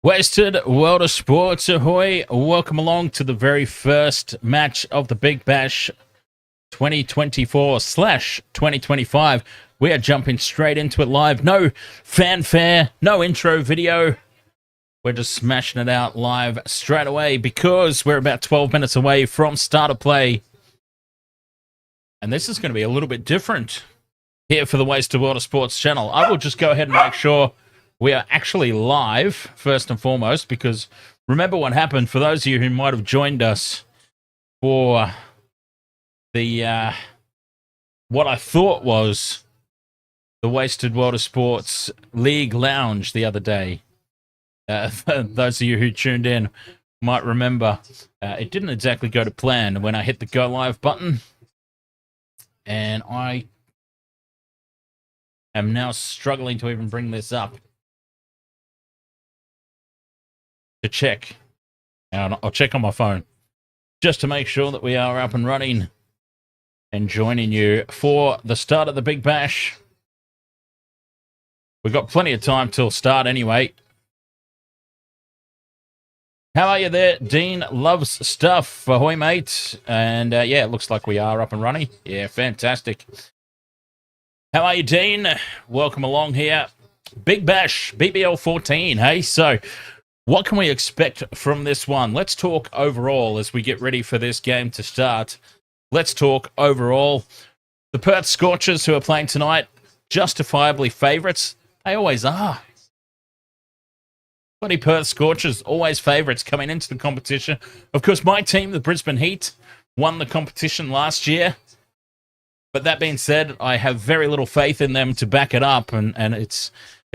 Wasted World of Sports, ahoy! Welcome along to the very first match of the Big Bash 2024/2025. We are jumping straight into it live. No fanfare, no intro video. We're just smashing it out live straight away because we're about 12 minutes away from start of play. And this is going to be a little bit different here for the Wasted World of Sports channel. I will just go ahead and make sure we are actually live, first and foremost, because remember what happened for those of you who might have joined us for the, what I thought was the Wasted World of Sports League Lounge the other day. Those of you who tuned in might remember it didn't exactly go to plan when I hit the go live button, and I am now struggling to even bring this up to check. And I'll check on my phone just to make sure that we are up and running and joining you for the start of the Big Bash. We've got plenty of time till start anyway. How are you there? Dean loves stuff. Ahoy, mate. And yeah, it looks like we are up and running. Yeah, fantastic. How are you, Dean? Welcome along here. Big Bash, BBL 14, hey? So, what can we expect from this one? Let's talk overall as we get ready for this game to start. Let's talk overall. The Perth Scorchers, who are playing tonight, justifiably favourites. They always are. Bloody Perth Scorchers, always favourites coming into the competition. Of course, my team, the Brisbane Heat, won the competition last year. But that being said, I have very little faith in them to back it up, and it's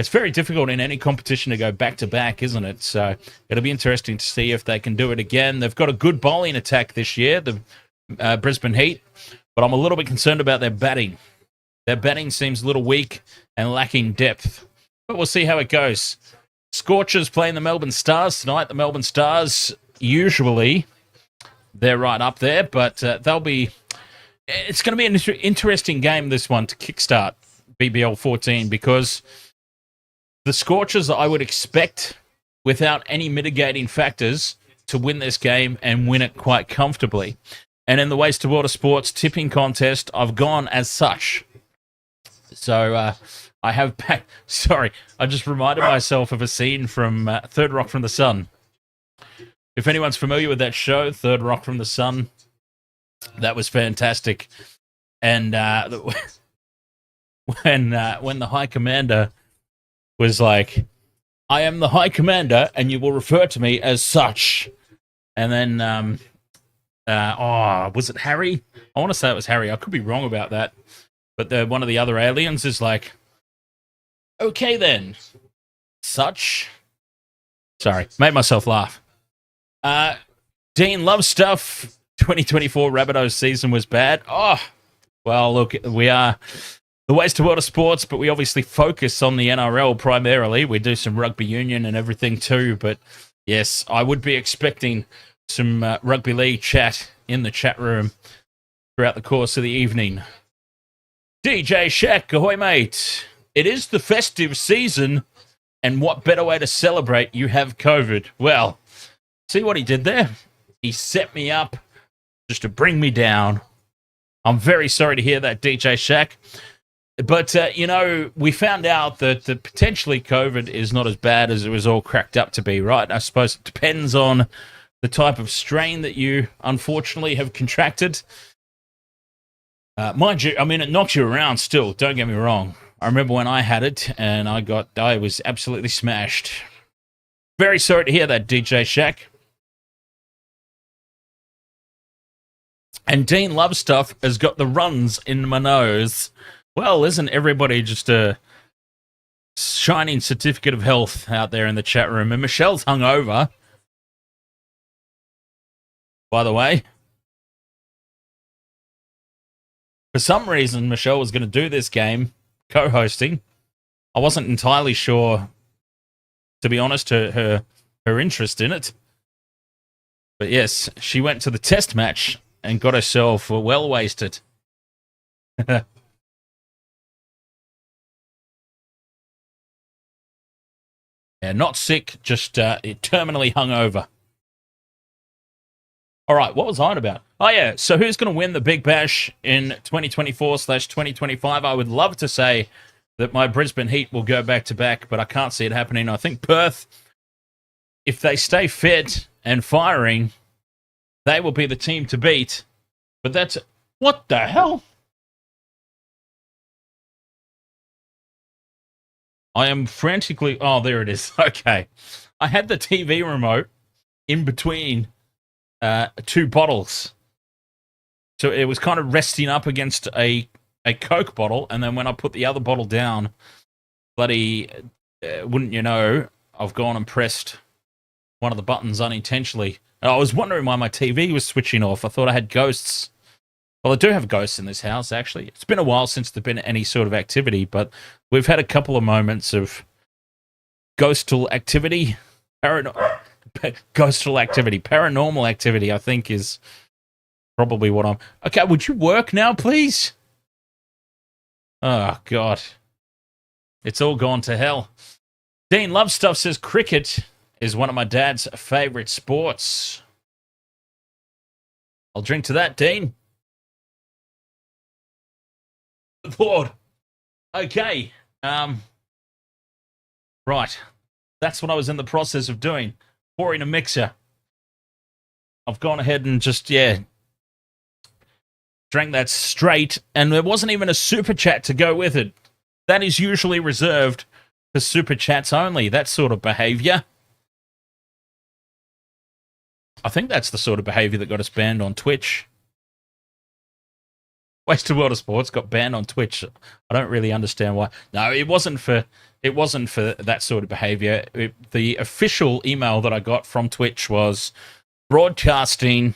very difficult in any competition to go back-to-back, isn't it? So it'll be interesting to see if they can do it again. They've got a good bowling attack this year, the Brisbane Heat, but I'm a little bit concerned about their batting. Their batting seems a little weak and lacking depth, but we'll see how it goes. Scorchers playing the Melbourne Stars tonight. The Melbourne Stars, usually, they're right up there, but they'll be... It's going to be an interesting game, this one, to kickstart BBL 14, because the Scorchers, I would expect, without any mitigating factors, to win this game and win it quite comfortably. And in the Wasted World of Sports tipping contest, I've gone as such. So I have back... Sorry, I just reminded myself of a scene from Third Rock from the Sun. If anyone's familiar with that show, Third Rock from the Sun, that was fantastic. And when the High Commander was like, I am the High Commander, and you will refer to me as such. And then, was it Harry? I want to say it was Harry. I could be wrong about that. But one of the other aliens is like, okay then, such. Sorry, made myself laugh. Dean loves stuff. 2024 Rabbitohs season was bad. Oh, well, look, we are the Wasted World of Sports, but we obviously focus on the NRL primarily. We do some rugby union and everything too, but yes, I would be expecting some rugby league chat in the chat room throughout the course of the evening. DJ Shaq, ahoy, mate. It is the festive season, and what better way to celebrate you have COVID? Well, see what he did there? He set me up just to bring me down. I'm very sorry to hear that, DJ Shaq. But, we found out that potentially COVID is not as bad as it was all cracked up to be, right? I suppose it depends on the type of strain that you, unfortunately, have contracted. Mind you, I mean, it knocks you around still, don't get me wrong. I remember when I had it, and I was absolutely smashed. Very sorry to hear that, DJ Shaq. And Dean Love Stuff has got the runs in my nose. Well, isn't everybody just a shining certificate of health out there in the chat room? And Michelle's hungover, by the way. For some reason, Michelle was going to do this game, co-hosting. I wasn't entirely sure, to be honest, her interest in it. But yes, she went to the test match and got herself well wasted. Yeah, not sick, just terminally hungover. All right, what was I on about? Oh, yeah, so who's going to win the Big Bash in 2024/2025? I would love to say that my Brisbane Heat will go back-to-back, but I can't see it happening. I think Perth, if they stay fit and firing, they will be the team to beat. But that's... What the hell? I am frantically... Oh, there it is. Okay. I had the TV remote in between two bottles. So it was kind of resting up against a Coke bottle, and then when I put the other bottle down, bloody, wouldn't you know, I've gone and pressed one of the buttons unintentionally. And I was wondering why my TV was switching off. I thought I had ghosts. Well, I do have ghosts in this house, actually. It's been a while since there's been any sort of activity, but we've had a couple of moments of ghostal activity. Ghostal activity. Paranormal activity, I think, is probably what I'm... Okay, would you work now, please? Oh, God. It's all gone to hell. Dean Lovestuff says cricket is one of my dad's favourite sports. I'll drink to that, Dean. Lord. Okay. Right. That's what I was in the process of doing. Pouring a mixer. I've gone ahead and just, drank that straight, and there wasn't even a super chat to go with it. That is usually reserved for super chats only, that sort of behavior. I think that's the sort of behavior that got us banned on Twitch. Wasted World of Sports got banned on Twitch. I don't really understand why. No, it wasn't for that sort of behavior. The official email that I got from Twitch was broadcasting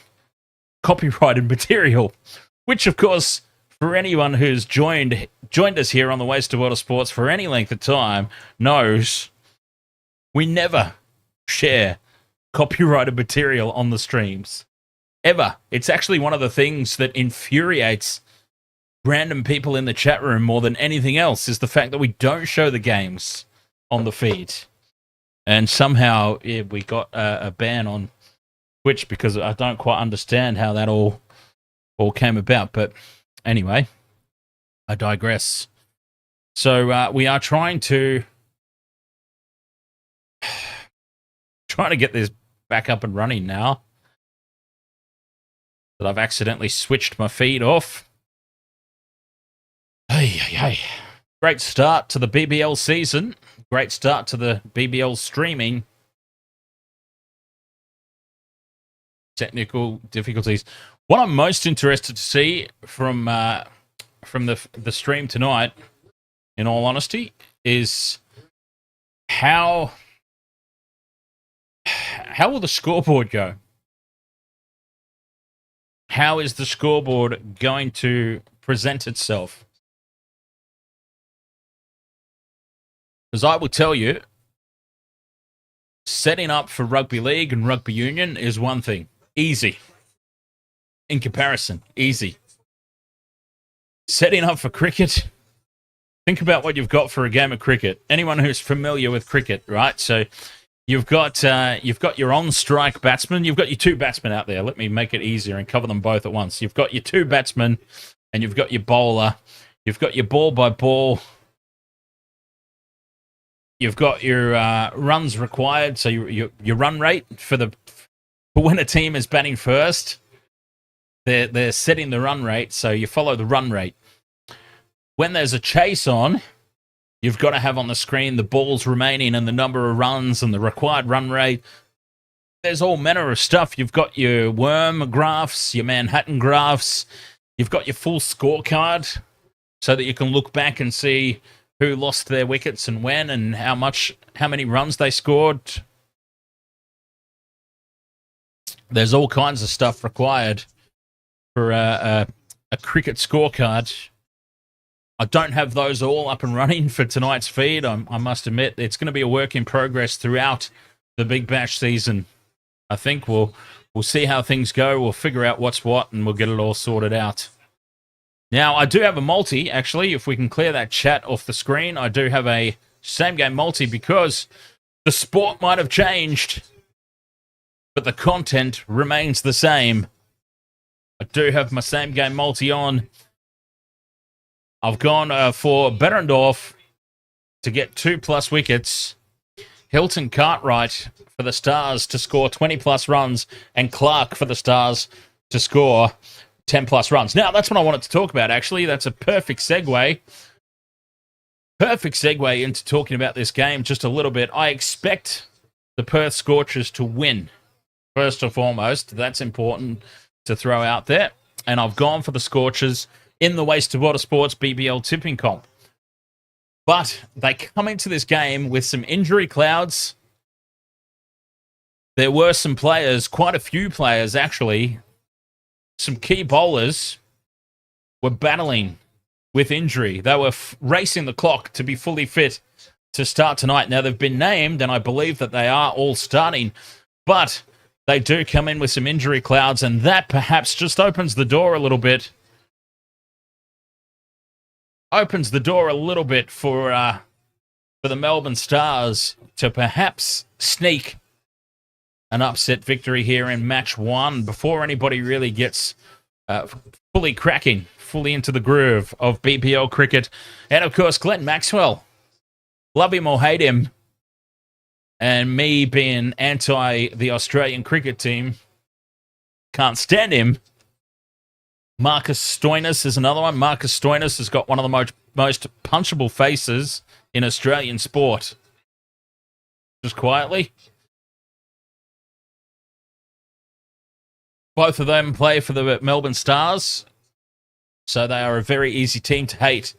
copyrighted material, which, of course, for anyone who's joined us here on the Wasted World of Sports for any length of time, knows we never share copyrighted material on the streams. Ever. It's actually one of the things that infuriates random people in the chat room more than anything else, is the fact that we don't show the games on the feed. And somehow we got a ban on Twitch because I don't quite understand how that all came about. But anyway, I digress. So we are trying to get this back up and running now that I've accidentally switched my feed off. Hey. Great start to the BBL season. Great start to the BBL streaming. Technical difficulties. What I'm most interested to see from the stream tonight, in all honesty, is how will the scoreboard go? How is the scoreboard going to present itself? Because I will tell you, setting up for rugby league and rugby union is one thing. Easy. In comparison, easy. Setting up for cricket, think about what you've got for a game of cricket. Anyone who's familiar with cricket, right? So you've got your on-strike batsman. You've got your two batsmen out there. Let me make it easier and cover them both at once. You've got your two batsmen, and you've got your bowler. You've got your ball by ball. You've got your runs required, so your run rate for when a team is batting first, they're setting the run rate, so you follow the run rate. When there's a chase on, you've got to have on the screen the balls remaining and the number of runs and the required run rate. There's all manner of stuff. You've got your worm graphs, your Manhattan graphs. You've got your full scorecard so that you can look back and see who lost their wickets and when and how many runs they scored. There's all kinds of stuff required for a cricket scorecard. I don't have those all up and running for tonight's feed. I must admit, it's going to be a work in progress throughout the Big Bash season. I think we'll see how things go. We'll figure out what's what, and we'll get it all sorted out. Now, I do have a multi, actually. If we can clear that chat off the screen, I do have a same-game multi because The sport might have changed, but the content remains the same. I do have my same game multi on. I've gone for Behrendorff to get 2+ wickets. Hilton Cartwright for the Stars to score 20+ runs. And Clark for the Stars to score 10+ runs. Now, that's what I wanted to talk about, actually. That's a perfect segue. Perfect segue into talking about this game just a little bit. I expect the Perth Scorchers to win, first and foremost. That's important to throw out there. And I've gone for the Scorchers in the Waste of Water Sports BBL tipping comp. But they come into this game with some injury clouds. There were some players, quite a few players actually, some key bowlers were battling with injury. They were racing the clock to be fully fit to start tonight. Now, they've been named, and I believe that they are all starting, but they do come in with some injury clouds, and that perhaps just opens the door a little bit. Opens the door a little bit for the Melbourne Stars to perhaps sneak an upset victory here in match 1 before anybody really gets fully cracking, fully into the groove of BBL cricket. And of course, Glenn Maxwell, love him or hate him, and me being anti the Australian cricket team, can't stand him. Marcus Stoinis is another one. Marcus Stoinis has got one of the most punchable faces in Australian sport. Just quietly. Both of them play for the Melbourne Stars, so they are a very easy team to hate.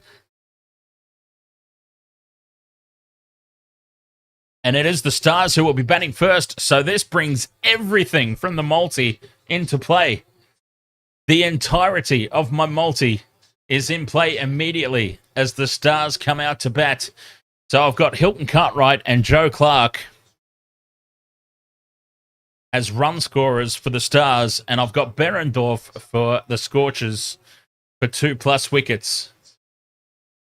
And it is the Stars who will be batting first, so this brings everything from the multi into play. The entirety of my multi is in play immediately as the Stars come out to bat. So I've got Hilton Cartwright and Joe Clark as run scorers for the Stars, and I've got Behrendorff for the Scorchers for 2+ wickets.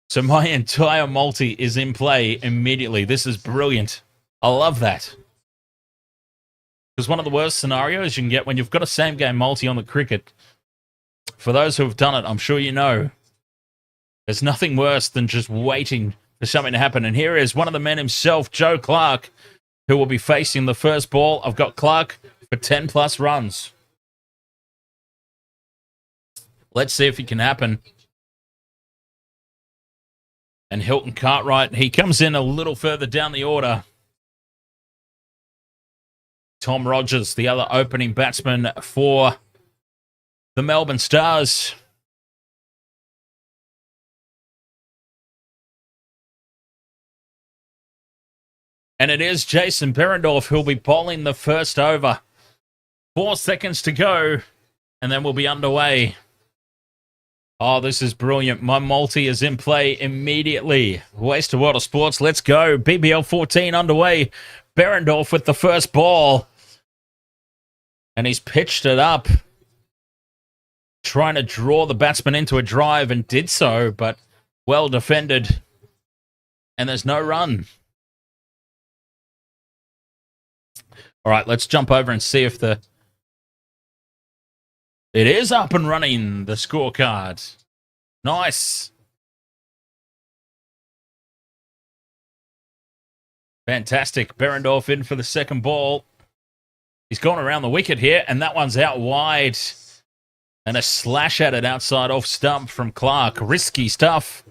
So my entire multi is in play immediately. This is brilliant. I love that. Because one of the worst scenarios you can get when you've got a same game multi on the cricket, for those who have done it, I'm sure you know, there's nothing worse than just waiting for something to happen. And here is one of the men himself, Joe Clark, who will be facing the first ball. I've got Clark for 10+ runs. Let's see if it can happen. And Hilton Cartwright, he comes in a little further down the order. Tom Rogers, the other opening batsman for the Melbourne Stars. And it is Jason Behrendorff who'll be bowling the first over. 4 seconds to go, and then we'll be underway. Oh, this is brilliant. My multi is in play immediately. Waste of Water Sports, let's go. BBL 14 underway. Behrendorff with the first ball. And he's pitched it up, trying to draw the batsman into a drive, and did so, but well defended. And there's no run. All right, let's jump over and see if it is up and running, the scorecard. Nice. Fantastic. Behrendorff in for the second ball. He's gone around the wicket here, and that one's out wide. And a slash at it outside off stump from Clark. Risky stuff.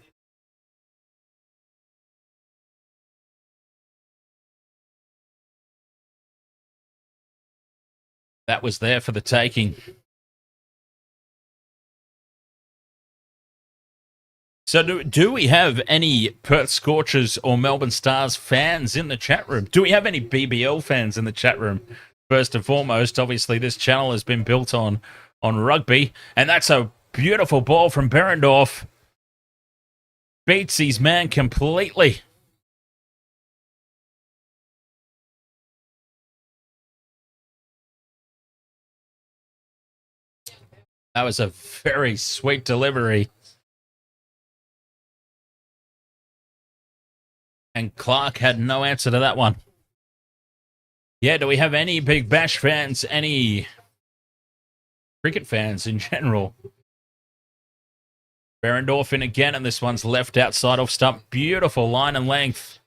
That was there for the taking. So do we have any Perth Scorchers or Melbourne Stars fans in the chat room? Do we have any BBL fans in the chat room? First and foremost, obviously this channel has been built on rugby. And that's a beautiful ball from Behrendorff. Beats his man completely. That was a very sweet delivery. And Clark had no answer to that one. Yeah, do we have any Big Bash fans, any cricket fans in general? Behrendorff in again, and this one's left outside off stump. Beautiful line and length.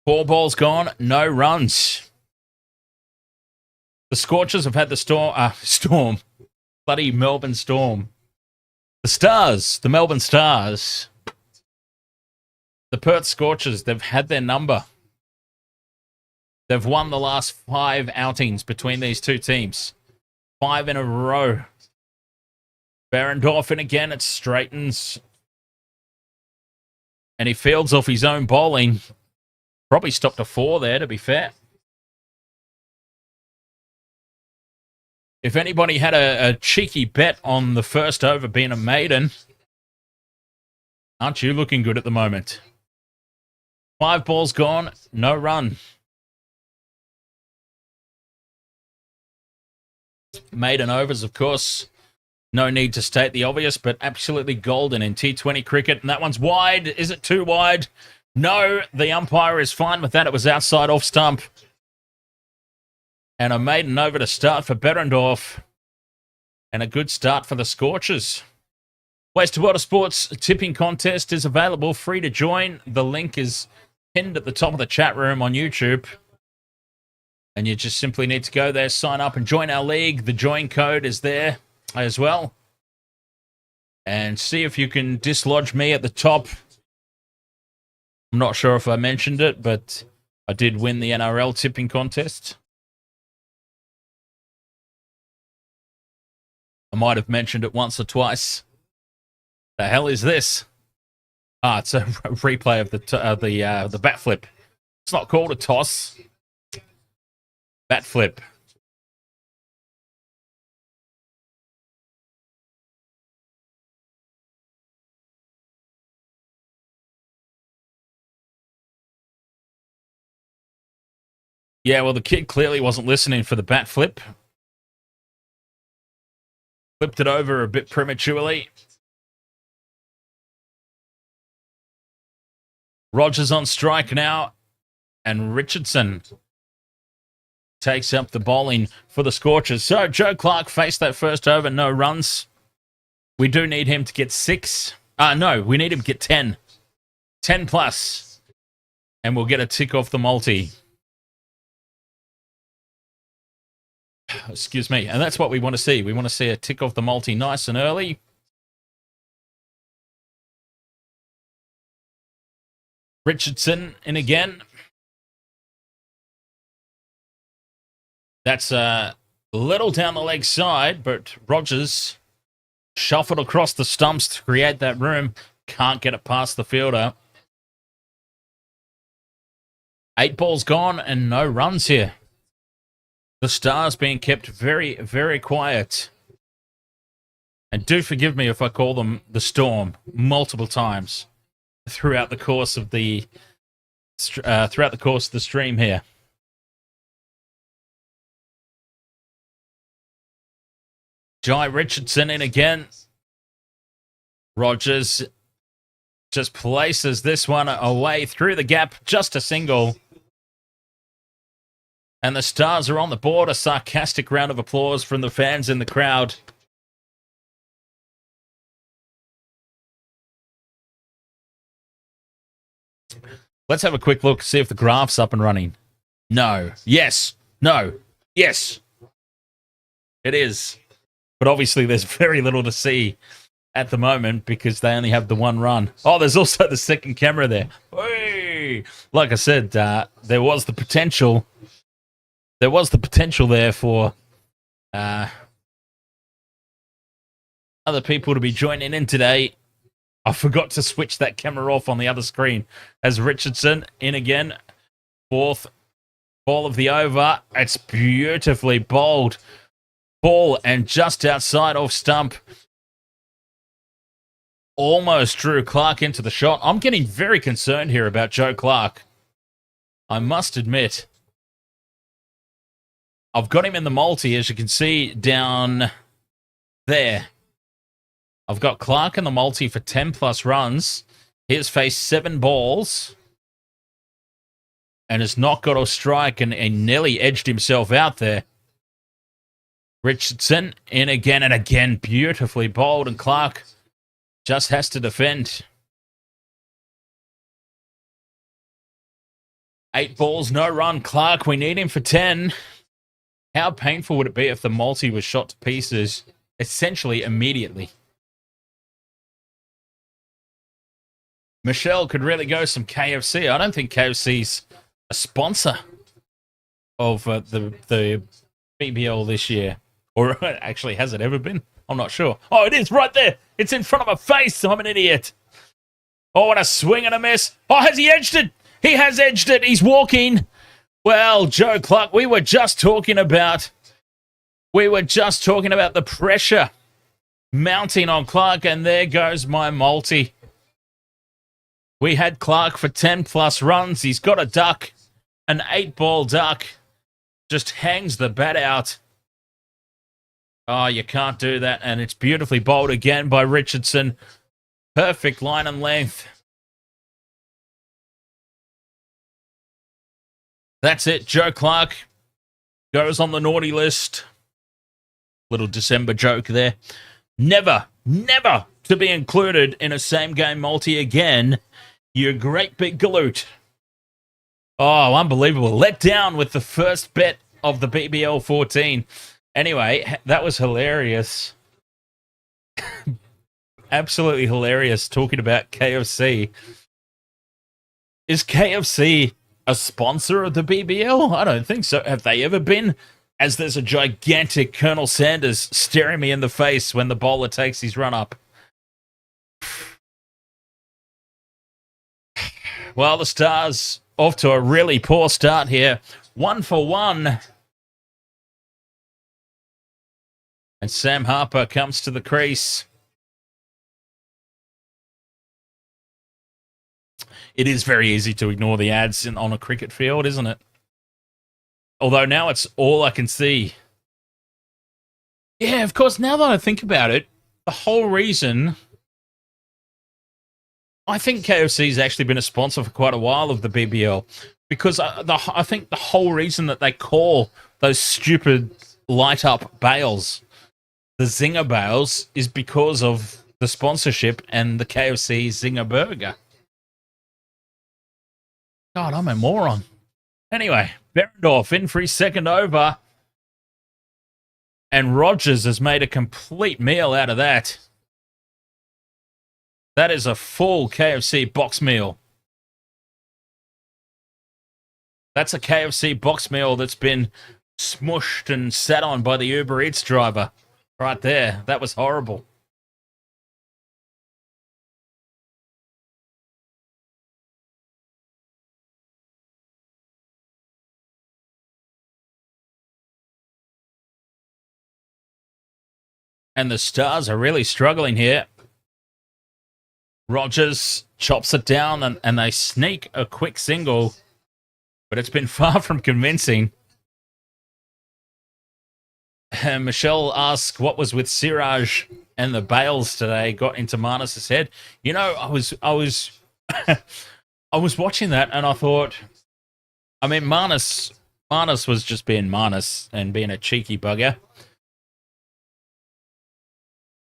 4 balls gone, no runs. The Scorchers have had the storm. Bloody Melbourne Storm. The Stars, the Melbourne Stars. The Perth Scorchers, they've had their number. They've won the last 5 outings between these two teams. 5 in a row. Behrendorff in again, it straightens. And he fields off his own bowling. Probably stopped a 4 there, to be fair. If anybody had a cheeky bet on the first over being a maiden, aren't you looking good at the moment? 5 balls gone, no run. Maiden overs, of course. No need to state the obvious, but absolutely golden in T20 cricket. And that one's wide. Is it too wide? No, the umpire is fine with that. It was outside off stump. And a maiden over to start for Behrendorff. And a good start for the Scorchers. Ways to Water Sports tipping contest is available, free to join. The link is pinned at the top of the chat room on YouTube. And you just simply need to go there, sign up and join our league. The join code is there as well. And see if you can dislodge me at the top. I'm not sure if I mentioned it, but I did win the NRL tipping contest. I might have mentioned it once or twice. The hell is this? It's a replay of the bat flip. It's not called a toss. Bat flip. Yeah, well, the kid clearly wasn't listening for the bat flip. Flipped it over a bit prematurely. Rogers on strike now. And Richardson takes up the bowling for the Scorchers. So Joe Clark faced that first over, no runs. We do need him to get 6. No, we need him to get 10. 10 plus. And we'll get a tick off the multi. Excuse me. And that's what we want to see. We want to see a tick off the multi nice and early. Richardson in again. That's a little down the leg side, but Rogers shuffled across the stumps to create that room. Can't get it past the fielder. 8 balls gone and no runs here. The Stars being kept very, very quiet. And do forgive me if I call them the Storm multiple times throughout the course of the stream here. Jai Richardson in again. Rogers just places this one away through the gap, just a single. And the Stars are on the board. A sarcastic round of applause from the fans in the crowd. Let's have a quick look, see if the graph's up and running. No. Yes. No. Yes. It is. But obviously there's very little to see at the moment because they only have the 1 run. Oh, there's also the second camera there. Hey! Like I said, there was the potential. There was the potential there for other people to be joining in today. I forgot to switch that camera off on the other screen. As Richardson in again. 4th ball of the over. It's beautifully bowled. Ball and just outside off stump. Almost drew Clark into the shot. I'm getting very concerned here about Joe Clark. I must admit. I've got him in the multi, as you can see down there. I've got Clark in the multi for 10 plus runs. He's faced 7 balls. and has not got a strike and nearly edged himself out there. Richardson in again and again, beautifully bowled, and Clark just has to defend. 8 balls, no run. Clark, we need him for 10. How painful would it be if the multi was shot to pieces essentially immediately? Michelle could really go some KFC. I don't think KFC's a sponsor of the BBL this year. Or actually, has it ever been? I'm not sure. Oh, it is right there. It's in front of my face. I'm an idiot. Oh, what a swing and a miss. Oh, has he edged it? He has edged it. He's walking. Well, Joe Clark, we were just talking about the pressure mounting on Clark, and there goes my multi. We had Clark for 10 plus runs. He's got a duck, an 8-ball duck. Just hangs the bat out. Oh, you can't do that. And it's beautifully bowled again by Richardson. Perfect line and length. That's it. Joe Clark goes on the naughty list. Little December joke there. Never to be included in a same-game multi again. You great big galoot. Oh, unbelievable. Let down with the first bet of the BBL 14. Anyway, that was hilarious. Absolutely hilarious talking about KFC. Is KFC a sponsor of the BBL? I don't think so. Have they ever been? As there's a gigantic Colonel Sanders staring me in the face when the bowler takes his run up. Well, the Stars off to a really poor start here. 1 for 1. And Sam Harper comes to the crease. It is very easy to ignore the ads on a cricket field, isn't it? Although now it's all I can see. Yeah, of course, now that I think about it, the whole reason... I think KFC's actually been a sponsor for quite a while of the BBL. Because I think the whole reason that they call those stupid light-up bales the Zinger bales is because of the sponsorship and the KFC Zinger burger. God, I'm a moron. Anyway, Berendorf in for his second over. And Rogers has made a complete meal out of that. That is a full KFC box meal. That's a KFC box meal that's been smushed and sat on by the Uber Eats driver. Right there. That was horrible. And the Stars are really struggling here. Rogers chops it down and they sneak a quick single. But it's been far from convincing. Michelle asks what was with Siraj and the Bales today. Got into Marnus's head. You know, I was I was watching that and I thought, I mean, Marnus was just being Marnus and being a cheeky bugger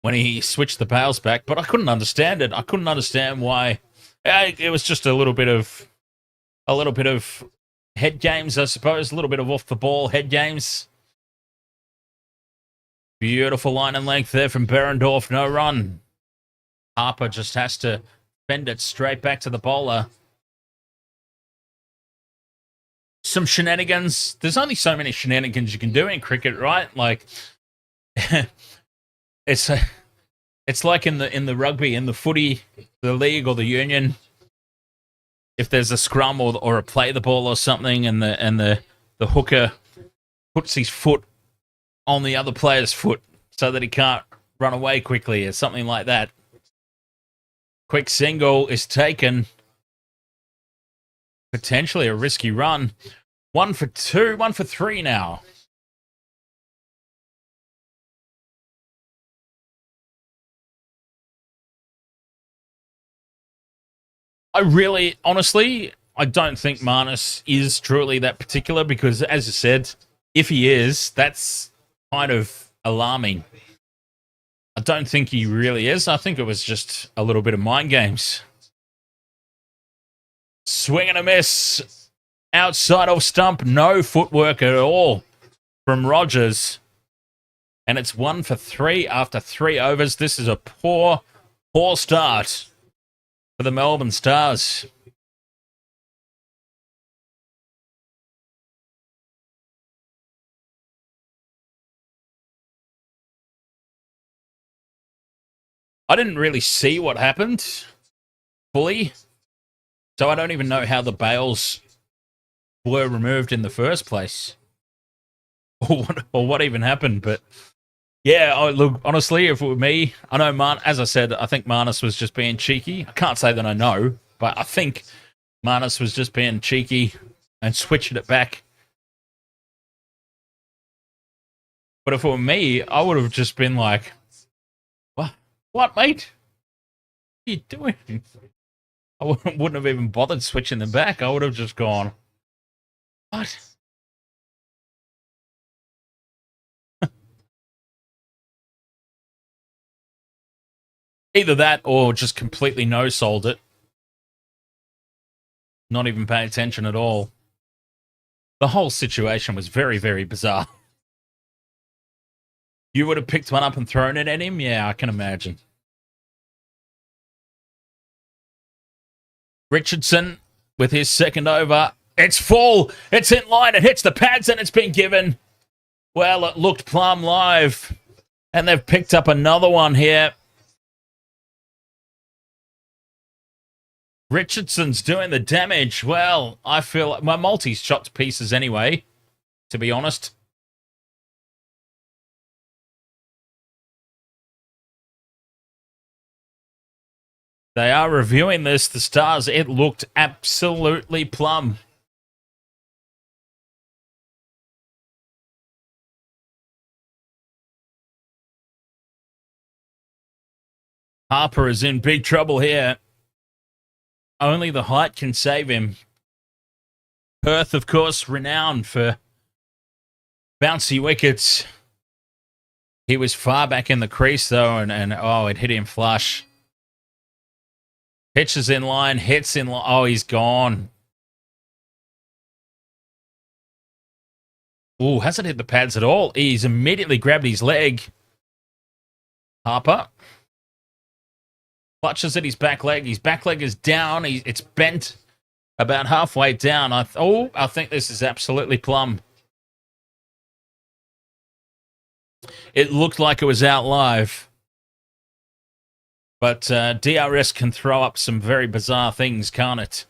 when he switched the Bales back, but I couldn't understand it. I couldn't understand why. It was just a little bit of head games, I suppose. A little bit of off the ball head games. Beautiful line and length there from Berendorf. No run. Harper just has to bend it straight back to the bowler. Some shenanigans. There's only so many shenanigans you can do in cricket, right? Like, it's like in the rugby, in the footy, the league or the union. If there's a scrum or a play the ball or something, and the hooker puts his foot on the other player's foot so that he can't run away quickly or something like that. Quick single is taken. Potentially a risky run. 1 for 2, 1 for 3 now. I really, honestly, I don't think Marnus is truly that particular because, as I said, if he is, that's kind of alarming. I don't think he really is. I think it was just a little bit of mind games. Swing and a miss. Outside of stump. No footwork at all from Rogers. And it's 1 for 3 after 3 overs. This is a poor start for the Melbourne Stars. I didn't really see what happened fully, so I don't even know how the bails were removed in the first place, or what even happened. But yeah, look, honestly, if it were me, I know, as I said, I think Marnus was just being cheeky. I can't say that I know, but I think Marnus was just being cheeky and switching it back. But if it were me, I would have just been like, what, mate? What are you doing? I wouldn't have even bothered switching them back. I would have just gone, what? Either that or just completely no-sold it. Not even pay attention at all. The whole situation was very, very bizarre. You would have picked one up and thrown it at him? Yeah, I can imagine. Richardson with his second over. It's full. It's in line. It hits the pads and it's been given. Well, it looked plumb live. And they've picked up another one here. Richardson's doing the damage. Well, I feel like my multi's shot to pieces anyway, to be honest. They are reviewing this. The Stars, it looked absolutely plumb. Harper is in big trouble here. Only the height can save him. Perth, of course, renowned for bouncy wickets. He was far back in the crease, though, and it hit him flush. Pitches in line, hits in line. Oh, he's gone. Ooh, hasn't hit the pads at all. He's immediately grabbed his leg. Harper clutches at his back leg. His back leg is down. It's bent about halfway down. I think this is absolutely plumb. It looked like it was out live. But DRS can throw up some very bizarre things, can't it?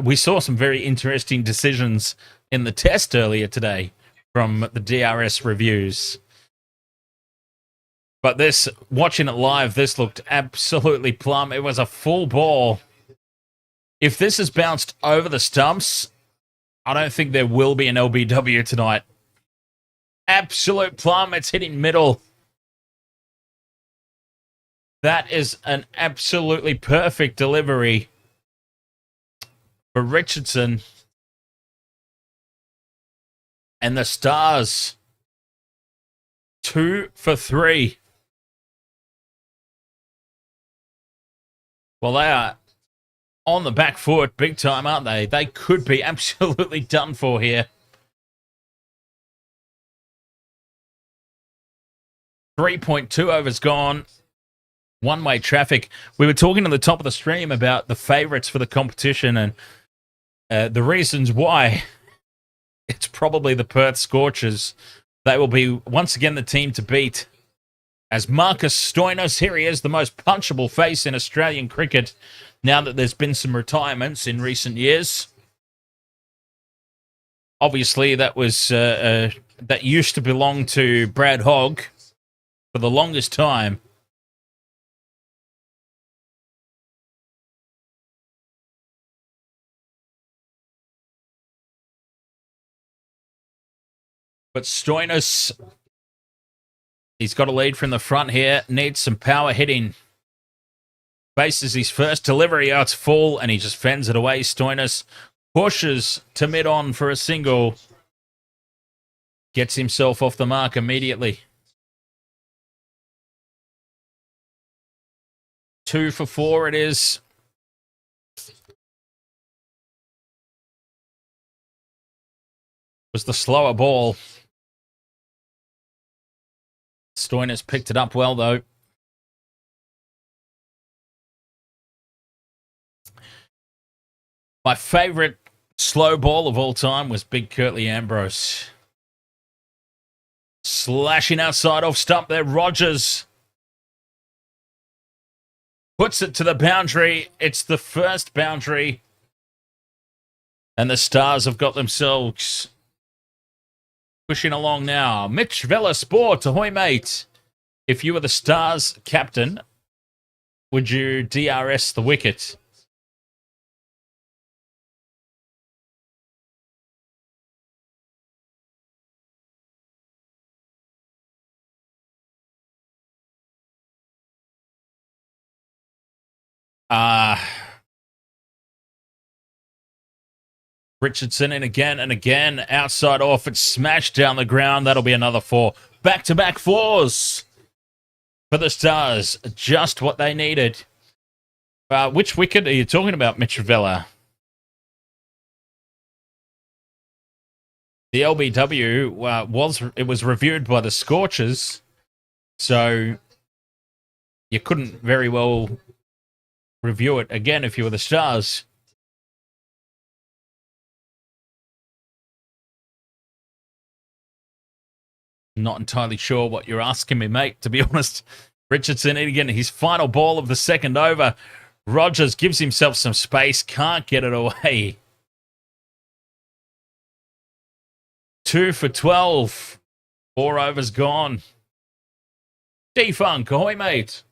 We saw some very interesting decisions in the test earlier today from the DRS reviews. But watching it live, this looked absolutely plumb. It was a full ball. If this has bounced over the stumps, I don't think there will be an LBW tonight. Absolute plumb. It's hitting middle. That is an absolutely perfect delivery for Richardson. And the Stars, 2 for 3. Well, they are on the back foot big time, aren't they? They could be absolutely done for here. 3.2 overs gone. One-way traffic. We were talking at the top of the stream about the favourites for the competition and the reasons why. It's probably the Perth Scorchers. They will be, once again, the team to beat. As Marcus Stoinis, here he is, the most punchable face in Australian cricket, now that there's been some retirements in recent years. Obviously, that used to belong to Brad Hogg for the longest time. But Stoinis, he's got a lead from the front here, needs some power hitting. faces his first delivery. Oh, it's full, and he just fends it away. Stoinis pushes to mid-on for a single. Gets himself off the mark immediately. 2 for 4 it is. Was the slower ball. Stoinis picked it up well, though. My favourite slow ball of all time was Big Curtly Ambrose. Slashing outside off stump there. Rogers puts it to the boundary. It's the first boundary. And the Stars have got themselves pushing along now. Mitch Vella Sport, ahoy mate. If you were the Stars captain, would you DRS the wicket? Richardson in again and again. Outside off. It's smashed down the ground. That'll be another 4. Back-to-back 4s for the Stars. Just what they needed. Which wicket are you talking about, Mitch Vella? The LBW was reviewed by the Scorchers, so you couldn't very well review it again if you were the Stars. Not entirely sure what you're asking me, mate, to be honest. Richardson again, his final ball of the second over. Rogers gives himself some space, can't get it away. 2 for 12. 4 overs gone. D-Funk, ahoy, mate.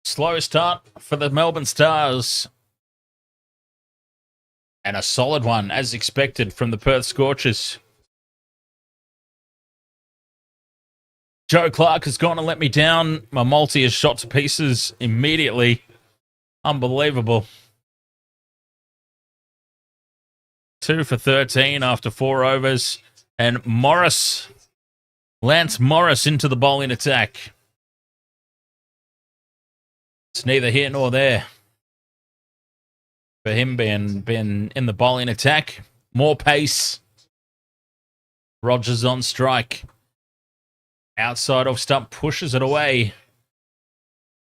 Slow start for the Melbourne Stars. And a solid one, as expected, from the Perth Scorchers. Joe Clark has gone and let me down. My multi is shot to pieces immediately. Unbelievable. 2 for 13 after 4 overs. And Lance Morris into the bowling attack. It's neither here nor there for him being in the bowling attack. More pace. Rogers on strike. Outside off stump, pushes it away.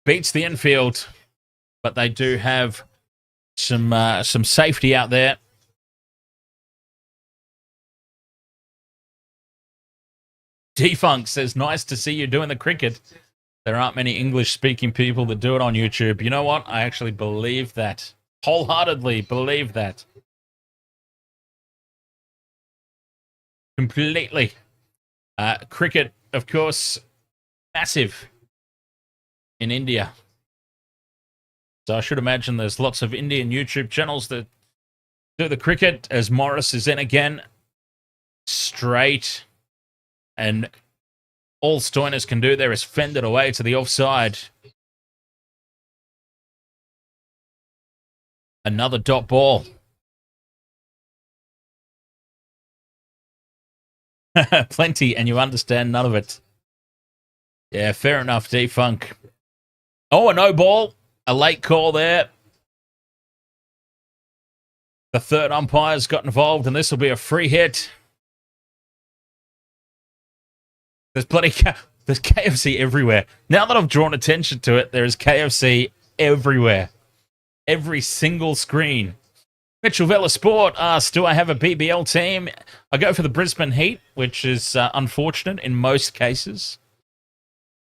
Beats the infield, but they do have some safety out there. D-Funk says, nice to see you doing the cricket. There aren't many English-speaking people that do it on YouTube. You know what? I actually believe that. Wholeheartedly believe that. Completely. Cricket, of course, massive in India. So I should imagine there's lots of Indian YouTube channels that do the cricket, as Morris is in again. Straight. And all Stoinis can do there is fend it away to the offside. Another dot ball. Plenty, and you understand none of it. Yeah, fair enough, D-Funk. Oh, a no ball. A late call there. The third umpire's got involved, and this will be a free hit. There's KFC everywhere. Now that I've drawn attention to it, there is KFC everywhere. Every single screen. Mitchell Vella Sport asks, do I have a BBL team? I go for the Brisbane Heat, which is unfortunate in most cases.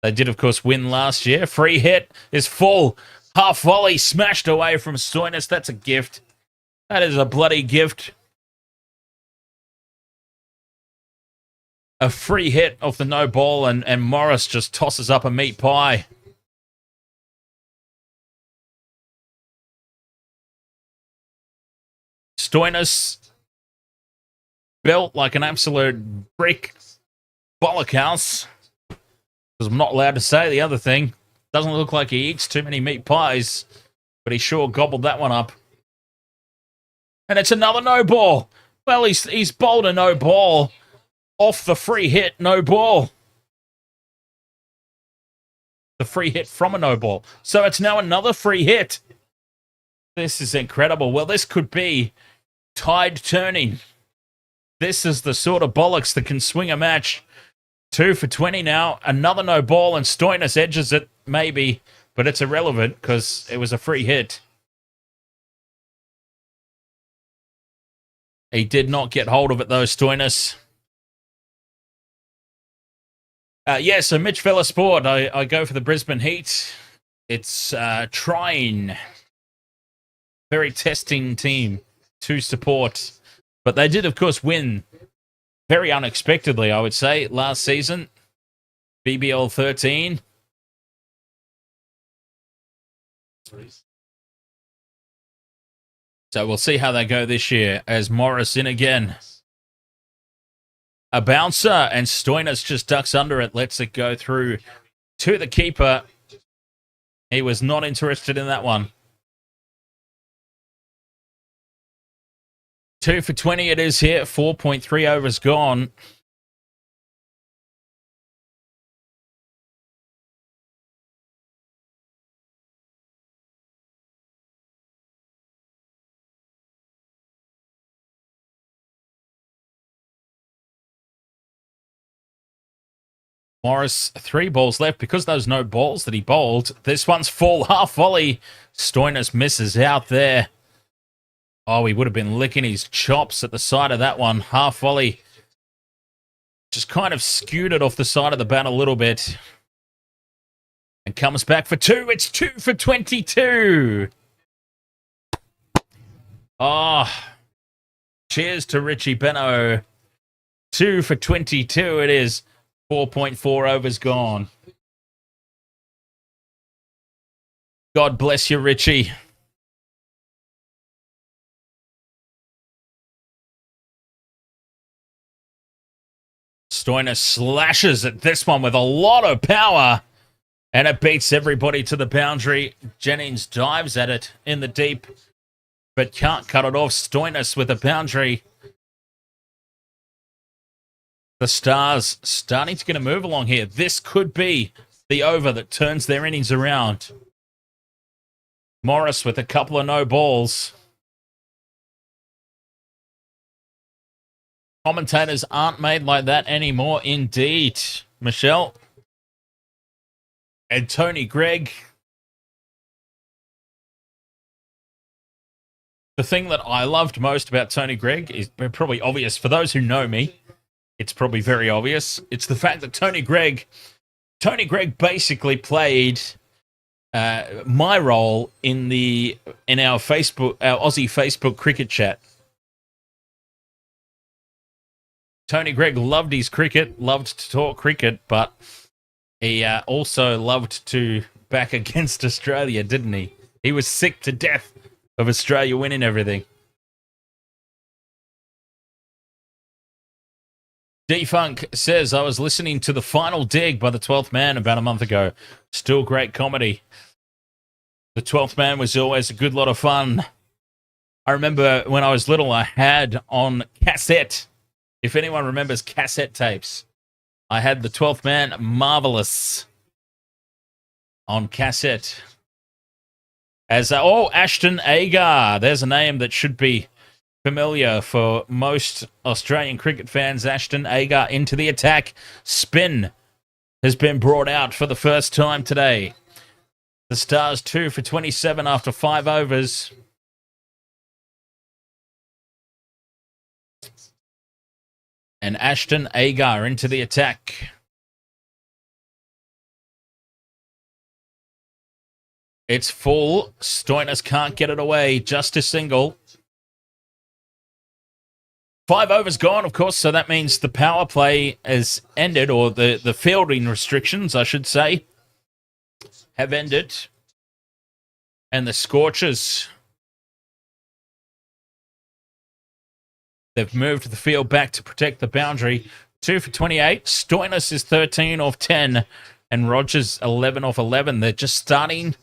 They did, of course, win last year. Free hit is full. Half volley smashed away from Stoinis. That's a gift. That is a bloody gift. A free hit off the no ball, and Morris just tosses up a meat pie. Stoinis built like an absolute brick bollock house. Because I'm not allowed to say the other thing. Doesn't look like he eats too many meat pies, but he sure gobbled that one up. And it's another no ball. Well, he's bowled a no ball off the free hit, no ball. The free hit from a no ball. So it's now another free hit. This is incredible. Well, this could be tide turning. This is the sort of bollocks that can swing a match. 2 for 20 now. Another no ball, and Stoinis edges it, maybe, but it's irrelevant because it was a free hit. He did not get hold of it, though, Stoinis. So Mitch Vela Sport, I go for the Brisbane Heat. It's trying. Very testing team to support. But they did, of course, win very unexpectedly, I would say, last season. BBL 13. So we'll see how they go this year as Morris in again. A bouncer, and Stoinis just ducks under it, lets it go through to the keeper. He was not interested in that one. 2 for 20 it is here. 4.3 overs gone. Morris, 3 balls left. Because those no balls that he bowled, this one's full. Half volley. Stoinis misses out there. Oh, he would have been licking his chops at the side of that one. Half volley. Just kind of skewed it off the side of the bat a little bit. And comes back for 2. It's 2 for 22. Oh, cheers to Richie Beno. 2 for 22 it is. 4.4 overs gone. God bless you, Richie. Stoinis slashes at this one with a lot of power. And it beats everybody to the boundary. Jennings dives at it in the deep, but can't cut it off. Stoinis with a boundary. The Stars starting to get a move along here. This could be the over that turns their innings around. Morris with a couple of no balls. Commentators aren't made like that anymore, indeed. Michelle. And Tony Gregg. The thing that I loved most about Tony Gregg is probably obvious. For those who know me, it's probably very obvious. It's the fact that Tony Gregg basically played my role in our Aussie Facebook cricket chat. Tony Gregg loved his cricket, loved to talk cricket, but he also loved to back against Australia, didn't he? He was sick to death of Australia winning everything. D-Funk says, I was listening to The Final Dig by The 12th Man about a month ago. Still great comedy. The 12th Man was always a good lot of fun. I remember when I was little, I had on cassette, if anyone remembers cassette tapes, I had The 12th Man, Marvelous, on cassette. Ashton Agar. There's a name that should be familiar for most Australian cricket fans. Ashton Agar into the attack. Spin has been brought out for the first time today. The Stars 2 for 27 after 5 overs. And Ashton Agar into the attack. It's full. Stoinis can't get it away. Just a single. 5 overs gone, of course, so that means the power play has ended, or the fielding restrictions, I should say, have ended. And the Scorchers They've moved the field back to protect the boundary. 2 for 28. Stoinis is 13 off 10. And Rogers 11 off 11. They're just starting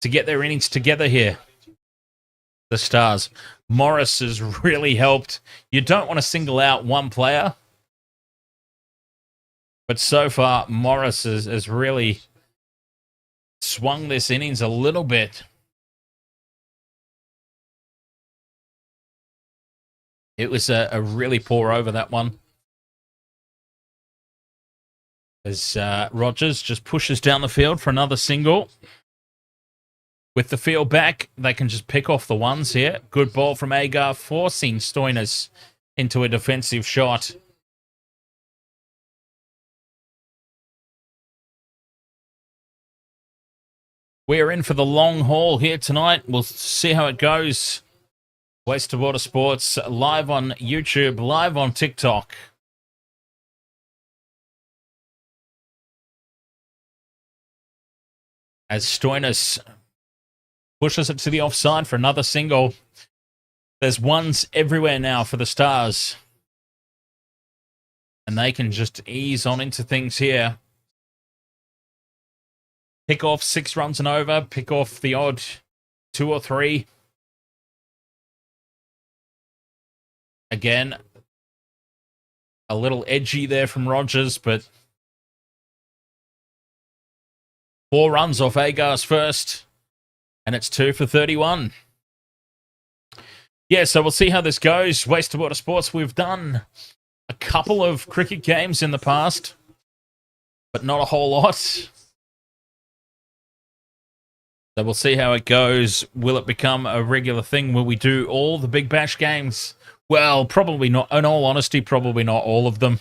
to get their innings together here. The Stars. Morris has really helped. You don't want to single out one player. But so far, Morris has really swung this innings a little bit. It was a really poor over, that one. As Rogers just pushes down the field for another single. With the field back, they can just pick off the ones here. Good ball from Agar, forcing Stoinis into a defensive shot. We're in for the long haul here tonight. We'll see how it goes. Waste of Water Sports, live on YouTube, live on TikTok. As Stoinis pushes it to the offside for another single. There's ones everywhere now for the Stars. And they can just ease on into things here. Pick off 6 runs and over. Pick off the odd 2 or 3. Again, a little edgy there from Rogers, but 4 runs off Agar's first. And it's 2 for 31. Yeah, so we'll see how this goes. Waste of Water Sports, we've done a couple of cricket games in the past, but not a whole lot. So we'll see how it goes. Will it become a regular thing? Will we do all the Big Bash games? Well, probably not. In all honesty, probably not all of them.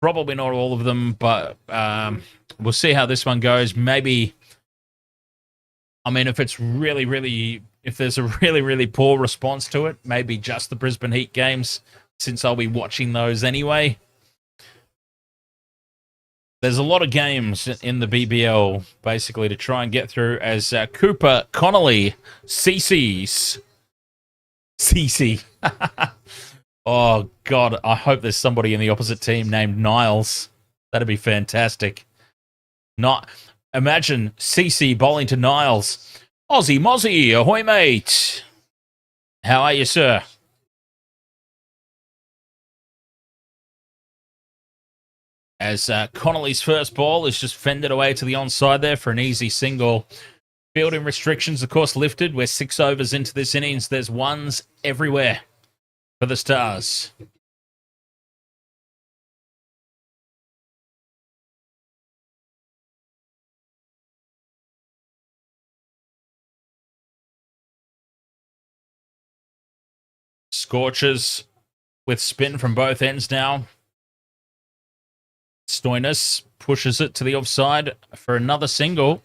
Probably not all of them, but we'll see how this one goes. Maybe, I mean, if it's if there's a really poor response to it, maybe just the Brisbane Heat games, since I'll be watching those anyway. There's a lot of games in the BBL, basically, to try and get through, as Cooper Connolly CC's. CC. Oh, God, I hope there's somebody in the opposite team named Niles. That'd be fantastic. Imagine CC bowling to Niles. Aussie Mozzie, ahoy, mate. How are you, sir? As Connolly's first ball is just fended away to the onside there for an easy single. Fielding restrictions, of course, lifted. We're 6 overs into this innings. There's ones everywhere for the Stars. Scorchers with spin from both ends now. Stoinis pushes it to the offside for another single.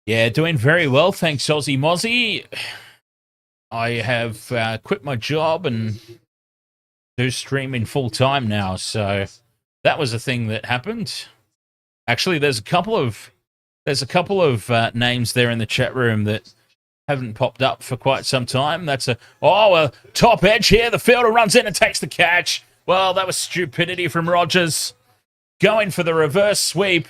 Yeah, doing very well, thanks, Aussie Mozzie. I have quit my job and do streaming full time now, so that was a thing that happened. Actually, there's a couple of names there in the chat room that haven't popped up for quite some time. That's a top edge here. The fielder runs in and takes the catch. Well, that was stupidity from Rogers. Going for the reverse sweep.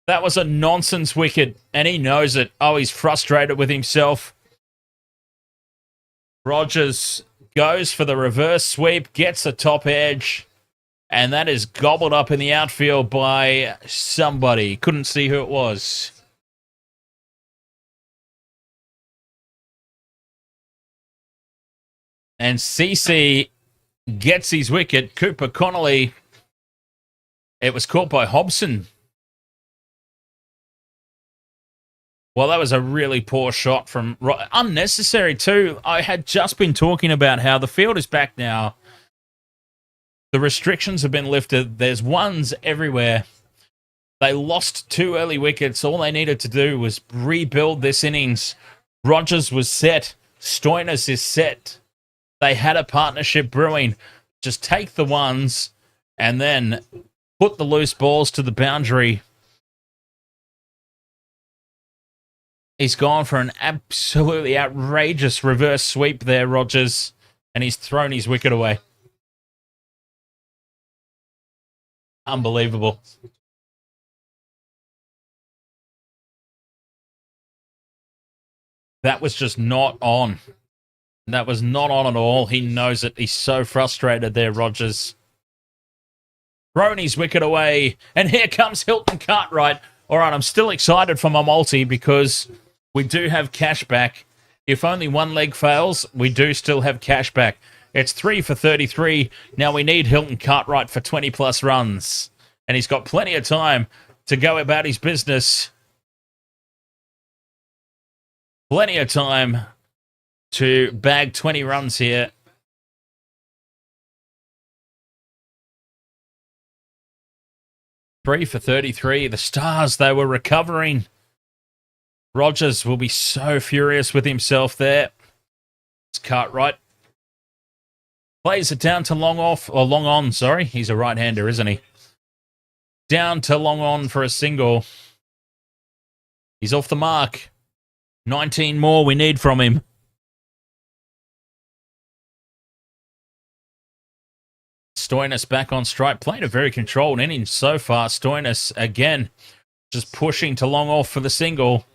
That was a nonsense wicket, and he knows it. Oh, he's frustrated with himself. Rogers goes for the reverse sweep, gets a top edge, and that is gobbled up in the outfield by somebody. Couldn't see who it was. And CC gets his wicket. Cooper Connolly, it was caught by Hobson. Well, that was a really poor shot from... Unnecessary, too. I had just been talking about how the field is back now. The restrictions have been lifted. There's ones everywhere. They lost 2 early wickets. All they needed to do was rebuild this innings. Rogers was set. Stoinis is set. They had a partnership brewing. Just take the ones and then put the loose balls to the boundary. He's gone for an absolutely outrageous reverse sweep there, Rogers, and he's thrown his wicket away. Unbelievable. That was just not on. That was not on at all. He knows it. He's so frustrated there, Rogers. Thrown his wicket away, and here comes Hilton Cartwright. All right, I'm still excited for my multi because we do have cash back. If only one leg fails, we do still have cash back. It's 3 for 33. Now we need Hilton Cartwright for 20-plus runs. And he's got plenty of time to go about his business. Plenty of time to bag 20 runs here. Three for 33. The Stars, they were recovering. Rogers will be so furious with himself there. It's Cartwright. Plays it down to long on, sorry. He's a right-hander, isn't he? Down to long on for a single. He's off the mark. 19 more we need from him. Stoinis back on strike. Played a very controlled inning so far. Stoinis, again, just pushing to long off for the single.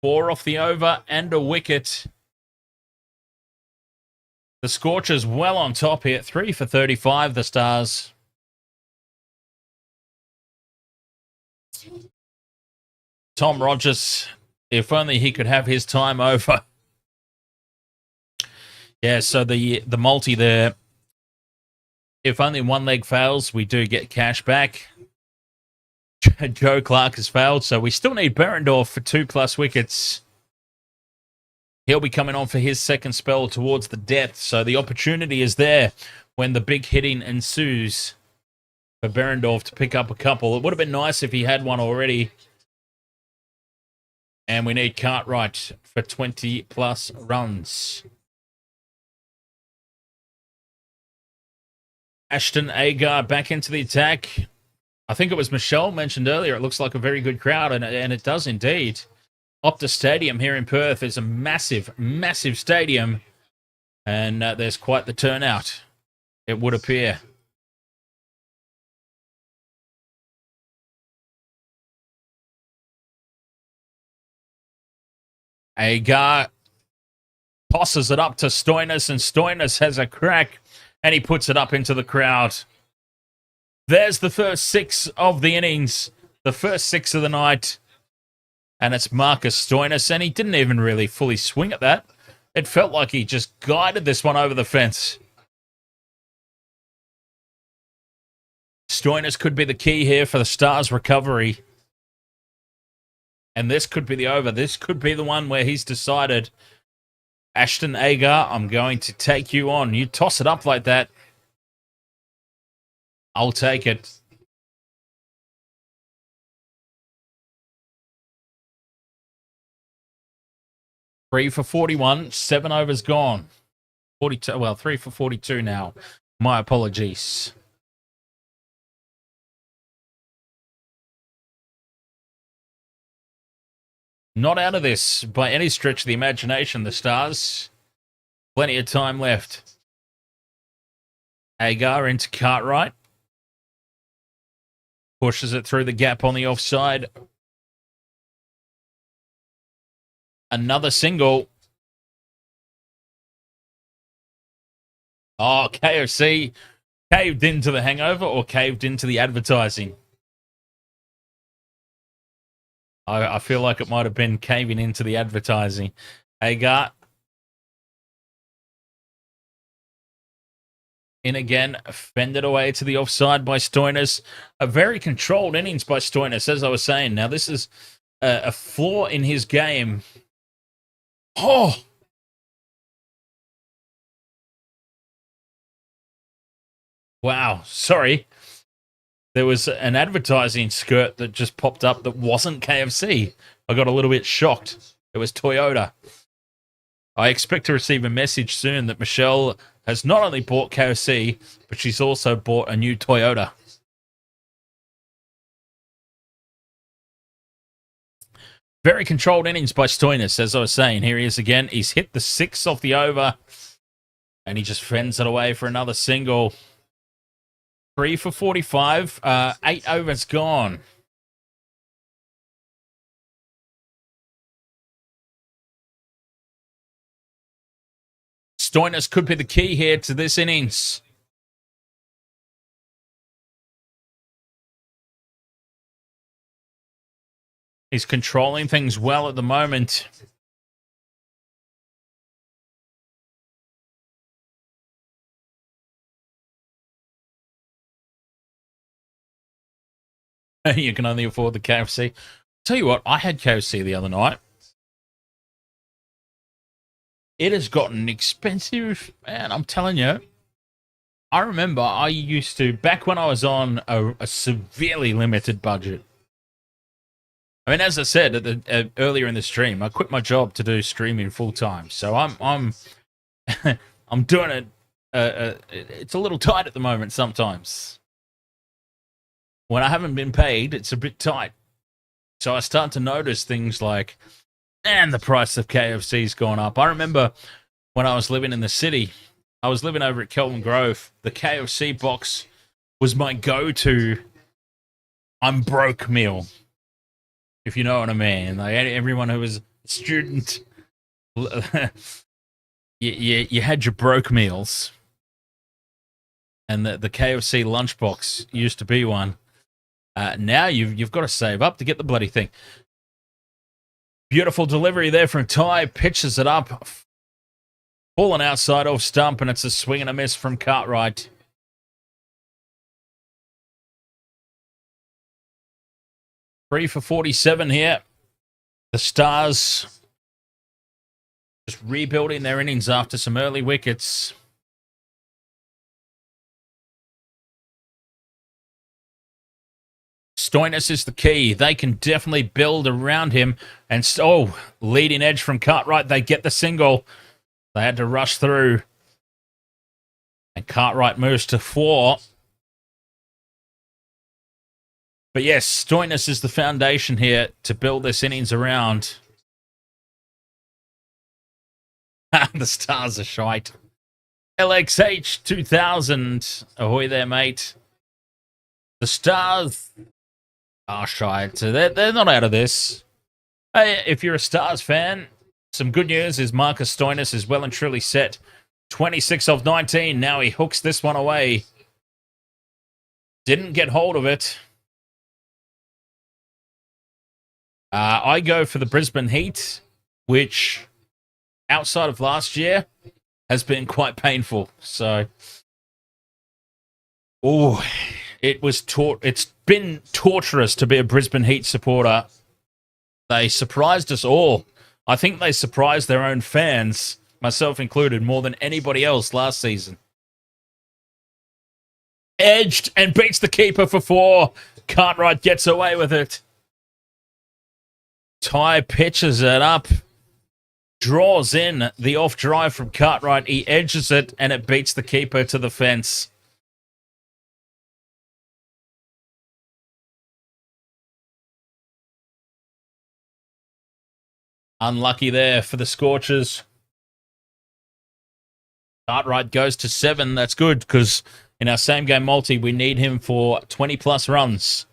4 off the over and a wicket. The Scorchers well on top here. 3 for 35, the Stars. Tom Rogers, if only he could have his time over. Yeah, so the multi there. If only one leg fails, we do get cash back. Joe Clark has failed, so we still need Berendorf for 2+ wickets. He'll be coming on for his second spell towards the death, so the opportunity is there when the big hitting ensues for Berendorf to pick up a couple. It would have been nice if he had one already. And we need Cartwright for 20+ runs. Ashton Agar back into the attack. I think it was Michelle mentioned earlier. It looks like a very good crowd, and it does indeed. Optus Stadium here in Perth is a massive, massive stadium, and there's quite the turnout, it would appear. Agar tosses it up to Stoinis, and Stoinis has a crack, and he puts it up into the crowd. There's the first 6 of the innings, the first 6 of the night. And it's Marcus Stoinis, and he didn't even really fully swing at that. It felt like he just guided this one over the fence. Stoinis could be the key here for the Stars' recovery. And this could be the over. This could be the one where he's decided, Ashton Agar, I'm going to take you on. You toss it up like that, I'll take it. Three for 41, 7 overs gone. 42, well, 3 for 42 now. My apologies. Not out of this by any stretch of the imagination, the Stars. Plenty of time left. Agar into Cartwright. Pushes it through the gap on the offside. Another single. Oh, KFC caved into the hangover or caved into the advertising? I feel like it might have been caving into the advertising. Agar. In again, fended away to the offside by Stoinis. A very controlled innings by Stoinis, as I was saying. Now, this is a flaw in his game. Oh! Wow, sorry. There was an advertising skirt that just popped up that wasn't KFC. I got a little bit shocked. It was Toyota. I expect to receive a message soon that Michelle has not only bought KFC, but she's also bought a new Toyota. Very controlled innings by Stoinis, as I was saying. Here he is again. He's hit the 6 off the over, and he just fends it away for another single. 3 for 45, 8 overs gone. Stoinis could be the key here to this innings. He's controlling things well at the moment. You can only afford the KFC. Tell you what, I had KFC the other night. It has gotten expensive, man. I'm telling you. I remember I used to, back when I was on a severely limited budget. I mean, as I said earlier in the stream, I quit my job to do streaming full time. So I'm I'm doing it. It's a little tight at the moment sometimes. When I haven't been paid, it's a bit tight. So I start to notice things like, and the price of KFC's gone up. I remember when I was living in the city, I was living over at Kelton Grove. The KFC box was my go-to I'm broke meal, if you know what I mean. Like everyone who was a student, you had your broke meals. And the KFC lunchbox used to be one. Now you've got to save up to get the bloody thing. Beautiful delivery there from Ty. Pitches it up. Falling outside off stump, and it's a swing and a miss from Cartwright. Three for 47 here. The Stars just rebuilding their innings after some early wickets. Stoinis is the key. They can definitely build around him. And leading edge from Cartwright. They get the single. They had to rush through. And Cartwright moves to 4. But yes, Stoinis is the foundation here to build this innings around. The Stars are shite. LXH 2000. Ahoy there, mate. The Stars are shite. So they're not out of this. Hey, if you're a Stars fan, some good news is Marcus Stoinis is well and truly set. 26 of 19. Now he hooks this one away. Didn't get hold of it. I go for the Brisbane Heat, which, outside of last year, has been quite painful. So, it's been torturous to be a Brisbane Heat supporter. They surprised us all. I think they surprised their own fans, myself included, more than anybody else last season. Edged and beats the keeper for 4. Cartwright gets away with it. Ty pitches it up. Draws in the off drive from Cartwright. He edges it and it beats the keeper to the fence. Unlucky there for the Scorchers. Cartwright goes to 7. That's good because in our same game multi, we need him for 20 plus runs.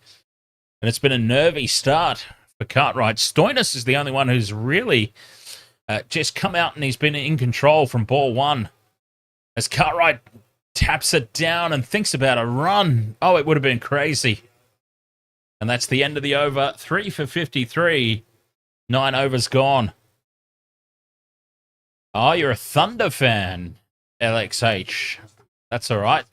And it's been a nervy start for Cartwright. Stoinis is the only one who's really just come out and he's been in control from ball 1. As Cartwright taps it down and thinks about a run. Oh, it would have been crazy. And that's the end of the over. 3 for 53. 9 overs gone. Oh, you're a Thunder fan, LXH. That's all right.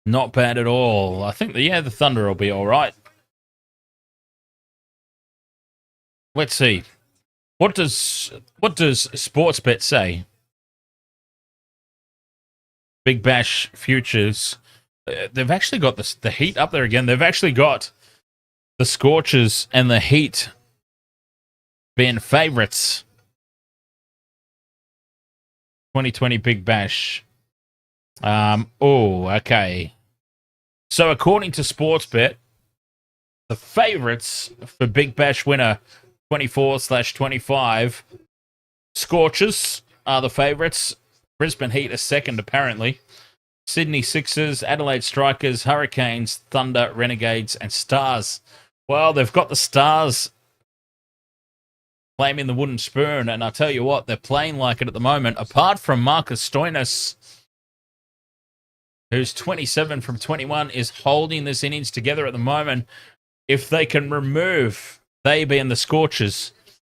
Not bad at all. I think the Thunder will be all right. Let's see. What does Sportsbet say? Big Bash futures. They've actually got the Heat up there again. They've actually got the Scorchers and the Heat being favourites. 2020 Big Bash. Okay. So according to Sportsbet, the favourites for Big Bash winner 24/25, Scorchers are the favourites. Brisbane Heat are second, apparently. Sydney Sixers, Adelaide Strikers, Hurricanes, Thunder, Renegades, and Stars. Well, they've got the Stars claiming the wooden spoon, and I tell you what, they're playing like it at the moment. Apart from Marcus Stoinis, who's 27 from 21, is holding this innings together at the moment. If they can remove, they being the Scorchers,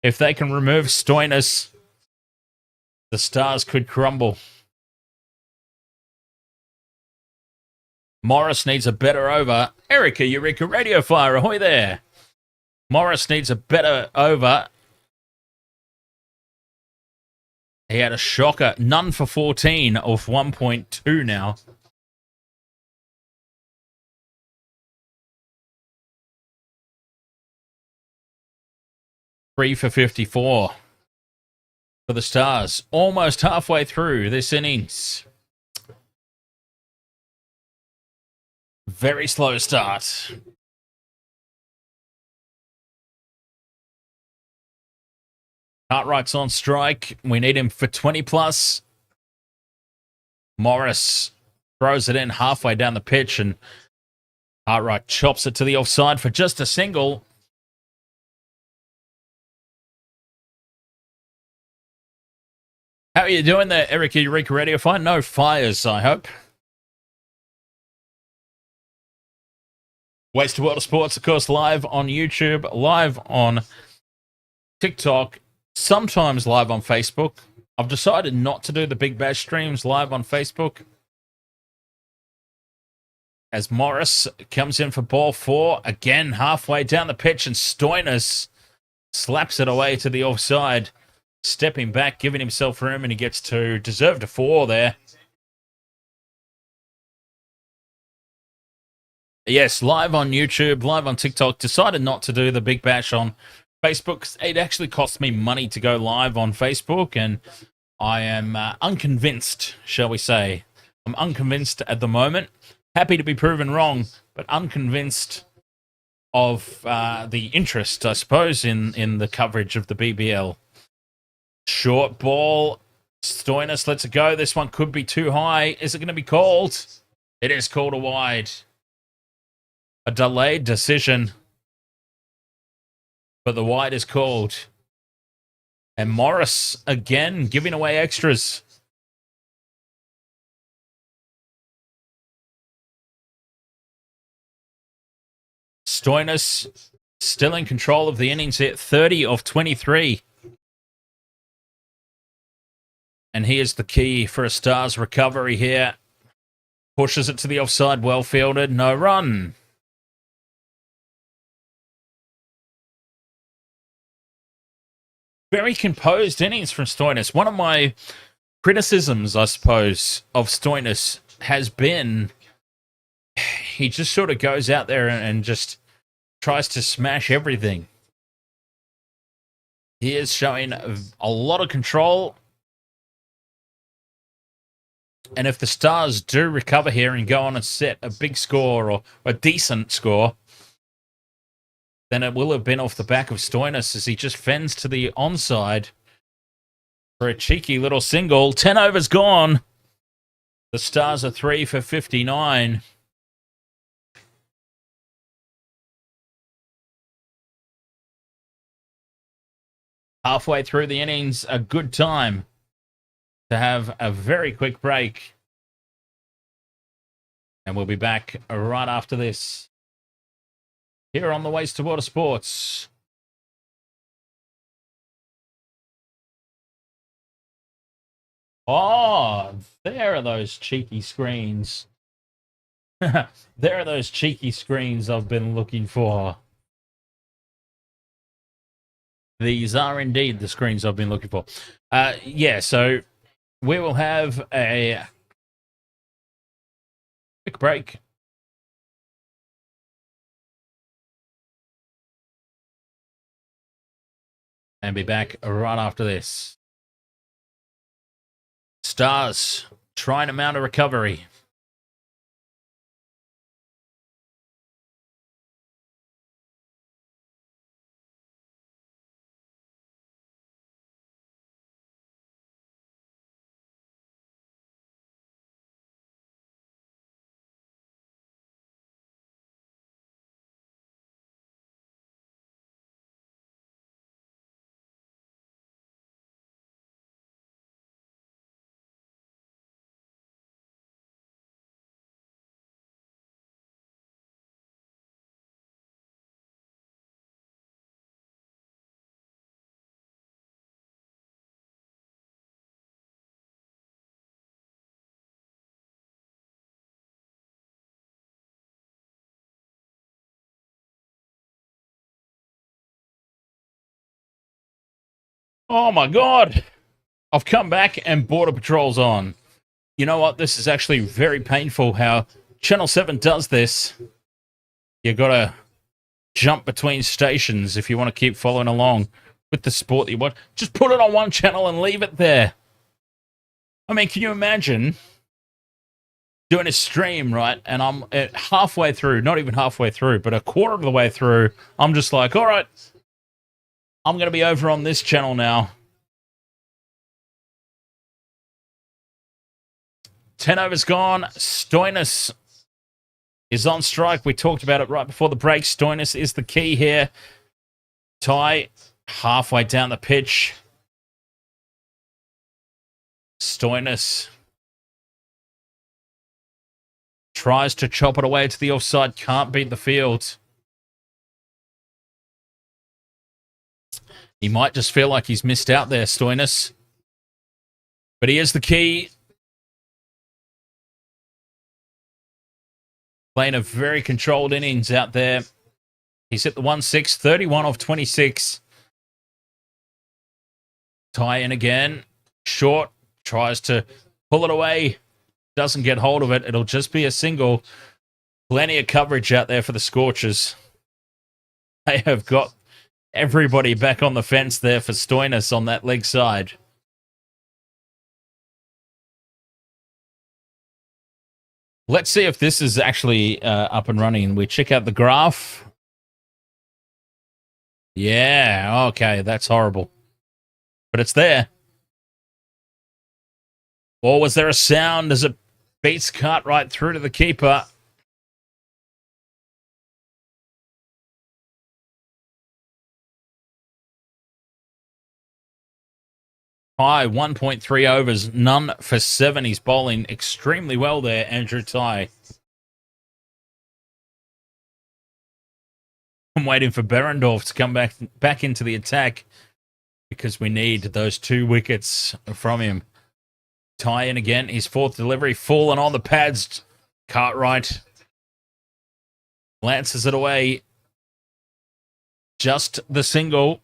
if they can remove Stoinis, the Stars could crumble. Morris needs a better over. Erica, Eureka, Radio Fire, ahoy there. Morris needs a better over. He had a shocker. None for 14 off 1.2 now. Three for 54 for the Stars. Almost halfway through this innings. Very slow start. Cartwright's on strike. We need him for 20 plus. Morris throws it in halfway down the pitch, and Cartwright chops it to the offside for just a single. How are you doing there, Erica Eureka Radio? Fine, no fires, I hope. Waste to World of Sports, of course, live on YouTube, live on TikTok, sometimes live on Facebook. I've decided not to do the Big Bash streams live on Facebook. As Morris comes in for ball 4, again halfway down the pitch, and Stoinis slaps it away to the offside. Stepping back, giving himself room, and he gets to deserve a 4 there. Yes, live on YouTube, live on TikTok. Decided not to do the Big Bash on Facebook. It actually cost me money to go live on Facebook, and I am unconvinced, shall we say. I'm unconvinced at the moment. Happy to be proven wrong, but unconvinced of the interest, I suppose, in the coverage of the BBL. Short ball. Stoinis lets it go. This one could be too high. Is it going to be called? It is called a wide. A delayed decision. But the wide is called. And Morris, again, giving away extras. Stoinis still in control of the innings here. 30 of 23. And he is the key for a Stars recovery here. Pushes it to the offside, well fielded, no run. Very composed innings from Stoinis. One of my criticisms, I suppose, of Stoinis has been he just sort of goes out there and just tries to smash everything. He is showing a lot of control. And if the Stars do recover here and go on and set a big score or a decent score, then it will have been off the back of Stoinis as he just fends to the onside for a cheeky little single. 10 overs gone. The Stars are 3 for 59. Halfway through the innings, a good time to have a very quick break. And we'll be back right after this here on the Waste to Water Sports. Oh, there are those cheeky screens. There are those cheeky screens I've been looking for. These are indeed the screens I've been looking for. Yeah, so we will have a quick break. And be back right after this. Stars trying to mount a recovery. Oh my god! I've come back and Border Patrol's on. You know what? This is actually very painful how Channel 7 does this. You gotta jump between stations if you want to keep following along with the sport that you watch. Just put it on one channel and leave it there. I mean, can you imagine doing a stream, right? And I'm halfway through, not even halfway through, but a quarter of the way through. I'm just like, all right, I'm going to be over on this channel now. 10 overs gone. Stoinis is on strike. We talked about it right before the break. Stoinis is the key here. Ty halfway down the pitch. Stoinis tries to chop it away to the offside. Can't beat the field. He might just feel like he's missed out there, Stoinis. But he is the key. Playing a very controlled innings out there. He's hit the 1-6, 31 off 26. Tie in again. Short. Tries to pull it away. Doesn't get hold of it. It'll just be a single. Plenty of coverage out there for the Scorchers. They have got everybody back on the fence there for Stoinis on that leg side. Let's see if this is actually up and running. We check out the graph. Yeah, okay, that's horrible. But it's there. Or was there a sound as it beats cut right through to the keeper? Ty, 1.3 overs, none for 7. He's bowling extremely well there, Andrew Ty. I'm waiting for Berendorf to come back into the attack because we need those 2 wickets from him. Ty in again, his 4th delivery, fallen on the pads. Cartwright lances it away. Just the single.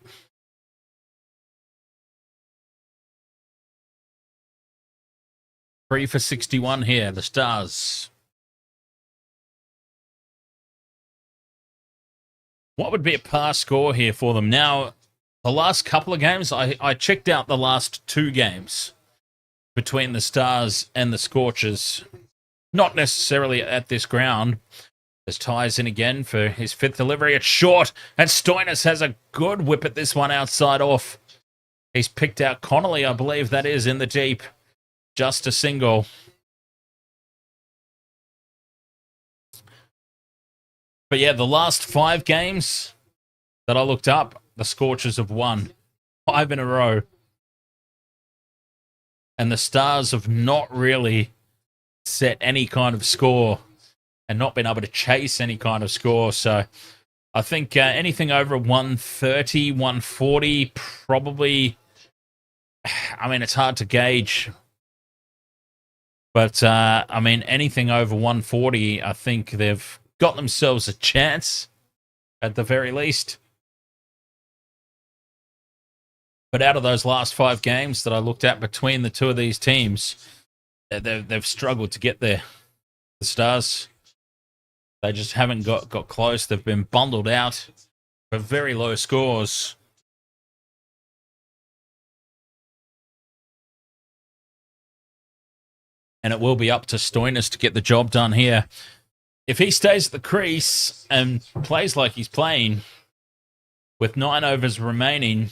Three for 61 here, the Stars. What would be a par score here for them? Now, the last couple of games, I checked out the last 2 games between the Stars and the Scorchers. Not necessarily at this ground. As Ty's in again for his 5th delivery. It's short, and Stoinis has a good whip at this one outside off. He's picked out Connolly, I believe that is, in the deep. Just a single. But yeah, the last 5 games that I looked up, the Scorchers have won 5 in a row. And the Stars have not really set any kind of score and not been able to chase any kind of score. So I think anything over 130, 140, probably, I mean, it's hard to gauge. But, I mean, anything over 140, I think they've got themselves a chance, at the very least. But out of those last 5 games that I looked at between the 2 of these teams, they've struggled to get there. The Stars, they just haven't got close. They've been bundled out for very low scores. and it will be up to Stoinis to get the job done here. If he stays at the crease and plays like he's playing, with 9 overs remaining,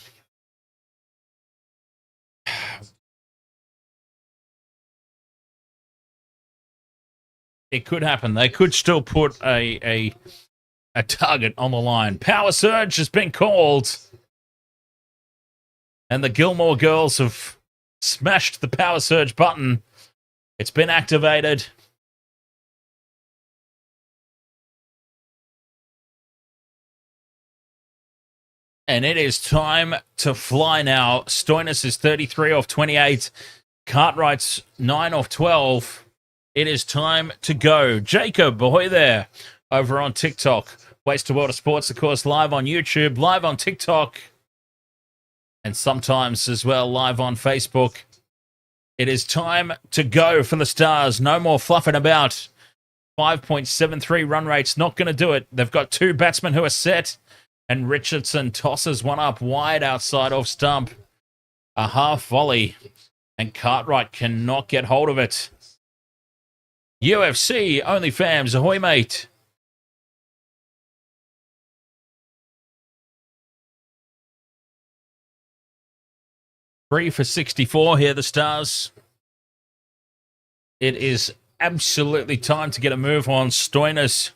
it could happen. They could still put a target on the line. Power surge has been called. And the Gilmore girls have smashed the power surge button. It's been activated. And it is time to fly now. Stoinis is 33 off 28. Cartwright's 9 off 12. It is time to go. Jacob, ahoy there, over on TikTok. Waste to World of Sports, of course, live on YouTube, live on TikTok, and sometimes as well live on Facebook. It is time to go for the Stars. No more fluffing about. 5.73 run rate's not going to do it. They've got 2 batsmen who are set, and Richardson tosses one up wide outside off stump. A half volley, and Cartwright cannot get hold of it. UFC, OnlyFans, ahoy, mate. Three for 64 here, the Stars. It is absolutely time to get a move on. Stoinis,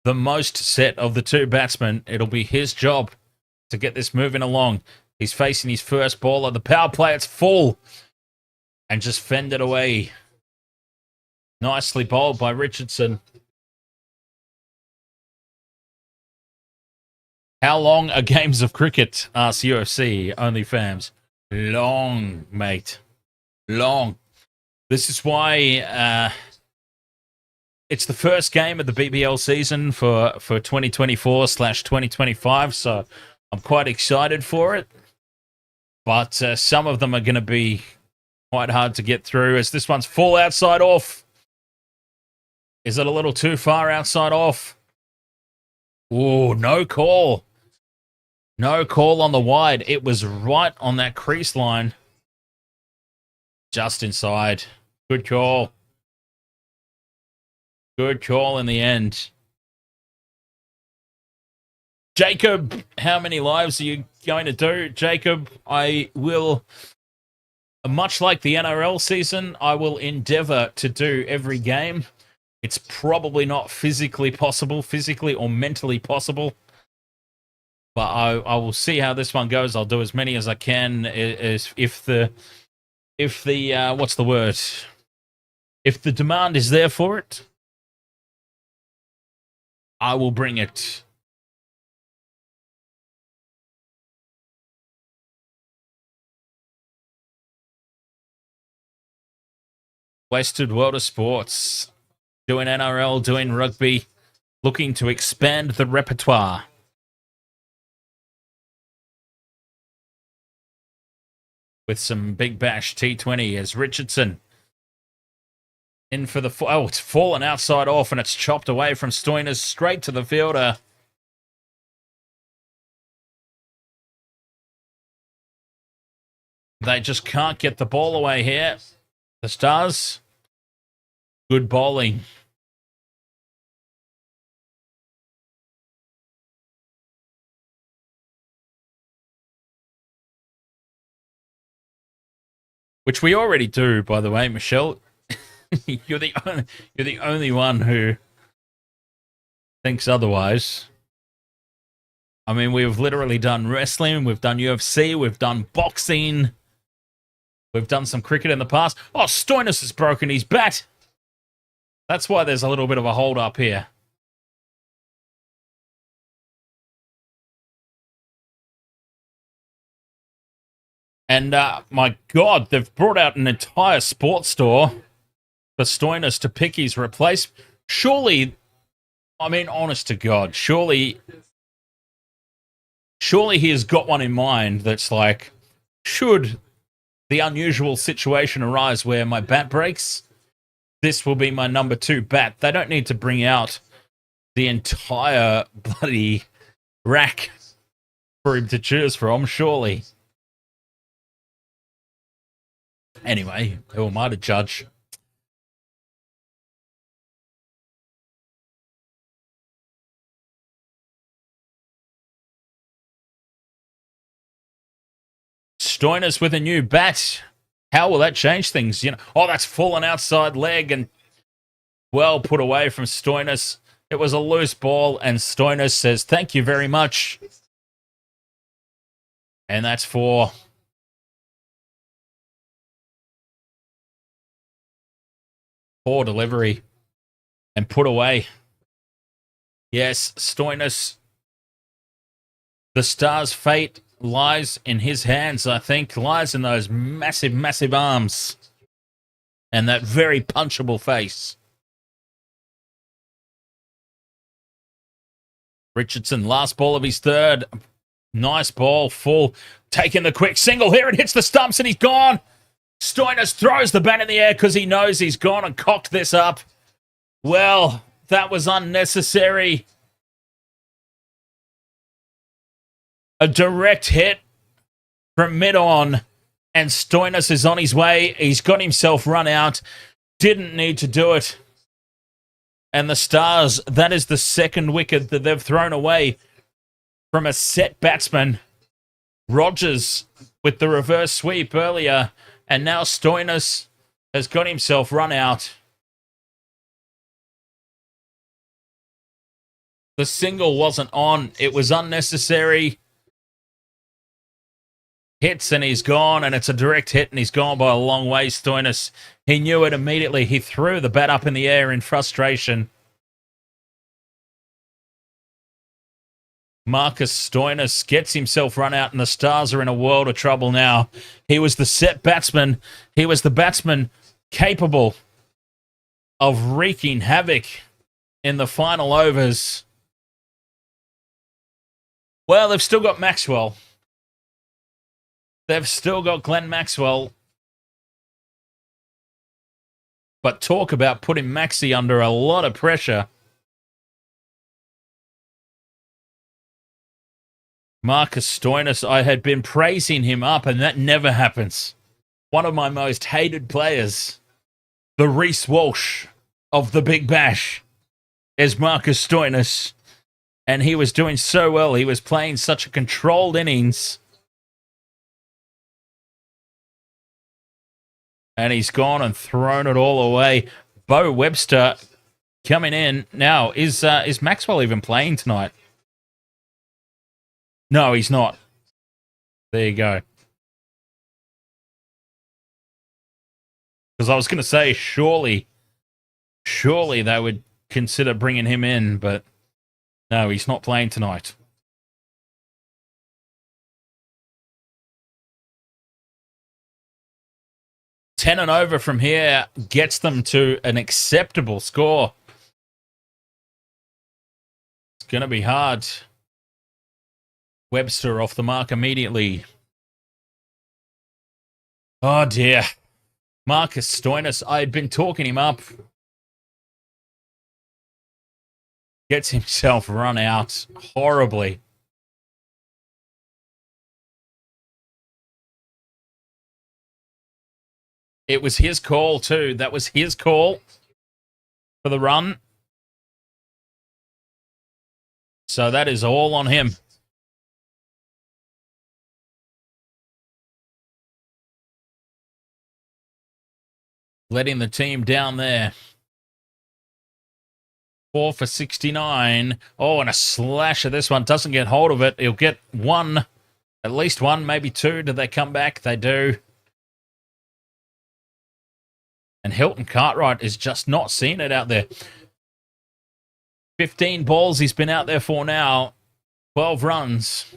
the most set of the 2 batsmen. It'll be his job to get this moving along. He's facing his first ball of the power play. It's full. And just fended away. Nicely bowled by Richardson. How long are games of cricket? Asks UFC, OnlyFans. Long, mate. Long. This is why it's the first game of the BBL season for 2024/2025, so I'm quite excited for it. But some of them are going to be quite hard to get through, as this one's full outside off. Is it a little too far outside off? Oh, no call. No call on the wide. It was right on that crease line. Just inside. Good call. Good call in the end. Jacob, how many lives are you going to do? Jacob, I will, much like the NRL season, I will endeavor to do every game. It's probably not physically or mentally possible. But I will see how this one goes. I'll do as many as I can. If the what's the word? If the demand is there for it, I will bring it. Wasted World of Sports, doing NRL, doing rugby, looking to expand the repertoire. With some Big Bash T20 as Richardson in for the... Oh, it's fallen outside off and it's chopped away from Stoinis straight to the fielder. They just can't get the ball away here. The Stars, good bowling. Which we already do, by the way, Michelle. You're the only one who thinks otherwise. I mean, we've literally done wrestling, we've done UFC, we've done boxing, we've done some cricket in the past. Oh, Stoinis has broken his bat. That's why there's a little bit of a hold up here. And my God, they've brought out an entire sports store for Stoinis to pick his replacement. Surely, I mean, honest to God, surely he has got one in mind that's like, should the unusual situation arise where my bat breaks, this will be my number 2 bat. They don't need to bring out the entire bloody rack for him to choose from, surely. Anyway, who am I to judge? Stoinis with a new bat. How will that change things? Oh, that's fallen outside leg and well put away from Stoinis. It was a loose ball, and Stoinis says, "Thank you very much." And that's for poor delivery and put away. Yes, Stoinis. The Stars' fate lies in his hands, I think. Lies in those massive, massive arms. And that very punchable face. Richardson, last ball of his third. Nice ball, full. Taking the quick single here. It hits the stumps and he's gone. Stoinis throws the bat in the air because he knows he's gone and cocked this up. Well, that was unnecessary. A direct hit from mid-on, and Stoinis is on his way. He's got himself run out. Didn't need to do it. And the Stars, that is the second wicket that they've thrown away from a set batsman. Rogers with the reverse sweep earlier, and now Stoinis has got himself run out. The single wasn't on. It was unnecessary. Hits and he's gone, and it's a direct hit and he's gone by a long way, Stoinis. He knew it immediately. He threw the bat up in the air in frustration. Marcus Stoinis gets himself run out, and the Stars are in a world of trouble now. He was the set batsman. He was the batsman capable of wreaking havoc in the final overs. Well, they've still got Maxwell. They've still got Glenn Maxwell. But talk about putting Maxi under a lot of pressure. Marcus Stoinis, I had been praising him up, and that never happens. One of my most hated players, the Reece Walsh of the Big Bash, is Marcus Stoinis. And he was doing so well. He was playing such a controlled innings. And he's gone and thrown it all away. Bo Webster coming in. Now, is Maxwell even playing tonight? No, he's not. There you go. Because I was going to say, surely they would consider bringing him in, but no, he's not playing tonight. Ten and over from here gets them to an acceptable score. It's going to be hard. Webster off the mark immediately. Oh dear. Marcus Stoinis, I had been talking him up. Gets himself run out horribly. It was his call too. That was his call for the run. So that is all on him. Letting the team down there. 4 for 69. Oh, and a slash of this one. Doesn't get hold of it. He'll get one. At least one, maybe two. Do they come back? They do. And Hilton Cartwright is just not seeing it out there. 15 balls he's been out there for now. 12 runs.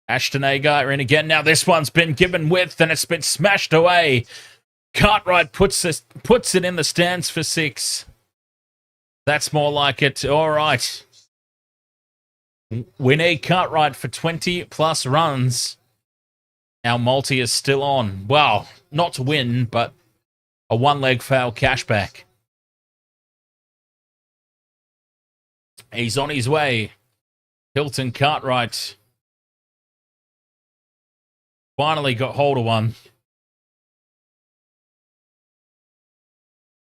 Ashton Agar in again. Now this one's been given width and it's been smashed away. Cartwright puts it in the stands for 6. That's more like it. All right. We need Cartwright for 20 plus runs. Our multi is still on. Well, not to win, but a one-leg foul cashback. He's on his way. Hilton Cartwright. Finally got hold of one.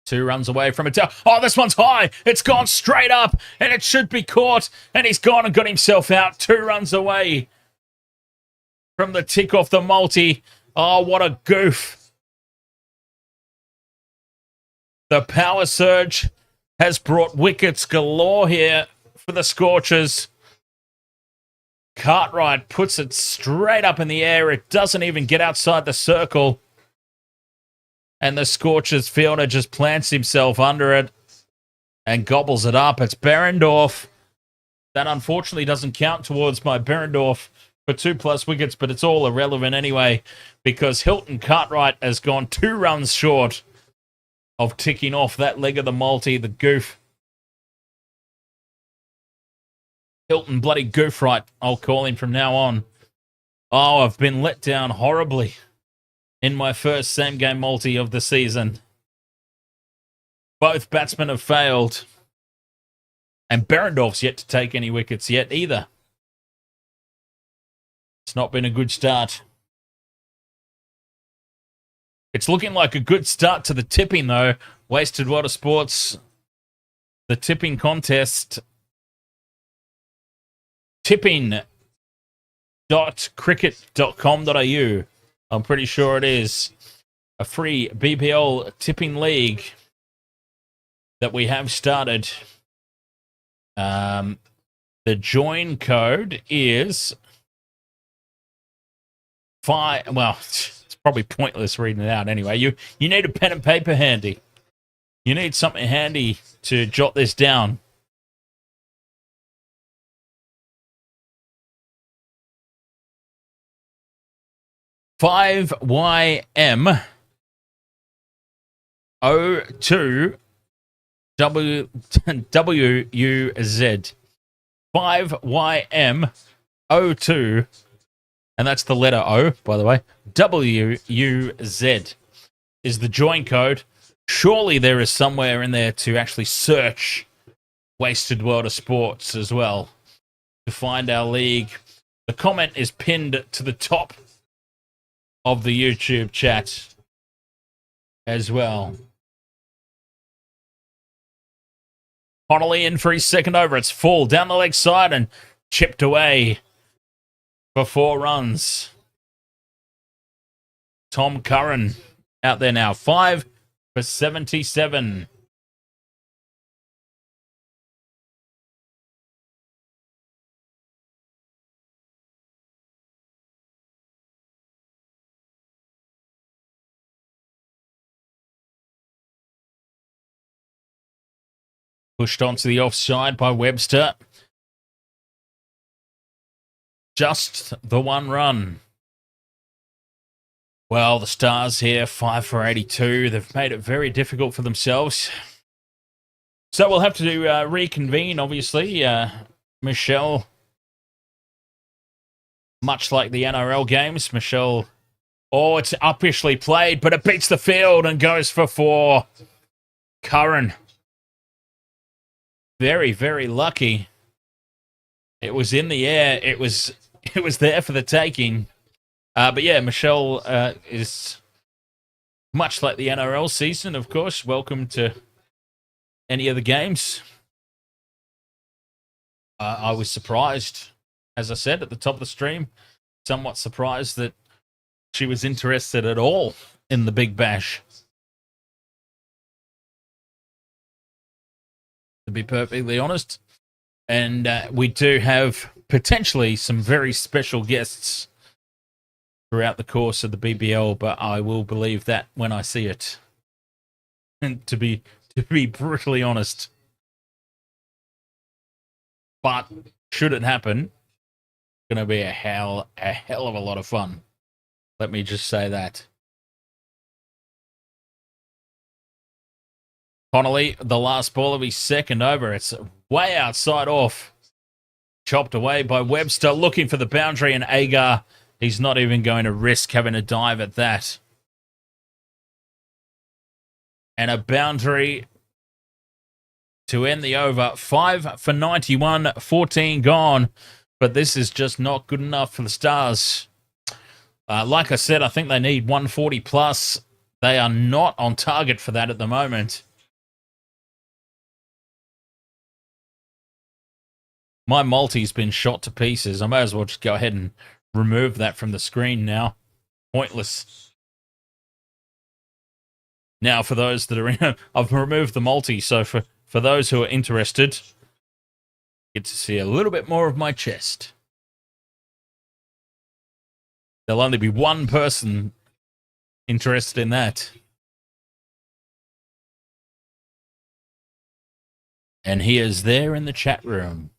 2 runs away from it. Oh, this one's high. It's gone straight up, and it should be caught. And he's gone and got himself out. 2 runs away from the tick off the multi. Oh, what a goof. The power surge has brought wickets galore here for the Scorchers. Cartwright puts it straight up in the air. It doesn't even get outside the circle. And the Scorchers fielder just plants himself under it and gobbles it up. It's Behrendorff. That unfortunately doesn't count towards my Behrendorff for 2+ wickets, but it's all irrelevant anyway because Hilton Cartwright has gone 2 runs short of ticking off that leg of the multi, the goof. Hilton bloody Goofright, I'll call him from now on. Oh, I've been let down horribly in my first same-game multi of the season. Both batsmen have failed. And Behrendorff's yet to take any wickets yet either. It's not been a good start. It's looking like a good start to the tipping, though. Wasted Water Sports, the tipping contest. tipping.cricket.com.au. I'm pretty sure it is a free BBL tipping league that we have started. The join code is 5. Well, it's probably pointless reading it out anyway. You need a pen and paper handy. You need something handy to jot this down. $5YM 02 WUZ. 5YM 02, and that's the letter O, by the way. WUZ is the join code. Surely there is somewhere in there to actually search Wasted World of Sports as well to find our league. The comment is pinned to the top of the YouTube chat as well. Connolly in for his second over. It's full down the leg side and chipped away for 4 runs. Tom Curran out there now. 5 for 77. Pushed onto the offside by Webster. Just the 1 run. Well, the Stars here, 5 for 82. They've made it very difficult for themselves. So we'll have to reconvene, obviously. Michelle, much like the NRL games, Michelle, oh, it's uppishly played, but it beats the field and goes for 4. Curran. Very, very lucky. It was in the air. It was there for the taking. But yeah, Michelle is much like the NRL season, of course. Welcome to any of the games. I was surprised, as I said at the top of the stream, somewhat surprised that she was interested at all in the Big Bash. To be perfectly honest. And we do have potentially some very special guests throughout the course of the BBL, but I will believe that when I see it. And to be brutally honest. But should it happen, it's going to be a hell of a lot of fun. Let me just say that. Connolly, the last ball of his second over. It's way outside off. Chopped away by Webster, looking for the boundary, and Agar, he's not even going to risk having a dive at that. And a boundary to end the over. 5 for 91, 14 gone. But this is just not good enough for the Stars. Like I said, I think they need 140 plus. They are not on target for that at the moment. My multi's been shot to pieces. I may as well just go ahead and remove that from the screen now. Pointless. Now, for those that are in, I've removed the multi, so for those who are interested, get to see a little bit more of my chest. There'll only be one person interested in that. And he is there in the chat room.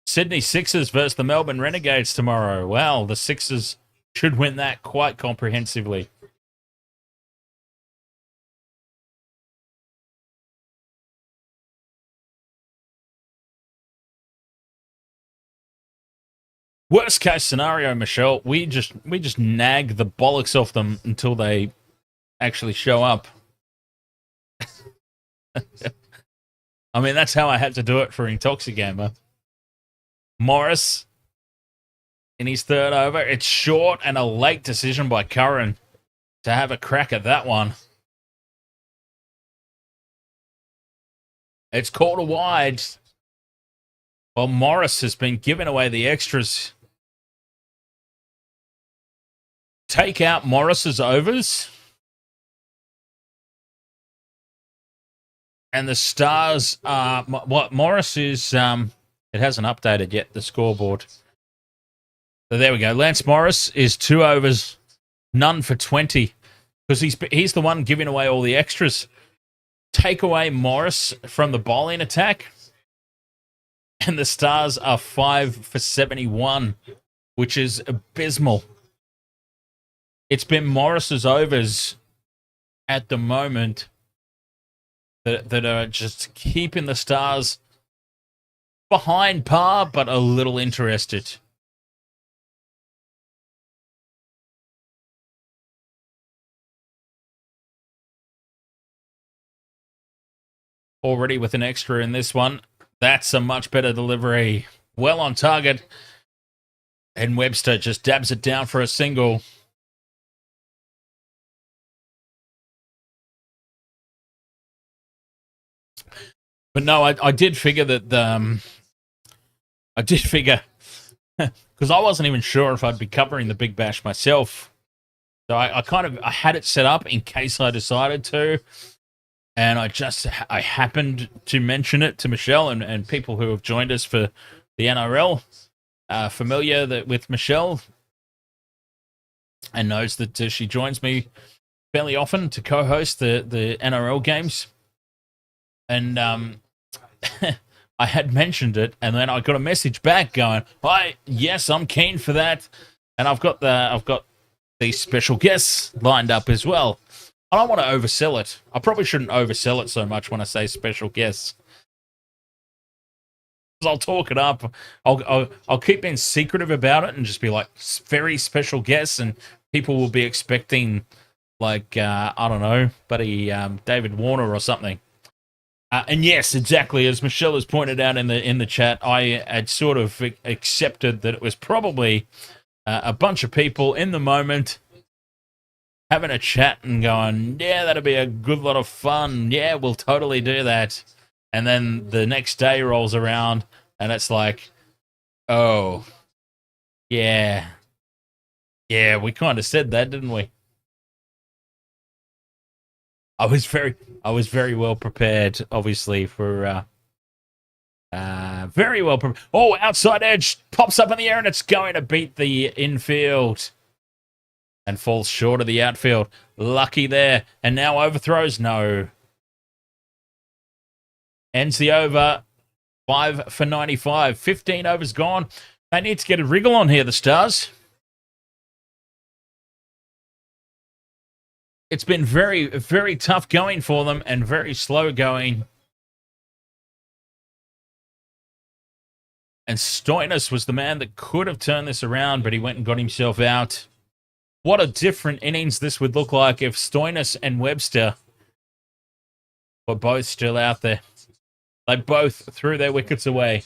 Sydney Sixers versus the Melbourne Renegades tomorrow. Wow, the Sixers should win that quite comprehensively. Worst case scenario, Michelle, we just nag the bollocks off them until they actually show up. I mean, that's how I had to do it for Intoxigamer. Morris in his third over. It's short and a late decision by Curran to have a crack at that one. It's called a wide. Well, Morris has been giving away the extras. Take out Morris's overs. And the Stars are... What Morris is... it hasn't updated yet, the scoreboard. So there we go. Lance Morris is 2 overs, none for 20. Because he's the one giving away all the extras. Take away Morris from the bowling attack. And the Stars are 5 for 71, which is abysmal. It's been Morris's overs at the moment that are just keeping the Stars behind par, but a little interested. Already with an extra in this one. That's a much better delivery. Well on target. And Webster just dabs it down for a single. But no, I did figure that I did figure because I wasn't even sure if I'd be covering the Big Bash myself. So I had it set up in case I decided to. And I happened to mention it to Michelle and people who have joined us for the NRL, familiar with Michelle, and knows that she joins me fairly often to co-host the NRL games. And I had mentioned it, and then I got a message back going, "Hi, yes, I'm keen for that," and I've got these special guests lined up as well. I don't want to oversell it. I probably shouldn't oversell it so much when I say special guests. I'll talk it up. I'll keep being secretive about it and just be like very special guests, and people will be expecting like I don't know, buddy David Warner or something. And yes, exactly as Michelle has pointed out in the chat, I had sort of accepted that it was probably a bunch of people in the moment having a chat and going, yeah, that'll be a good lot of fun. Yeah, we'll totally do that. And then the next day rolls around and it's like, oh, yeah. Yeah, we kind of said that, didn't we? I was very well prepared, obviously, for very well prepared. Oh, outside edge pops up in the air and it's going to beat the infield. And falls short of the outfield. Lucky there. And now overthrows. No. Ends the over. 5 for 95. 15 overs gone. They need to get a wriggle on here, the Stars. It's been very, very tough going for them and very slow going. And Stoinis was the man that could have turned this around, but he went and got himself out. What a different innings this would look like if Stoinis and Webster were both still out there. They both threw their wickets away.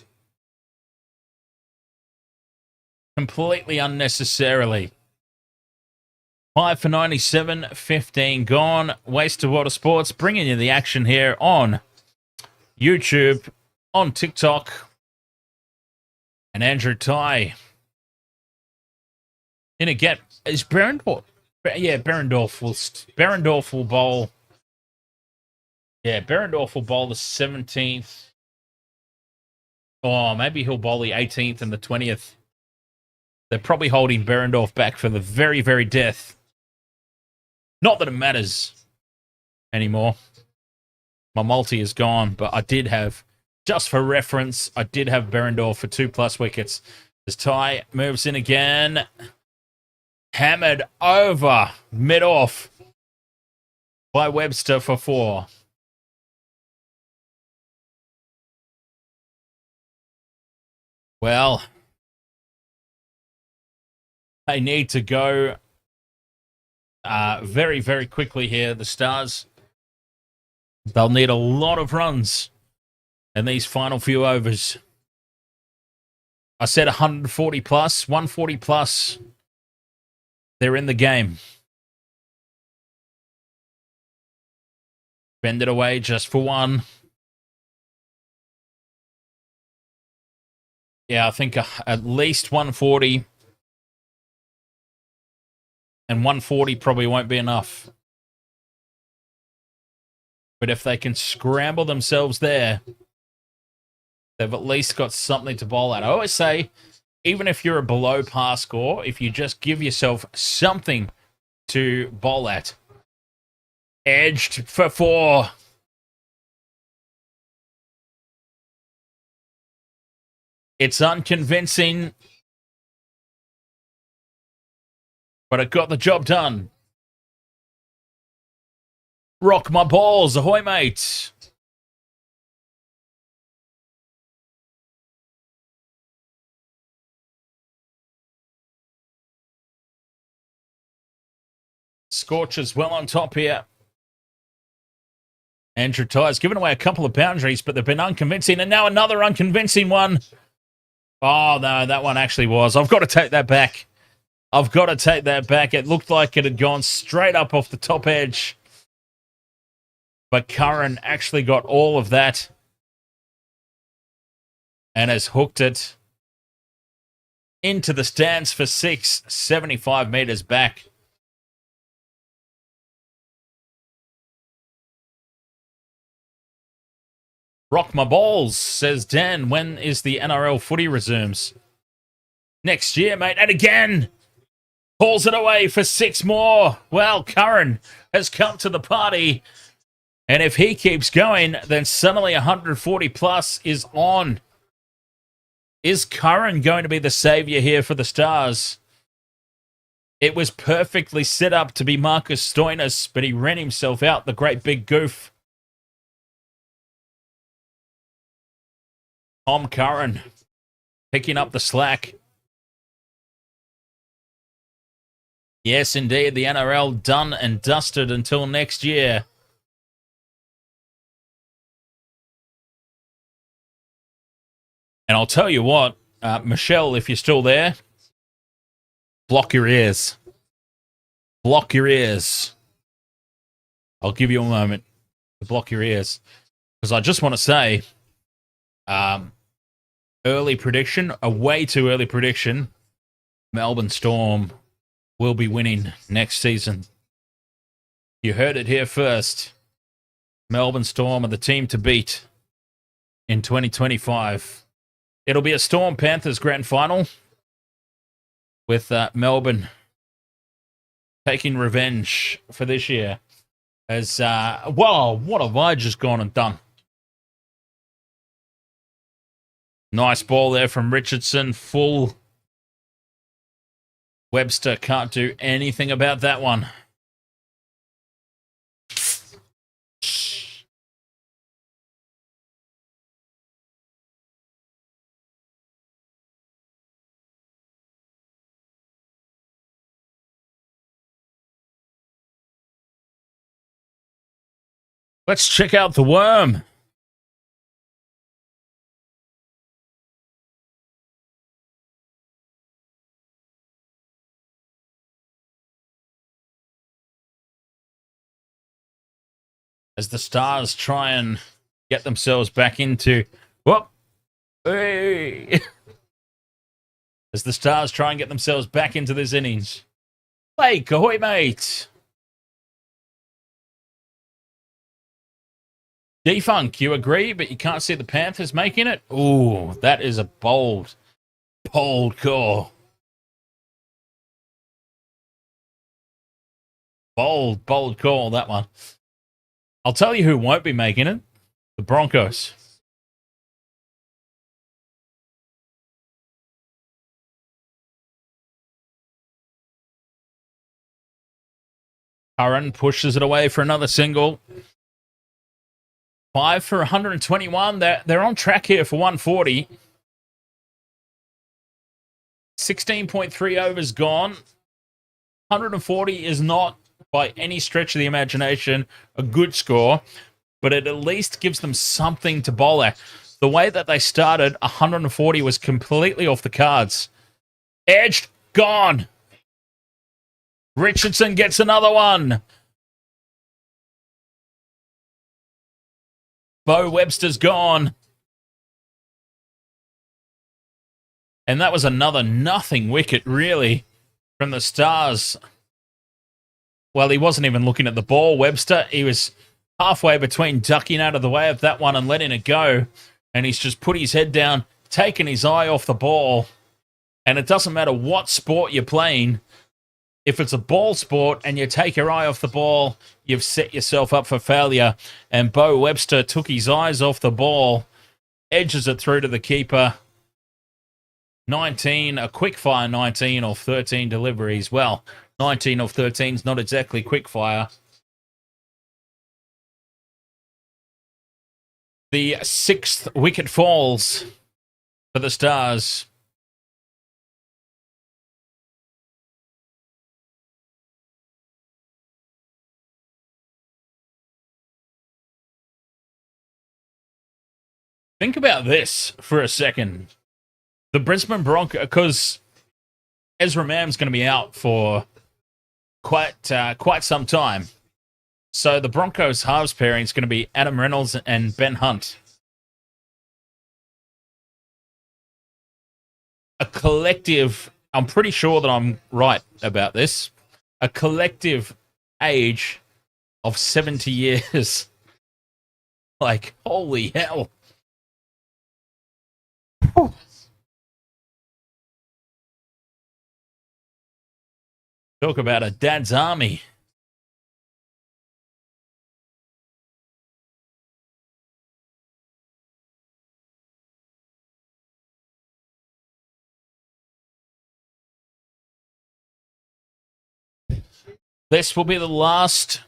completely unnecessarily. 5 for 97, 15 gone. Waste of Water Sports bringing you the action here on YouTube, on TikTok, and Andrew Ty. In again, is Berendorf? Yeah, Berendorf will bowl. Yeah, Berendorf will bowl the 17th. Oh, maybe he'll bowl the 18th and the 20th. They're probably holding Berendorf back for the very, very death. Not that it matters anymore. My multi is gone, but I did have, just for reference, I did have Berendorf for 2+ wickets. As Ty moves in again. Hammered over mid-off by Webster for 4. Well, they need to go very, very quickly here. The Stars, they'll need a lot of runs in these final few overs. I said 140 plus, 140 plus. They're in the game. Bend it away just for 1. Yeah, I think at least 140. And 140 probably won't be enough. But if they can scramble themselves there, they've at least got something to bowl at. I always say, even if you're a below par score, if you just give yourself something to bowl at. Edged for 4. It's unconvincing, but it got the job done. Rock my balls, ahoy, mate. Scorchers well on top here. Andrew Ty's given away a couple of boundaries, but they've been unconvincing, and now another unconvincing one. Oh, no, that one actually was. I've got to take that back. I've got to take that back. It looked like it had gone straight up off the top edge. But Curran actually got all of that and has hooked it into the stands for 6, 75 metres back. Rock my balls, says Dan. When is the NRL footy resumes? Next year, mate. And again, pulls it away for 6 more. Well, Curran has come to the party. And if he keeps going, then suddenly 140 plus is on. Is Curran going to be the saviour here for the Stars? It was perfectly set up to be Marcus Stoinis, but he ran himself out, the great big goof. Tom Curran picking up the slack. Yes, indeed, the NRL done and dusted until next year. And I'll tell you what, Michelle, if you're still there, block your ears. Block your ears. I'll give you a moment to block your ears. Because I just want to say, early prediction, a way too early prediction, Melbourne Storm will be winning next season. You heard it here first. Melbourne Storm are the team to beat in 2025. It'll be a Storm Panthers grand final with Melbourne taking revenge for this year. As, well, what have I just gone and done? Nice ball there from Richardson. Full. Webster can't do anything about that one. Let's check out the worm. as the Stars try and get themselves back into... Whoop! Hey! As the Stars try and get themselves back into this innings. Hey, Ahoy, mate! Defunk, you agree, but you can't see the Panthers making it? Ooh, that is a bold call. Bold call, that one. I'll tell you who won't be making it. The Broncos. Curran pushes it away for another single. 5 for 121. They're on track here for 140. 16.3 overs gone. 140 is not, by any stretch of the imagination, a good score, but it at least gives them something to bowl at. The way that they started, 140 was completely off the cards. Edged, gone. Richardson gets another one. Bo Webster's gone. And that was another nothing wicket, really, from the Stars. Well, he wasn't even looking at the ball, Webster. He was halfway between ducking out of the way of that one and letting it go. And he's just put his head down, taken his eye off the ball. And it doesn't matter what sport you're playing. If it's a ball sport and you take your eye off the ball, you've set yourself up for failure. And Bo Webster took his eyes off the ball, edges it through to the keeper. 19, a quick fire 19 off 13 deliveries. Well, 19 off 13 is not exactly quick fire. The 6th wicket falls for the Stars. Think about this for a second. The Brisbane Broncos, because Ezra Mam's going to be out for quite some time. So the Broncos halves pairing is going to be Adam Reynolds and Ben Hunt. A collective, I'm pretty sure that I'm right about this, a collective age of 70 years. Like, holy hell. Whew. Talk about a dad's army. This will be the last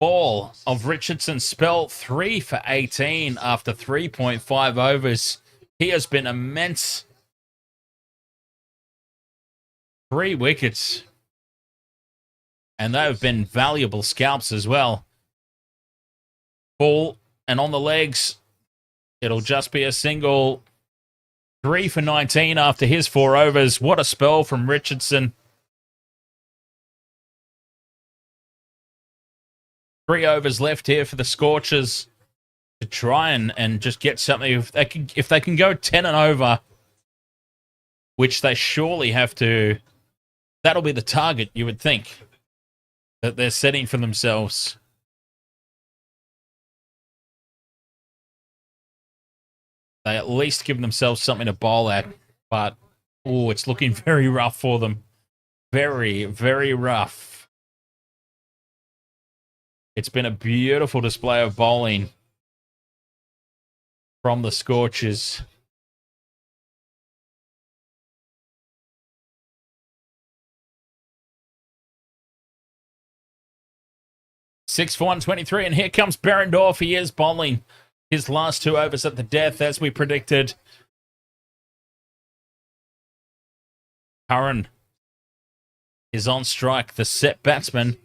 ball of Richardson's spell. 3 for 18 after 3.5 overs. He has been immense. 3 wickets. And they have been valuable scalps as well. Ball and on the legs. It'll just be a single. 3 for 19 after his 4 overs. What a spell from Richardson. 3 overs left here for the Scorchers to try and just get something. If they can go 10 and over, which they surely have to, that'll be the target, you would think, that they're setting for themselves. They at least give themselves something to bowl at, but oh, it's looking very rough for them. Very, very rough. It's been a beautiful display of bowling from the Scorchers. Six for 123, and here comes Berendorf. He is bowling his last 2 overs at the death, as we predicted. Curran is on strike, the set batsman.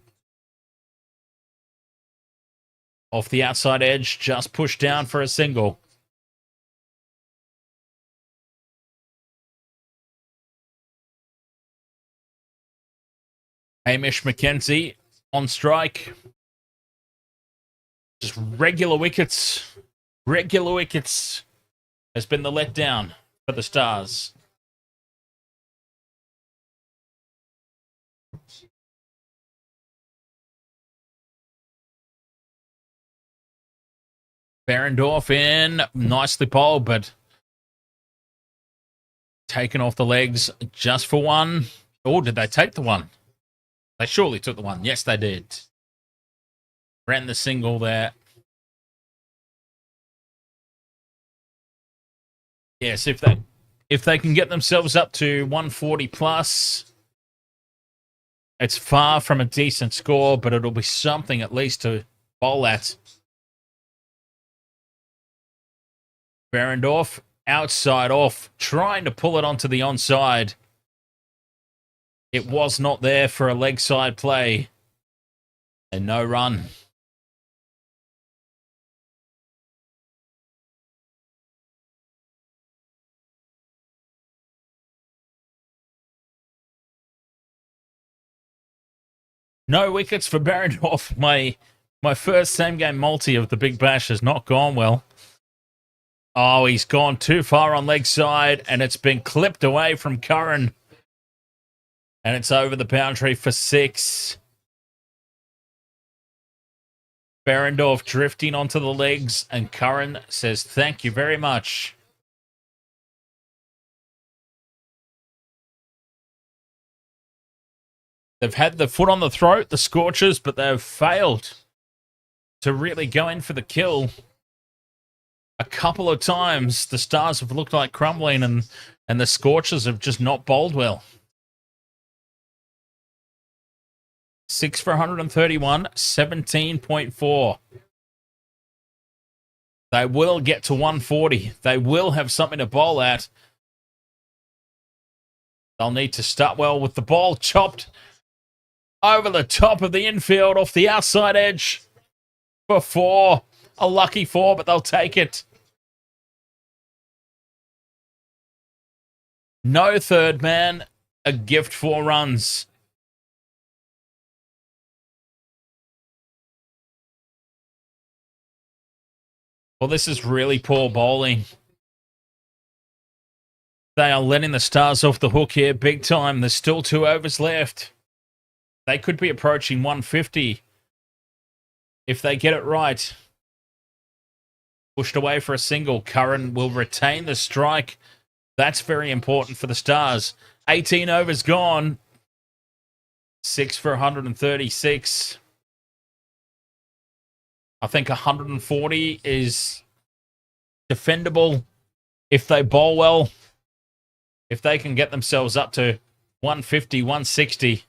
Off the outside edge, just pushed down for a single. Hamish McKenzie on strike. Just regular wickets. Regular wickets has been the letdown for the Stars. Behrendorff in, nicely bowled, but taken off the legs just for one. Or did they take the one? They surely took the one. Yes, they did. Ran the single there. Yes, if they can get themselves up to 140 plus, it's far from a decent score, but it'll be something at least to bowl at. Behrendorff, outside off, trying to pull it onto the onside. It was not there for a leg side play. And no run. No wickets for Behrendorff. My first same-game multi of the Big Bash has not gone well. Oh, he's gone too far on leg side, and it's been clipped away from Curran. And it's over the boundary for 6. Behrendorff drifting onto the legs, and Curran says, thank you very much. They've had the foot on the throat, the Scorchers, but they've failed to really go in for the kill. A couple of times, the Stars have looked like crumbling, and the Scorchers have just not bowled well. 6 for 131, 17.4. They will get to 140. They will have something to bowl at. They'll need to start well with the ball chopped over the top of the infield off the outside edge for 4. A lucky 4, but they'll take it. No third man. A gift 4 runs. Well, this is really poor bowling. They are letting the Stars off the hook here big time. There's still 2 overs left. They could be approaching 150 if they get it right. Pushed away for a single. Curran will retain the strike. That's very important for the Stars. 18 overs gone. 6 for 136. I think 140 is defendable if they bowl well. If they can get themselves up to 150, 160,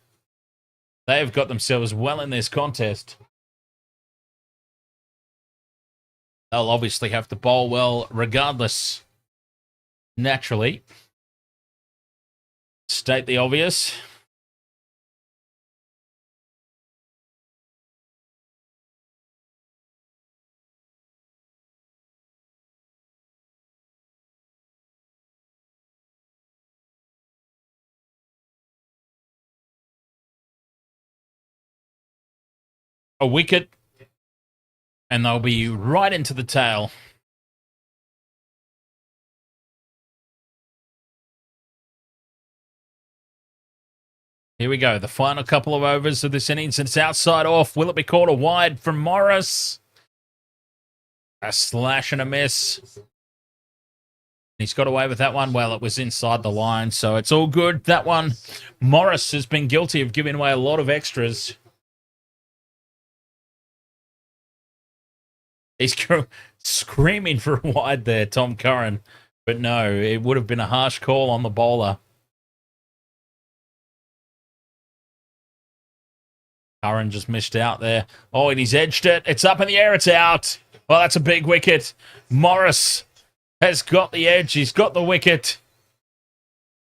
they have got themselves well in this contest. They'll obviously have to bowl well regardless. Naturally. State the obvious. A wicket, and they'll be right into the tail. Here we go. The final couple of overs of this innings. It's outside off. Will it be called a wide from Morris? A slash and a miss. He's got away with that one. Well, it was inside the line, so it's all good. That one, Morris has been guilty of giving away a lot of extras. He's screaming for a wide there, Tom Curran. But no, it would have been a harsh call on the bowler. Curran just missed out there. Oh, and he's edged it. It's up in the air. It's out. Well, that's a big wicket. Morris has got the edge. He's got the wicket.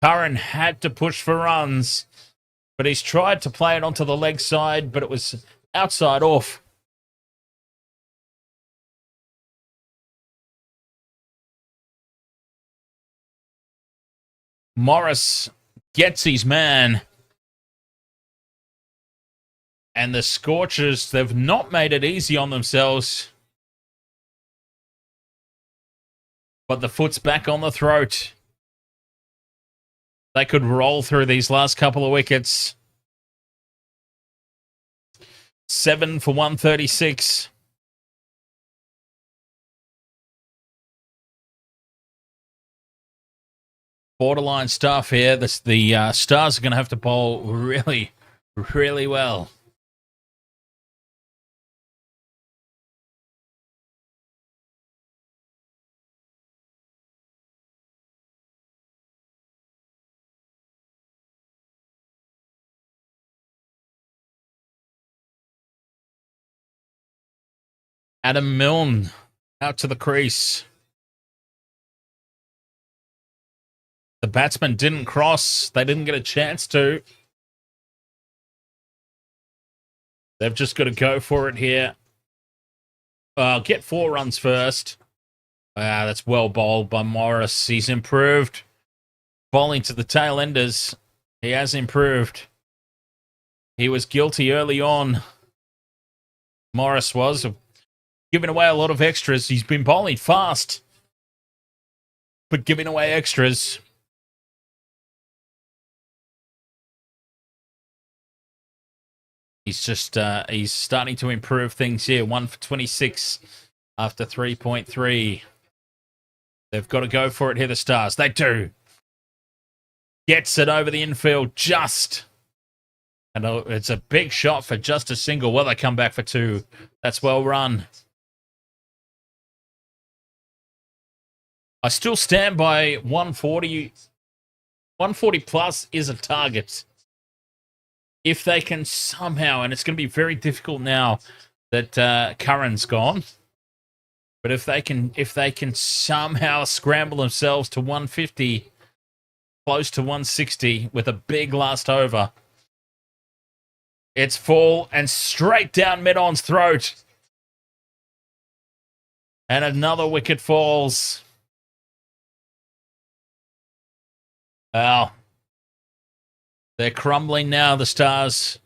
Curran had to push for runs, but he's tried to play it onto the leg side, but it was outside off. Morris gets his man. And the Scorchers, they've not made it easy on themselves. but the foot's back on the throat. They could roll through these last couple of wickets. 7 for 136. Borderline stuff here. The Stars are going to have to bowl really, really well. Adam Milne out to the crease. The batsman didn't cross. They didn't get a chance to. They've just got to go for it here. Get 4 runs first. That's well bowled by Morris. He's improved. Bowling to the tail enders. He has improved. He was guilty early on. Morris was of giving away a lot of extras. He's been bowling fast, but giving away extras. He's just he's starting to improve things here. 1 for 26 after 3.3. They've got to go for it here, the Stars. They do. Gets it over the infield just. And it's a big shot for just a single. Well, they come back for 2. That's well run. I still stand by 140. 140 plus is a target. If they can somehow, and it's going to be very difficult now that Curran's gone, but if they can somehow scramble themselves to 150, close to 160 with a big last over, it's full and straight down mid-on's throat. And another wicket falls. Wow. They're crumbling now, the Stars.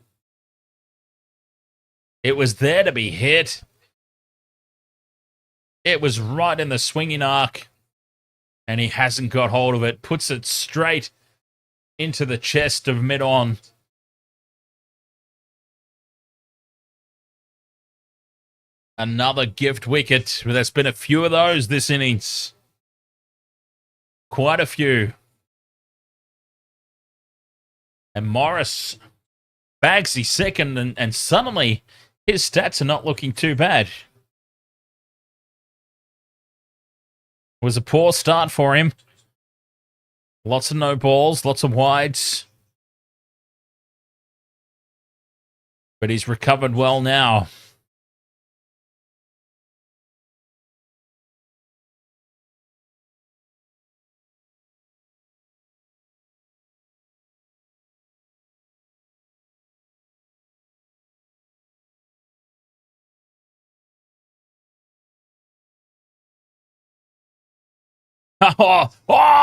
It was there to be hit. It was right in the swinging arc. And he hasn't got hold of it. Puts it straight into the chest of mid-on. Another gift wicket. There's been a few of those this innings. Quite a few. And Morris bags his second, and suddenly his stats are not looking too bad. It was a poor start for him. Lots of no balls, lots of wides. But he's recovered well now. Oh,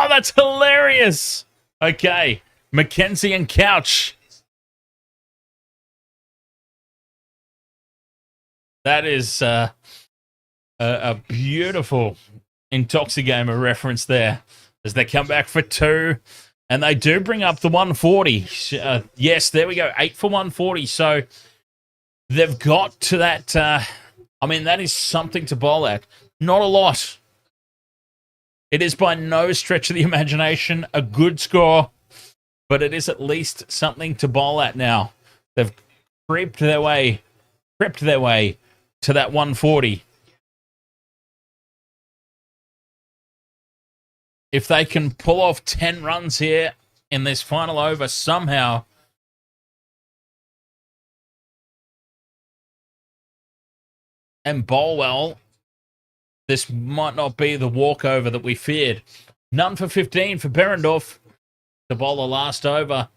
that's hilarious. Okay, Mackenzie and Couch. That is a beautiful Intoxigamer reference there as they come back for 2. And they do bring up the 140. Yes, there we go. 8 for 140. So they've got to that. I mean, that is something to bowl at. Not a lot. It is by no stretch of the imagination a good score, but it is at least something to bowl at now. They've crept their way to that 140. If they can pull off 10 runs here in this final over somehow, and bowl well, this might not be the walkover that we feared. None for 15 for Berendorf to bowl the last over.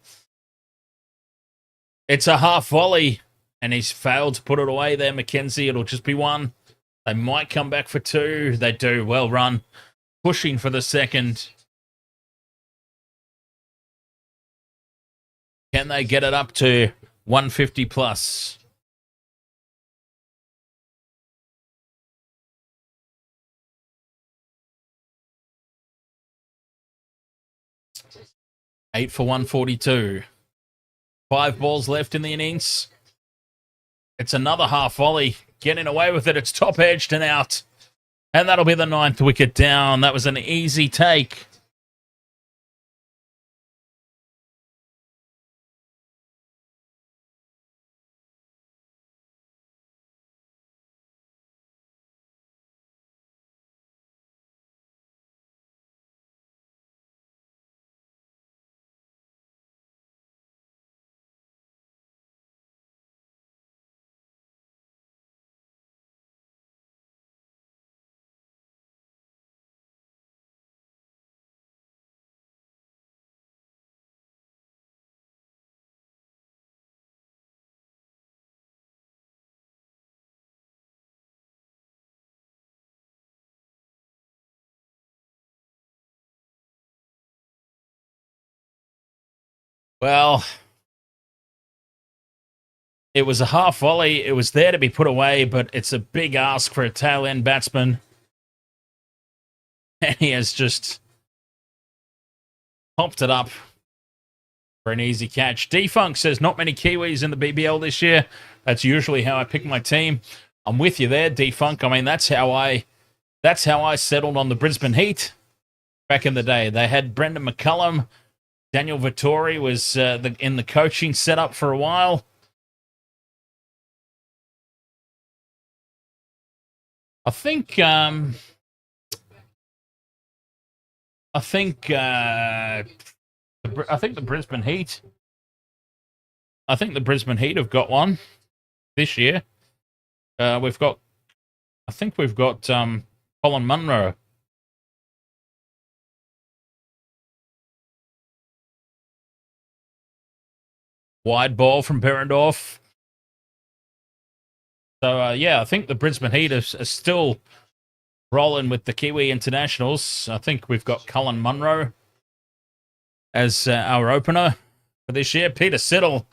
It's a half volley, and he's failed to put it away there, Mackenzie. It'll just be 1. They might come back for 2. They do. Well run. Pushing for the second. Can they get it up to 150 plus? 8 for 142. 5 balls left in the innings. It's another half volley. Getting away with it. It's top edged and out. And that'll be the 9th wicket down. That was an easy take. Well, it was a half volley. It was there to be put away, but it's a big ask for a tail end batsman. And he has just popped it up for an easy catch. Defunk says not many Kiwis in the BBL this year. That's usually how I pick my team. I'm with you there, Defunk. I mean, that's how I settled on the Brisbane Heat back in the day. They had Brendan McCullum. Daniel Vittori was in the coaching setup for a while. I think the Brisbane Heat. I think the Brisbane Heat have got one this year. We've got Colin Munro. Wide ball from Berendorf. So, yeah, I think the Brisbane Heat are still rolling with the Kiwi internationals. I think we've got Colin Munro as our opener for this year. Peter Siddle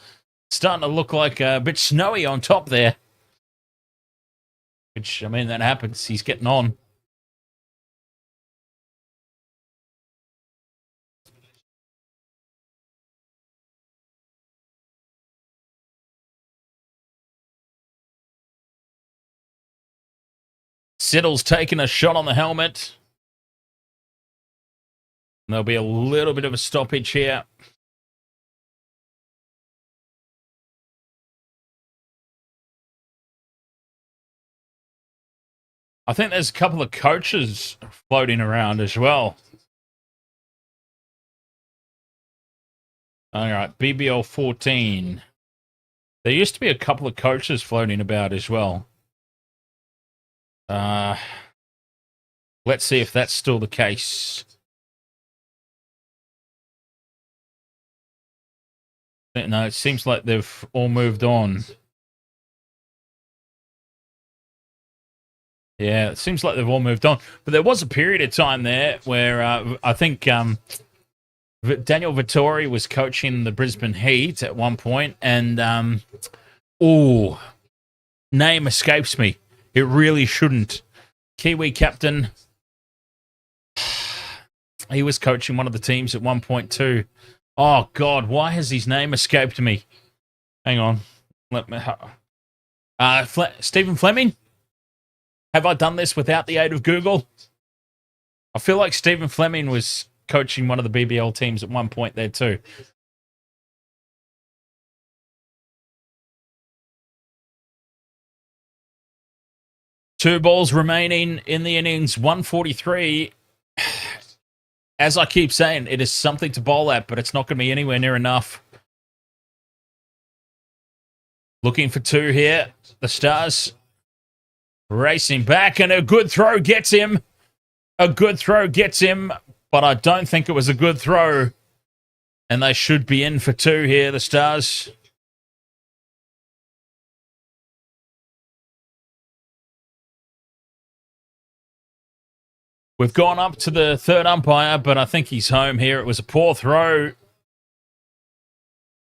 starting to look like a bit snowy on top there. Which, I mean, that happens. He's getting on. Siddle's taking a shot on the helmet. There'll be a little bit of a stoppage here. I think there's a couple of coaches floating around as well. All right, BBL 14. There used to be a couple of coaches floating about as well. Let's see if that's still the case. No, it seems like they've all moved on. Yeah, it seems like they've all moved on. But there was a period of time there where I think Daniel Vittori was coaching the Brisbane Heat at one point, and name escapes me. It really shouldn't. Kiwi captain. He was coaching one of the teams at one point too. Oh, God, why has his name escaped me? Hang on. Let me. Stephen Fleming? Have I done this without the aid of Google? I feel like Stephen Fleming was coaching one of the BBL teams at one point there too. Two balls remaining in the innings, 143. As I keep saying, it is something to bowl at, but it's not going to be anywhere near enough. Looking for two here. The Stars racing back, and a good throw gets him. A good throw gets him, but I don't think it was a good throw. And they should be in for two here, the Stars. We've gone up to the third umpire, but I think he's home here. It was a poor throw.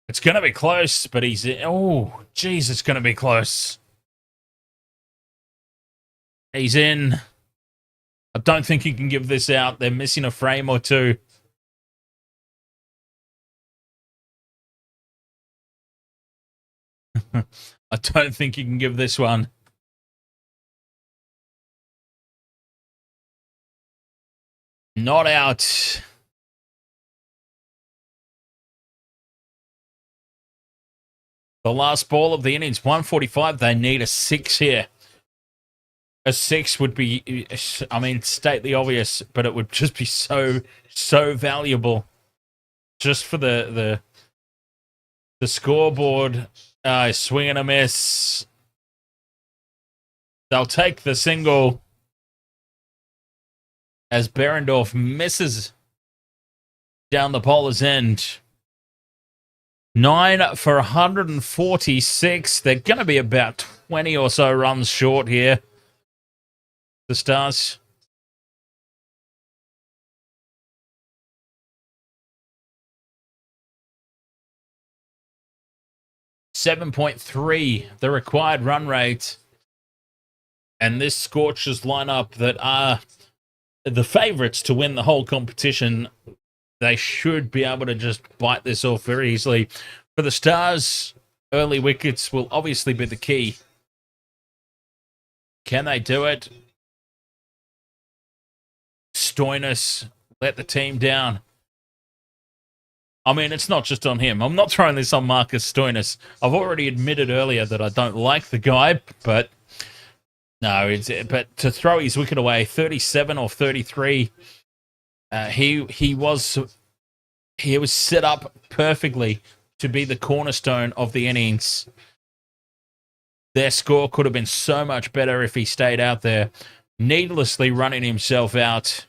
It's going to be close, but he's... Oh, geez, it's going to be close. He's in. I don't think he can give this out. They're missing a frame or two. I don't think you can give this one. Not out. The last ball of the innings, 145. They need a 6 here. A 6 would be, I mean, state the obvious, but it would just be so valuable. Just for the scoreboard. Swing and a miss. They'll take the single as Behrendorff misses down the bowler's end. 9 for 146. They're going to be about 20 or so runs short here. The Stars. .3, the required run rate. And this Scorchers lineup that are the favourites to win the whole competition, they should be able to just bite this off very easily. For the Stars, early wickets will obviously be the key. Can they do it? Stoinis let the team down. I mean, it's not just on him. I'm not throwing this on Marcus Stoinis. I've already admitted earlier that I don't like the guy, but no, but to throw his wicket away, 37 or 33, he was set up perfectly to be the cornerstone of the innings. Their score could have been so much better if he stayed out there, needlessly running himself out.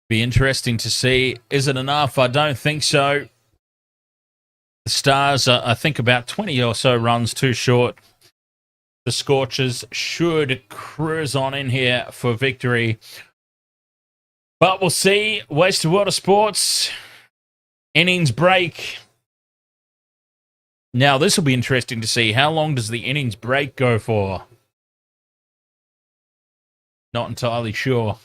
Be interesting to see. Is it enough? I don't think so. The Stars are, I think, about 20 or so runs too short. The Scorchers should cruise on in here for victory. But we'll see. Waste of Water Sports. Innings break. Now, this will be interesting to see. How long does the innings break go for? Not entirely sure.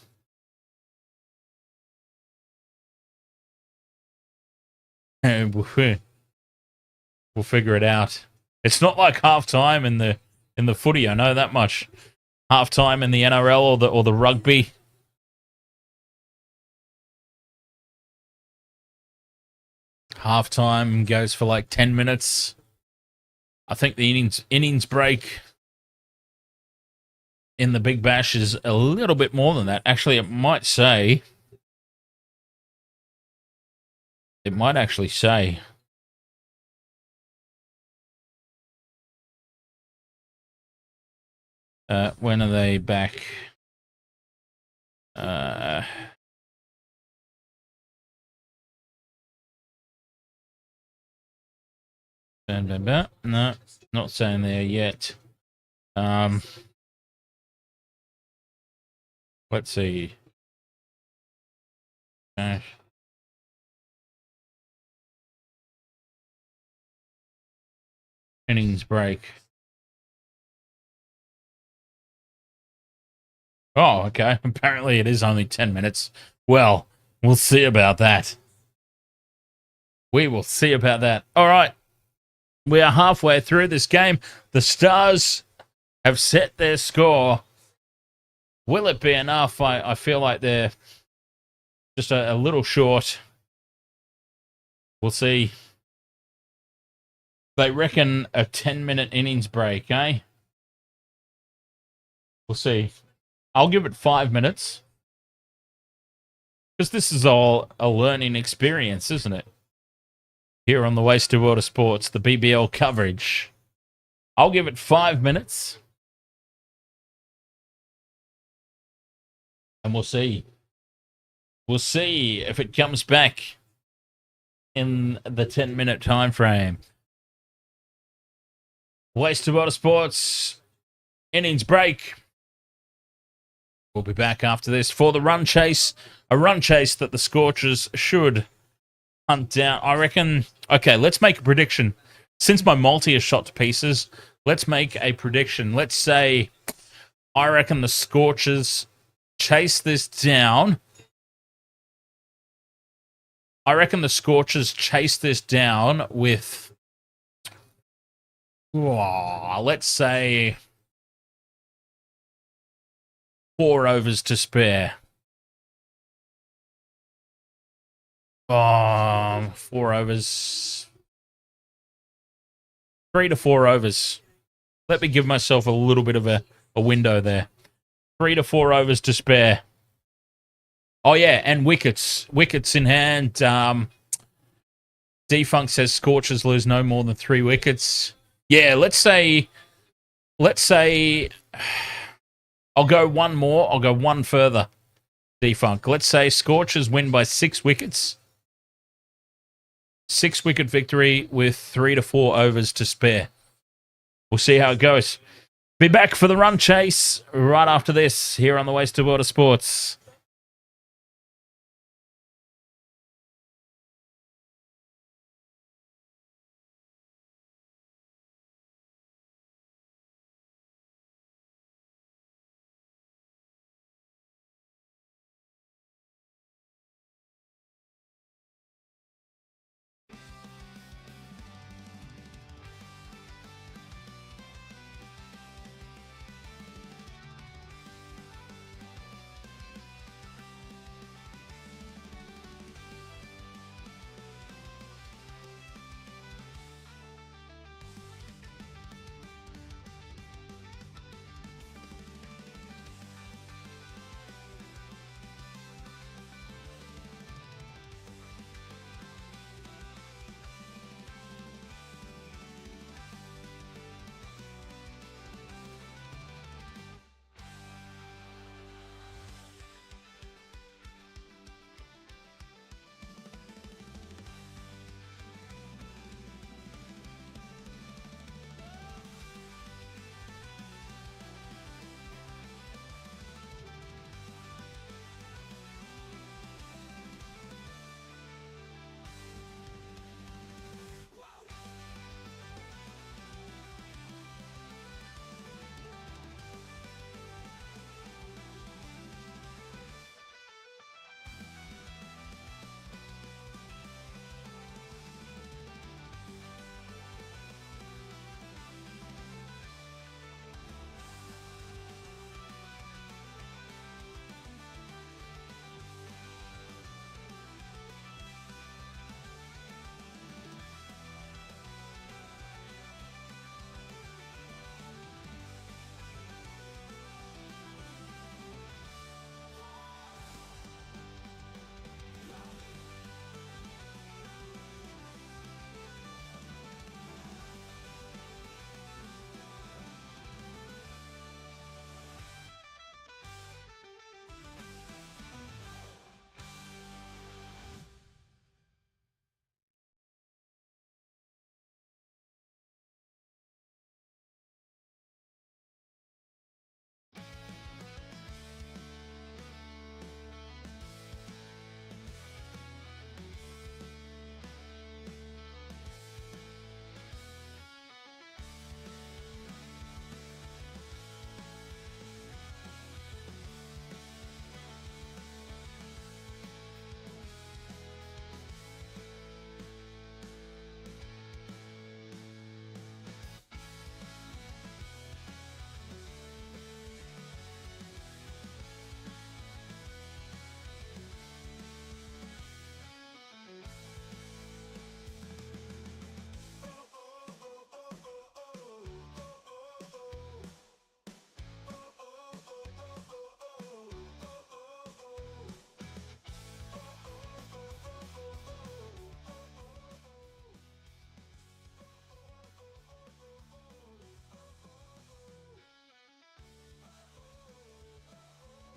We'll figure it out. It's not like halftime in the footy. I know that much. Halftime in the NRL or the rugby. Halftime goes for like 10 minutes. I think the innings break in the Big Bash is a little bit more than that. Actually, it might actually say. When are they back? No, not saying there yet. Let's see. Innings break. Oh, okay. Apparently it is only 10 minutes. Well, we'll see about that. We will see about that. All right. We are halfway through this game. The Stars have set their score. Will it be enough? I feel like they're just a little short. We'll see. They reckon a 10-minute innings break, eh? We'll see. I'll give it 5 minutes. Because this is all a learning experience, isn't it? Here on the Waste of Water Sports, the BBL coverage. I'll give it 5 minutes. And we'll see. We'll see if it comes back in the 10-minute time frame. Waste of Water Sports. Innings break. We'll be back after this for the run chase. A run chase that the Scorchers should hunt down. I reckon... Okay, let's make a prediction. Since my multi is shot to pieces, let's make a prediction. Let's say I reckon the Scorchers chase this down. I reckon the Scorchers chase this down with, let's say, 4 overs to spare. 4 overs. 3 to 4 overs. Let me give myself a little bit of a window there. 3 to 4 overs to spare. Oh, yeah, and wickets. Wickets in hand. Defunct says Scorchers lose no more than 3 wickets. Yeah, let's say I'll go one more. I'll go one further. Defunct. Let's say Scorchers win by 6 wickets. 6-wicket victory with 3 to 4 overs to spare. We'll see how it goes. Be back for the run chase right after this here on the Waste of Water Sports.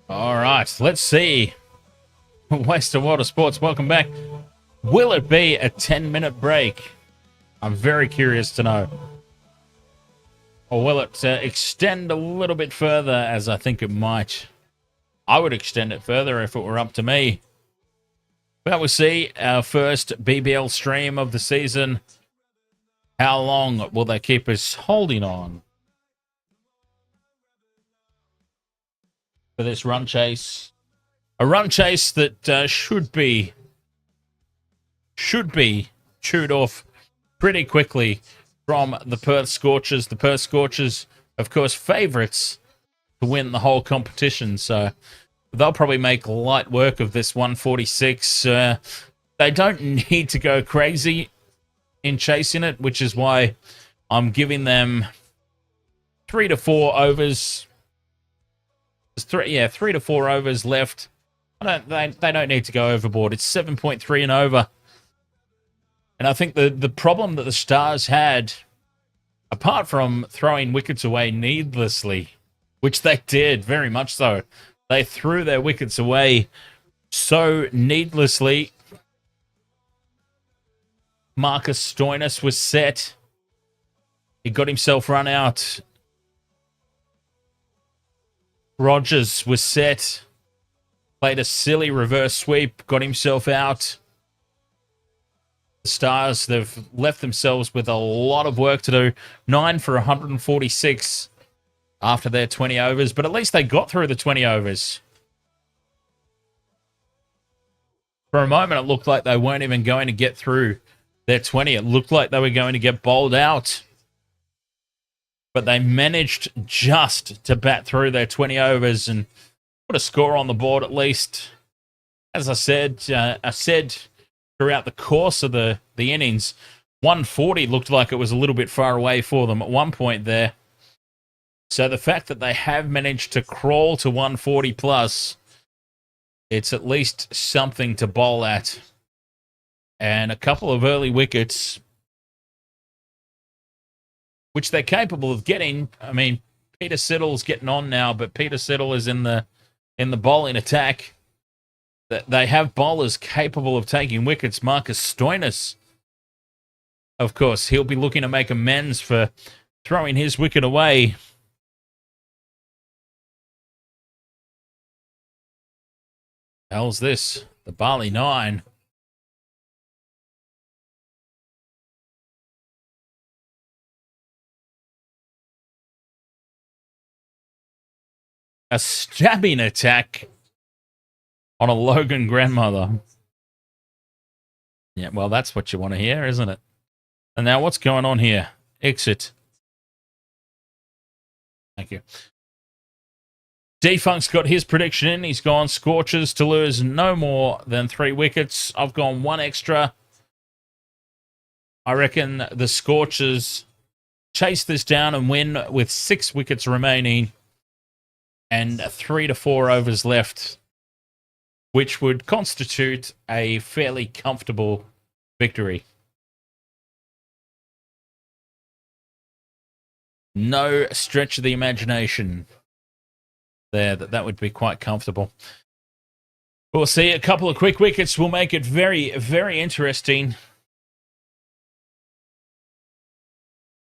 All right, let's see. Waste of Water Sports, welcome back. Will it be a 10-minute break? I'm very curious to know. Or will it extend a little bit further, as I think it might? I would extend it further if it were up to me. But we'll see. Our first BBL stream of the season. How long will they keep us holding on for this run chase? A run chase that should be should be chewed off pretty quickly from the Perth Scorchers. The Perth Scorchers, of course, favourites to win the whole competition, so they'll probably make light work of this 146. They don't need to go crazy in chasing it, which is why I'm giving them 3 to 4 overs. There's 3 to 4 overs left. They don't need to go overboard. It's 7.3 and over. And I think the problem that the Stars had, apart from throwing wickets away needlessly, which they did very much so, they threw their wickets away so needlessly. Marcus Stoinis was set. He got himself run out. Rogers was set. Played a silly reverse sweep. Got himself out. The Stars, they've left themselves with a lot of work to do. 9 for 146 after their 20 overs. But at least they got through the 20 overs. For a moment, it looked like they weren't even going to get through their 20. It looked like they were going to get bowled out. But they managed just to bat through their 20 overs and put a score on the board at least. As I said throughout the course of the innings, 140 looked like it was a little bit far away for them at one point there. So the fact that they have managed to crawl to 140 plus, it's at least something to bowl at. And a couple of early wickets, which they're capable of getting. I mean, Peter Siddle's getting on now, but Peter Siddle is in the bowling attack. They have bowlers capable of taking wickets. Marcus Stoinis, of course, he'll be looking to make amends for throwing his wicket away. Hell's this? The Bali 9. A stabbing attack on a Logan grandmother. Yeah, well, that's what you want to hear, isn't it? And now what's going on here? Exit. Thank you. Defunct's got his prediction in. He's gone Scorchers to lose no more than 3 wickets. I've gone 1 extra. I reckon the Scorchers chase this down and win with 6 wickets remaining and 3 to 4 overs left, which would constitute a fairly comfortable victory. No stretch of the imagination there that would be quite comfortable. We'll see. A couple of quick wickets will make it very, very interesting.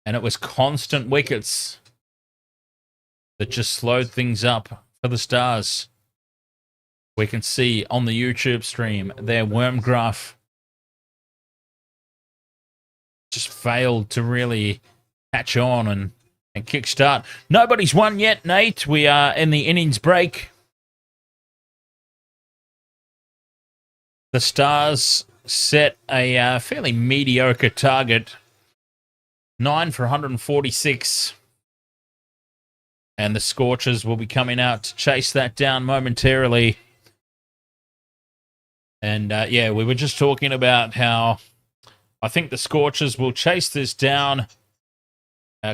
And it was constant wickets that just slowed things up for the Stars. We can see on the YouTube stream their worm graph just failed to really catch on and kickstart. Nobody's won yet, Nate. We are in the innings break. The Stars set a fairly mediocre target. 9 for 146. And the Scorchers will be coming out to chase that down momentarily. And, yeah, we were just talking about how I think the Scorchers will chase this down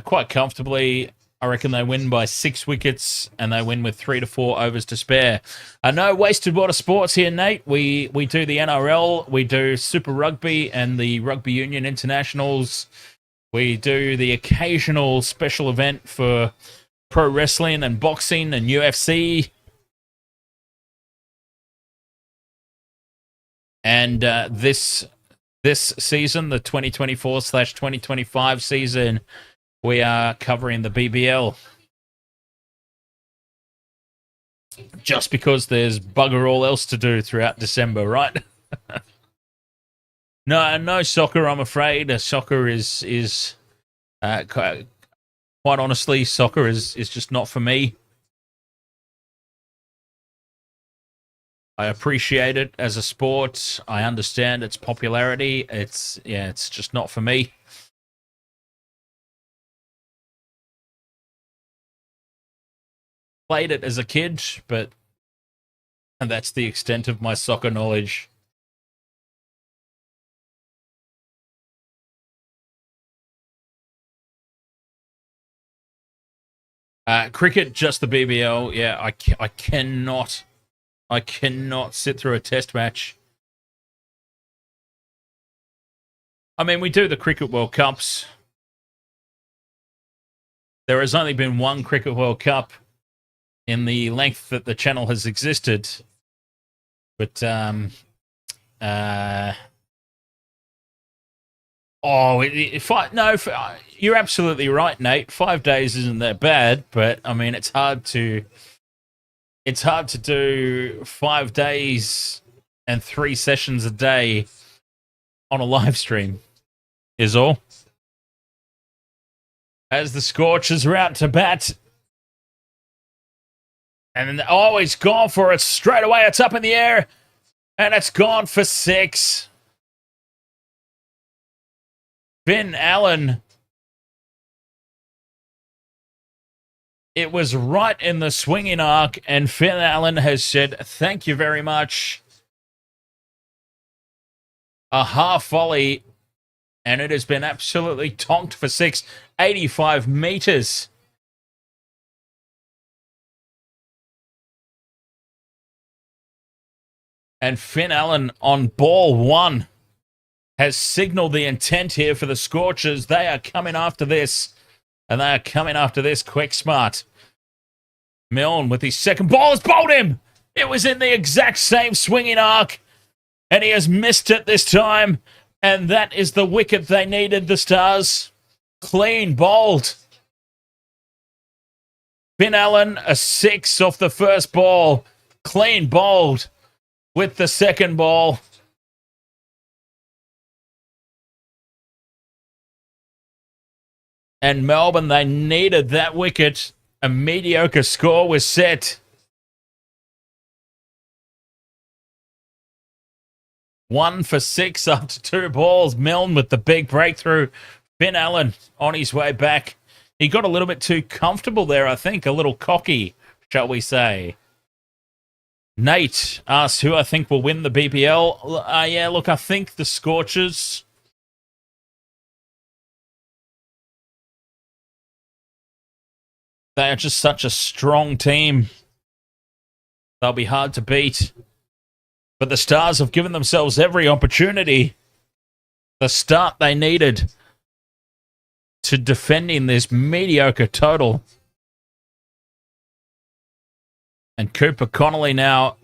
quite comfortably. I reckon they win by 6 wickets, and they win with 3 to 4 overs to spare. No Wasted Water Sports here, Nate. We do the NRL, we do Super Rugby and the Rugby Union Internationals. We do the occasional special event for pro wrestling and boxing and UFC. And this season, the 2024/2025 season, we are covering the BBL. Just because there's bugger all else to do throughout December, right? No soccer, I'm afraid. Soccer is quite honestly, soccer is just not for me. I appreciate it as a sport. I understand its popularity. It's just not for me. Played it as a kid, but that's the extent of my soccer knowledge. Cricket, just the BBL. Yeah, I cannot sit through a test match. I mean, we do the Cricket World Cups. There has only been one Cricket World Cup in the length that the channel has existed. But, you're absolutely right, Nate. 5 days isn't that bad, but I mean, it's hard to do 5 days and 3 sessions a day on a live stream, is all. As the Scorchers are out to bat. And then, he's gone for it straight away. It's up in the air. And it's gone for 6. Finn Allen. It was right in the swinging arc, and Finn Allen has said, thank you very much. A half volley, and it has been absolutely tonked for 6. 85 meters. And Finn Allen on ball 1 has signaled the intent here for the Scorchers. They are coming after this. And they are coming after this quick smart. Milne with his second ball has bowled him. It was in the exact same swinging arc. And he has missed it this time. And that is the wicket they needed, the Stars. Clean bowled. Finn Allen, a 6 off the first ball. Clean bowled with the second ball. And Melbourne, they needed that wicket. A mediocre score was set. 1 for 6 after 2 balls. Milne with the big breakthrough. Finn Allen on his way back. He got a little bit too comfortable there, I think. A little cocky, shall we say. Nate asks who I think will win the BBL. I think the Scorchers. They are just such a strong team. They'll be hard to beat. But the Stars have given themselves every opportunity. The start they needed to defending this mediocre total. And Cooper Connolly now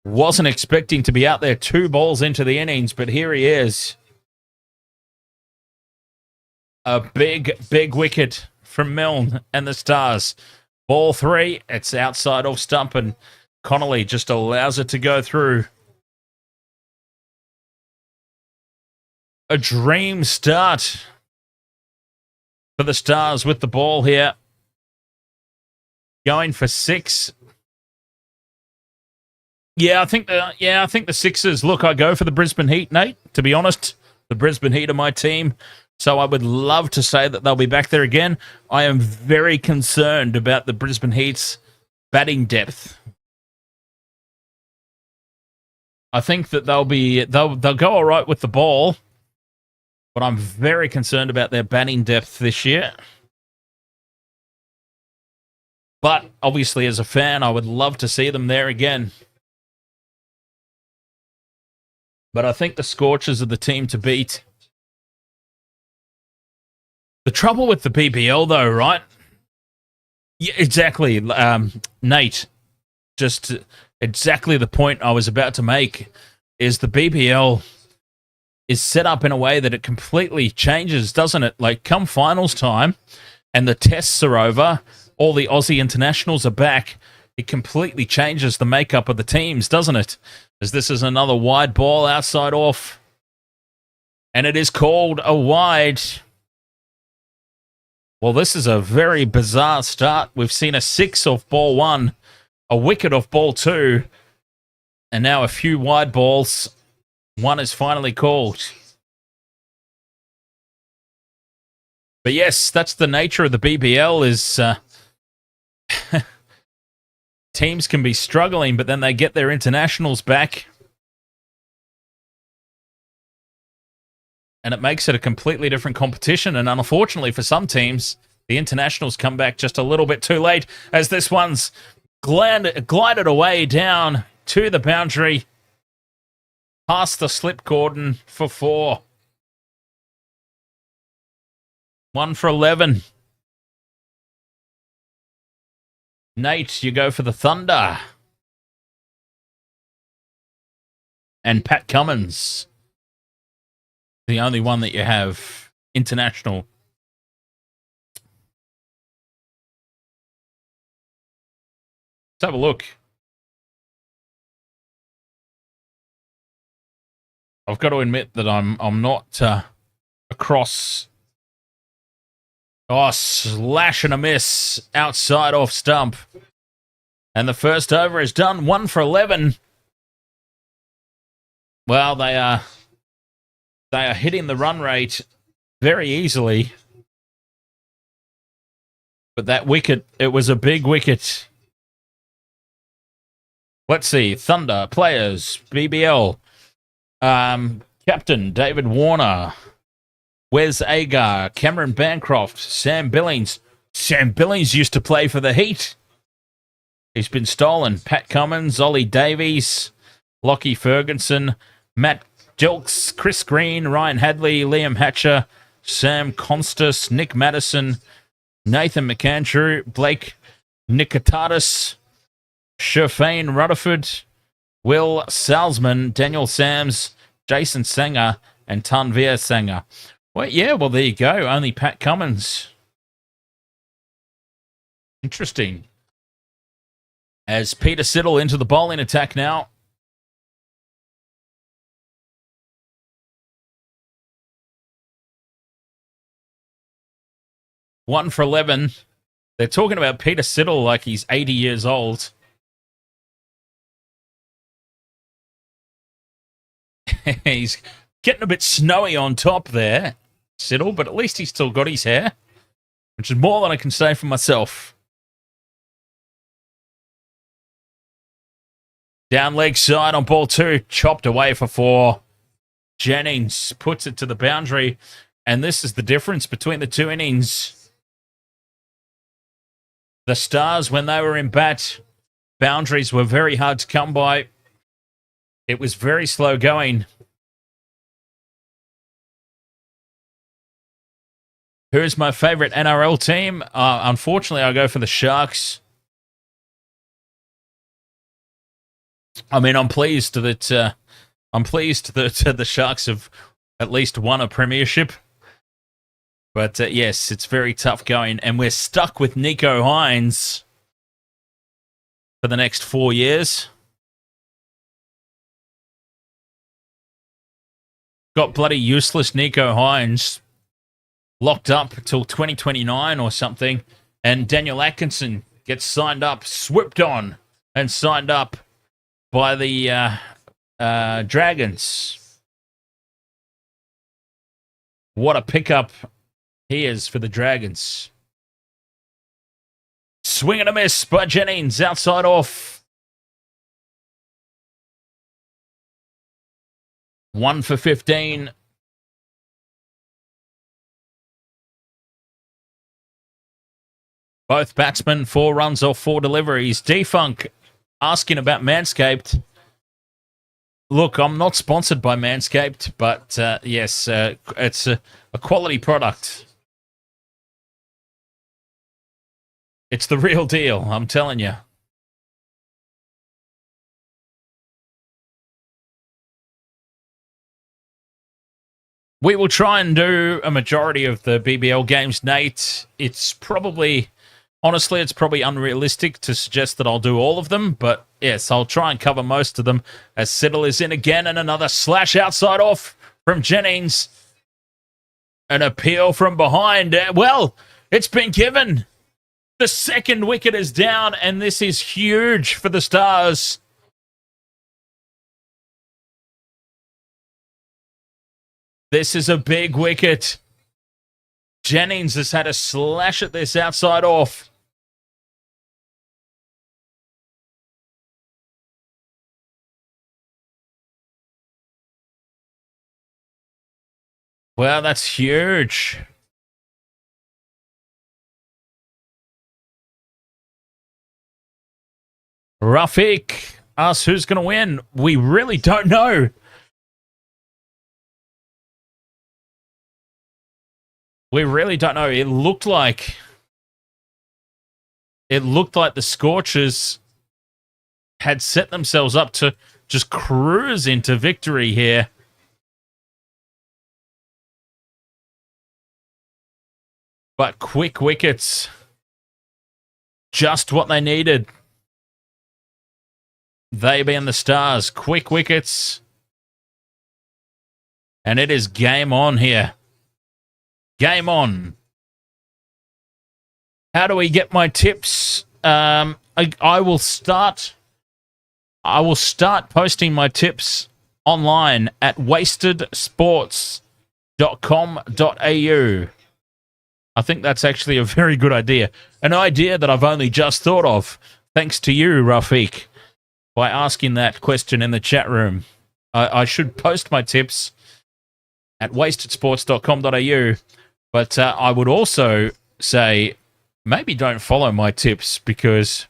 wasn't expecting to be out there 2 balls into the innings, but here he is. A big, big wicket from Milne and the Stars. Ball 3, it's outside off stump, and Connolly just allows it to go through. A dream start for the Stars with the ball here. Going for 6. I think the Sixers. Look, I go for the Brisbane Heat, Nate. To be honest, the Brisbane Heat are my team, so I would love to say that they'll be back there again. I am very concerned about the Brisbane Heat's batting depth. I think that they'll go all right with the ball, but I'm very concerned about their batting depth this year. But obviously, as a fan, I would love to see them there again. But I think the Scorchers are the team to beat. The trouble with the BBL, though, right? Yeah, exactly, Nate. Just exactly the point I was about to make is the BBL is set up in a way that it completely changes, doesn't it? Like, come finals time and the tests are over, all the Aussie internationals are back, it completely changes the makeup of the teams, doesn't it? As this is another wide ball outside off. And it is called a wide. Well, this is a very bizarre start. We've seen a 6 off ball 1. a wicket off ball 2, and now a few wide balls. One is finally called. But yes, that's the nature of the BBL is teams can be struggling, but then they get their internationals back. And it makes it a completely different competition. And unfortunately for some teams, the internationals come back just a little bit too late, as this one's glided away down to the boundary, past the slip cordon for 4. 1 for 11. Nate, you go for the Thunder. And Pat Cummins, the only one that you have international. Let's have a look. I've got to admit that I'm not across. Oh, slash and a miss outside off stump. And the first over is done. 1 for 11. Well, they are hitting the run rate very easily. But that wicket, it was a big wicket. Let's see. Thunder players, BBL. Captain David Warner. Wes Agar, Cameron Bancroft, Sam Billings. Sam Billings used to play for the Heat. He's been stolen. Pat Cummins, Ollie Davies, Lockie Ferguson, Matt Dilks, Chris Green, Ryan Hadley, Liam Hatcher, Sam Constas, Nick Madison, Nathan McAndrew, Blake Nikotadis, Shafane Rutherford, Will Salzman, Daniel Sams, Jason Sanger, and Tanvir Sanger. Well, yeah, well, there you go. Only Pat Cummins. Interesting. As Peter Siddle into the bowling attack now. One for 11. They're talking about Peter Siddle like he's 80 years old. He's getting a bit snowy on top there, Siddle, but at least he's still got his hair, which is more than I can say for myself. Down leg side on ball 2, chopped away for 4. Jennings puts it to the boundary, and this is the difference between the two innings. The Stars, when they were in bat, boundaries were very hard to come by. It was very slow going. Who's my favorite NRL team? Unfortunately, I go for the Sharks. I mean, I'm pleased that the Sharks have at least won a premiership. But yes, it's very tough going, and we're stuck with Nico Hines for the next 4 years. Got bloody useless Nico Hines locked up until 2029 or something, and Daniel Atkinson gets signed up, swooped on, and signed up by the Dragons. What a pickup he is for the Dragons. Swing and a miss by Jennings, outside off. 1 for 15. Both batsmen, 4 runs off 4 deliveries. Defunk asking about Manscaped. Look, I'm not sponsored by Manscaped, but yes, it's a quality product. It's the real deal, I'm telling you. We will try and do a majority of the BBL games, Nate. It's probably, honestly, it's probably unrealistic to suggest that I'll do all of them, but yes, I'll try and cover most of them. As Siddle is in again, and another slash outside off from Jennings. An appeal from behind. Well, it's been given. The second wicket is down, and this is huge for the Stars. This is a big wicket. Jennings has had a slash at this outside off. Well, that's huge. Rafiq asks who's going to win. We really don't know. We really don't know. It looked like the Scorchers had set themselves up to just cruise into victory here. But quick wickets, just what they needed. They being the Stars, quick wickets. And it is game on here. Game on. How do we get my tips? I will start posting my tips online at wastedsports.com.au. I think that's actually a very good idea. An idea that I've only just thought of, thanks to you, Rafiq, by asking that question in the chat room. I should post my tips at wastedsports.com.au, but I would also say maybe don't follow my tips, because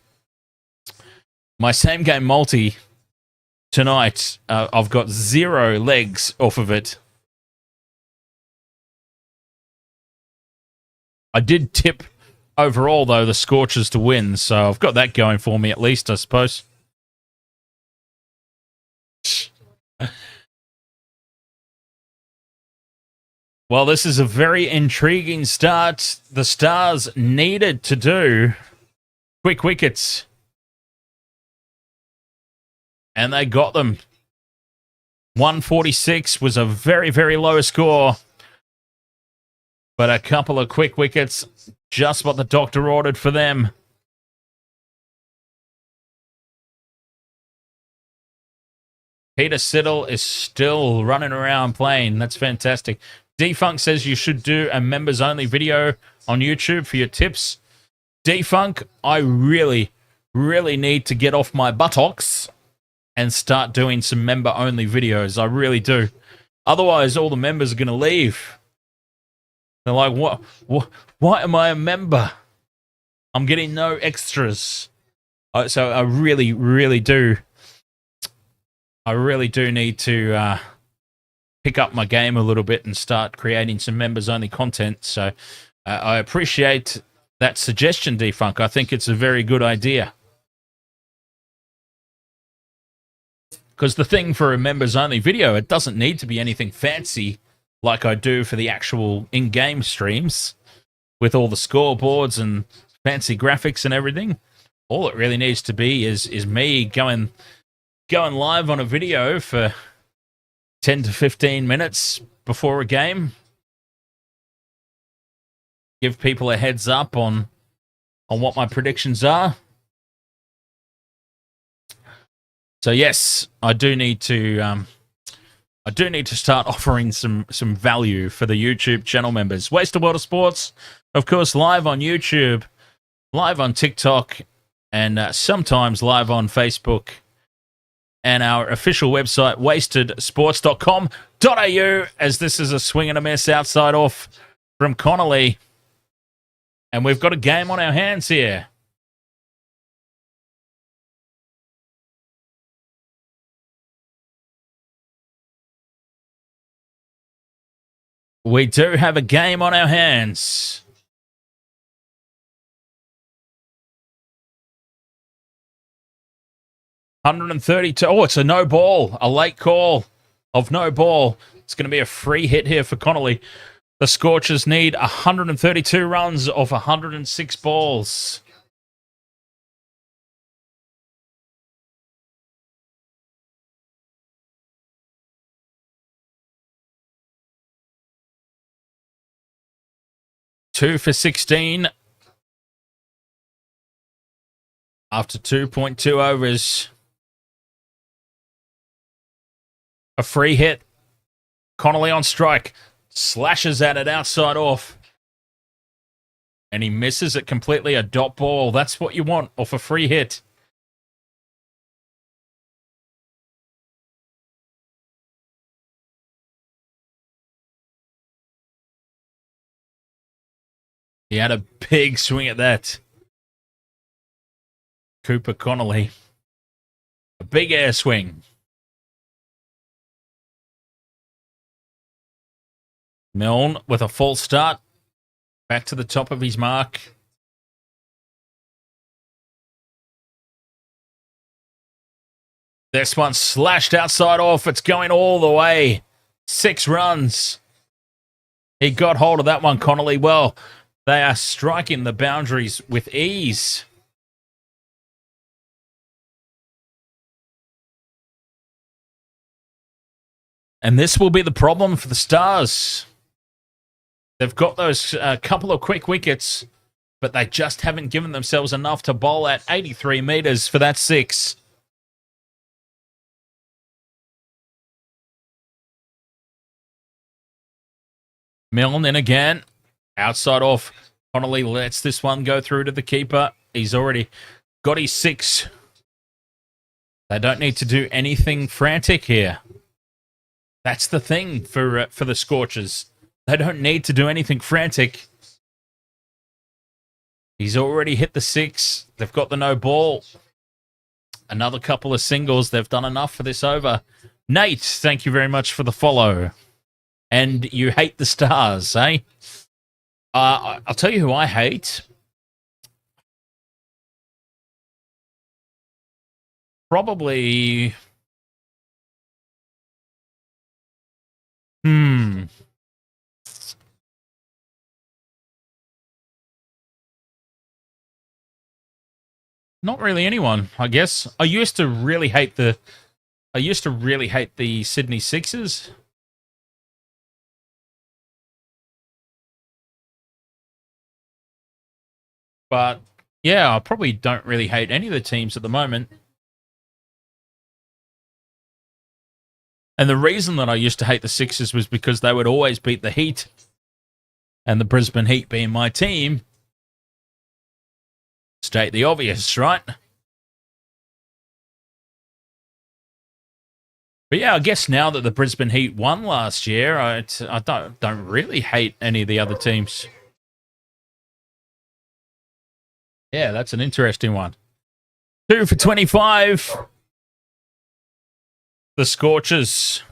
my same game multi tonight, I've got 0 legs off of it. I did tip overall, though, the Scorchers to win, so I've got that going for me at least, I suppose. Well, this is a very intriguing start. The Stars needed to do quick wickets, and they got them. 146 was a very, very low score, but a couple of quick wickets, just what the doctor ordered for them. Peter Siddle is still running around playing. That's fantastic. Defunk says you should do a members-only video on YouTube for your tips. Defunk, I really, really need to get off my buttocks and start doing some member-only videos. I really do. Otherwise, all the members are going to leave. They're like, what? Why am I a member? I'm getting no extras. So I really, really do. I really do need to pick up my game a little bit and start creating some members-only content. So I appreciate that suggestion, Defunk. I think it's a very good idea. Because the thing for a members-only video, it doesn't need to be anything fancy like I do for the actual in-game streams with all the scoreboards and fancy graphics and everything. All it really needs to be is me going live on a video for 10 to 15 minutes before a game. Give people a heads up on what my predictions are. So yes, I do need to start offering some value for the YouTube channel members. Wasted World of Sports, of course, live on YouTube, live on TikTok, and sometimes live on Facebook. And our official website, wastedsports.com.au, as this is a swing and a miss outside off from Connolly. And we've got a game on our hands here. We do have a game on our hands. $132. Oh, it's a no ball. A late call of no ball. It's going to be a free hit here for Connolly. The Scorchers need 132 runs off 106 balls. Two for 16. After 2.2 overs. A free hit. Connolly on strike. Slashes at it outside off. And he misses it completely. A dot ball. That's what you want off a free hit. He had a big swing at that. Cooper Connolly. A big air swing. Milne with a false start. Back to the top of his mark. This one slashed outside off. It's going all the way. 6 runs. He got hold of that one, Connolly. Well, they are striking the boundaries with ease. And this will be the problem for the Stars. They've got those couple of quick wickets, but they just haven't given themselves enough to bowl at 83 metres for that 6. Milne in again. Outside off. Connolly lets this one go through to the keeper. He's already got his 6. They don't need to do anything frantic here. That's the thing for the Scorchers. They don't need to do anything frantic. He's already hit the 6. They've got the no ball. Another couple of singles. They've done enough for this over. Nate, thank you very much for the follow. And you hate the Stars, eh? I'll tell you who I hate. Probably... Not really anyone, I guess. I used to really hate the Sydney Sixers. But yeah, I probably don't really hate any of the teams at the moment. And the reason that I used to hate the Sixers was because they would always beat the Heat. And the Brisbane Heat being my team, state the obvious, right? But yeah, I guess now that the Brisbane Heat won last year, I don't really hate any of the other teams. Yeah, that's an interesting one. 2 for 25. The Scorchers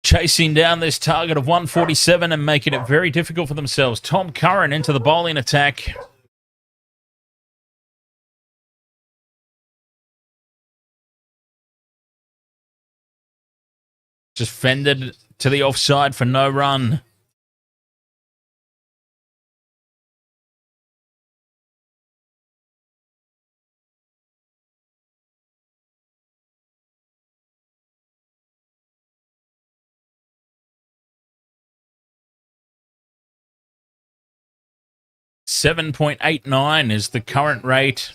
chasing down this target of 147 and making it very difficult for themselves. Tom Curran into the bowling attack. Just fended to the offside for no run. .89 is the current rate,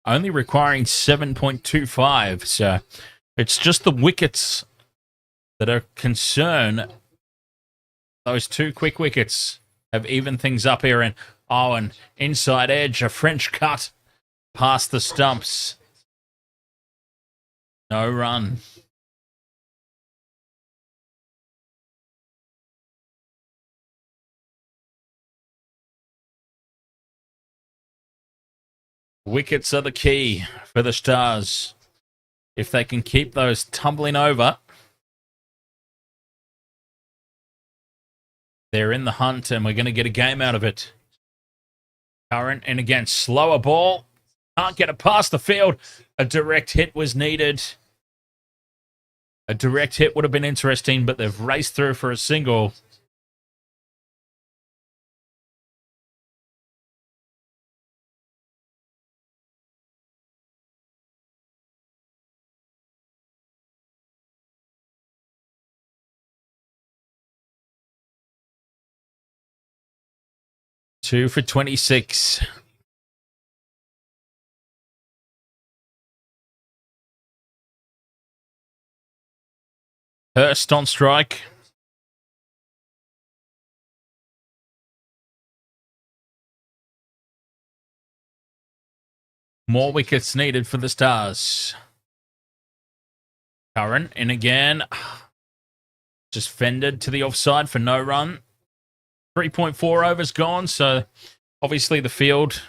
only requiring 7.25. So it's just the wickets that are concern. Those 2 quick wickets have evened things up here. And an inside edge, a French cut past the stumps. No run. Wickets are the key for the Stars. If they can keep those tumbling over, they're in the hunt and we're going to get a game out of it. Current and again, slower ball. Can't get it past the field. A direct hit was needed. A direct hit would have been interesting, but they've raced through for a single. Two for 26. Hurst on strike. More wickets needed for the Stars. Curran in again. Just fended to the offside for no run. 3.4 overs gone, so obviously the field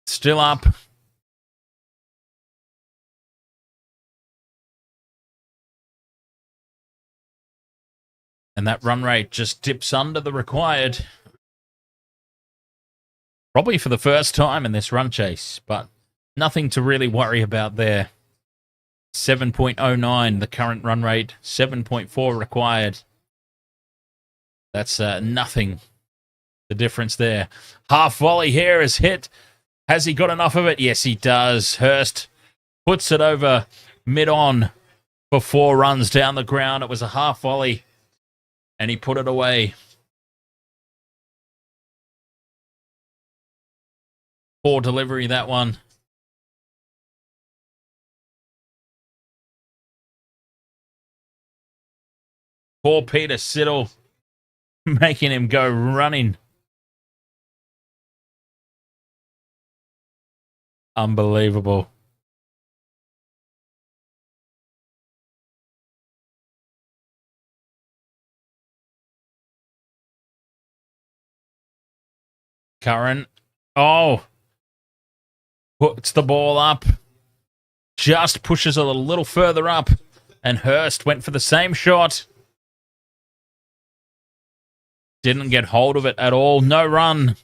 still up. And that run rate just dips under the required. Probably for the first time in this run chase, but nothing to really worry about there. 7.09 the current run rate, 7.4 required. That's nothing. The difference there. Half volley here is hit. Has he got enough of it? Yes, he does. Hurst puts it over mid-on for 4 runs down the ground. It was a half volley, and he put it away. Poor delivery, that one. Poor Peter Siddle, making him go running. Unbelievable. Curran. Oh. Puts the ball up. Just pushes it a little further up. And Hurst went for the same shot. Didn't get hold of it at all. No run.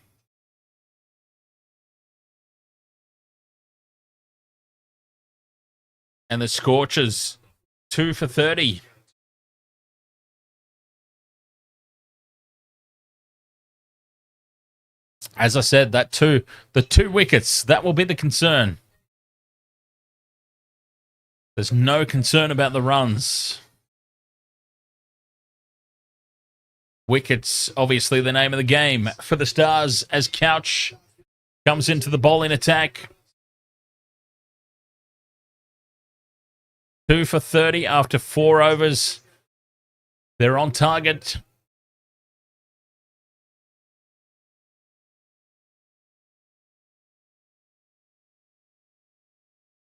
And the Scorchers, 2 for 30. As I said, the 2 wickets, that will be the concern. There's no concern about the runs. Wickets, obviously the name of the game for the Stars as Couch comes into the bowling attack. 2 for 30 after 4 overs. They're on target.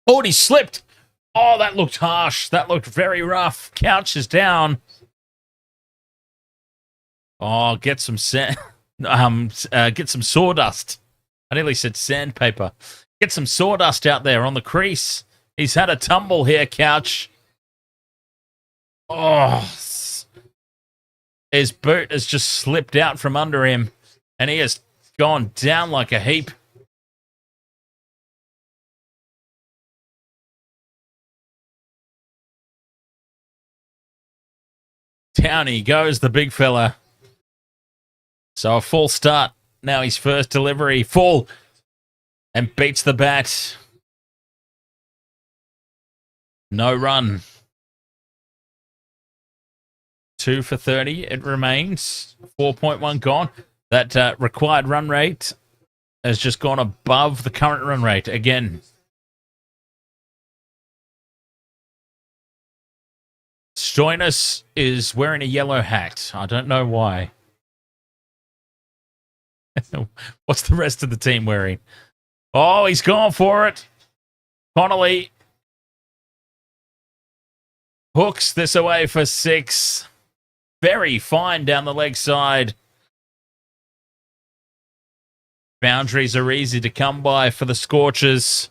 Oh, he slipped. Oh, that looked harsh. That looked very rough. Couch is down. Oh, get some get some sawdust. I nearly said sandpaper. Get some sawdust out there on the crease. He's had a tumble here, Couch. Oh, his boot has just slipped out from under him, and he has gone down like a heap. Down he goes, the big fella. So a full start. Now his first delivery. Full. And beats the bat. No run. 2 for 30 it remains. 4.1 gone. That required run rate has just gone above the current run rate again. Stoinis is wearing a yellow hat. I don't know why. What's the rest of the team wearing? Oh, he's gone for it. Connolly hooks this away for 6. Very fine down the leg side. Boundaries are easy to come by for the Scorchers.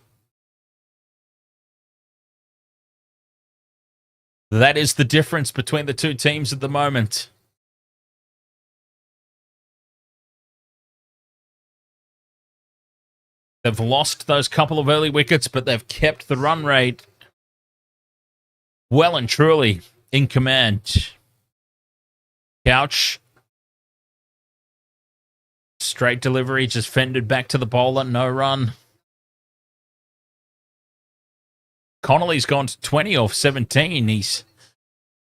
That is the difference between the two teams at the moment. They've lost those couple of early wickets, but they've kept the run rate well and truly in command. Couch. Straight delivery, just fended back to the bowler. No run. Connolly's gone to 20 off 17. He's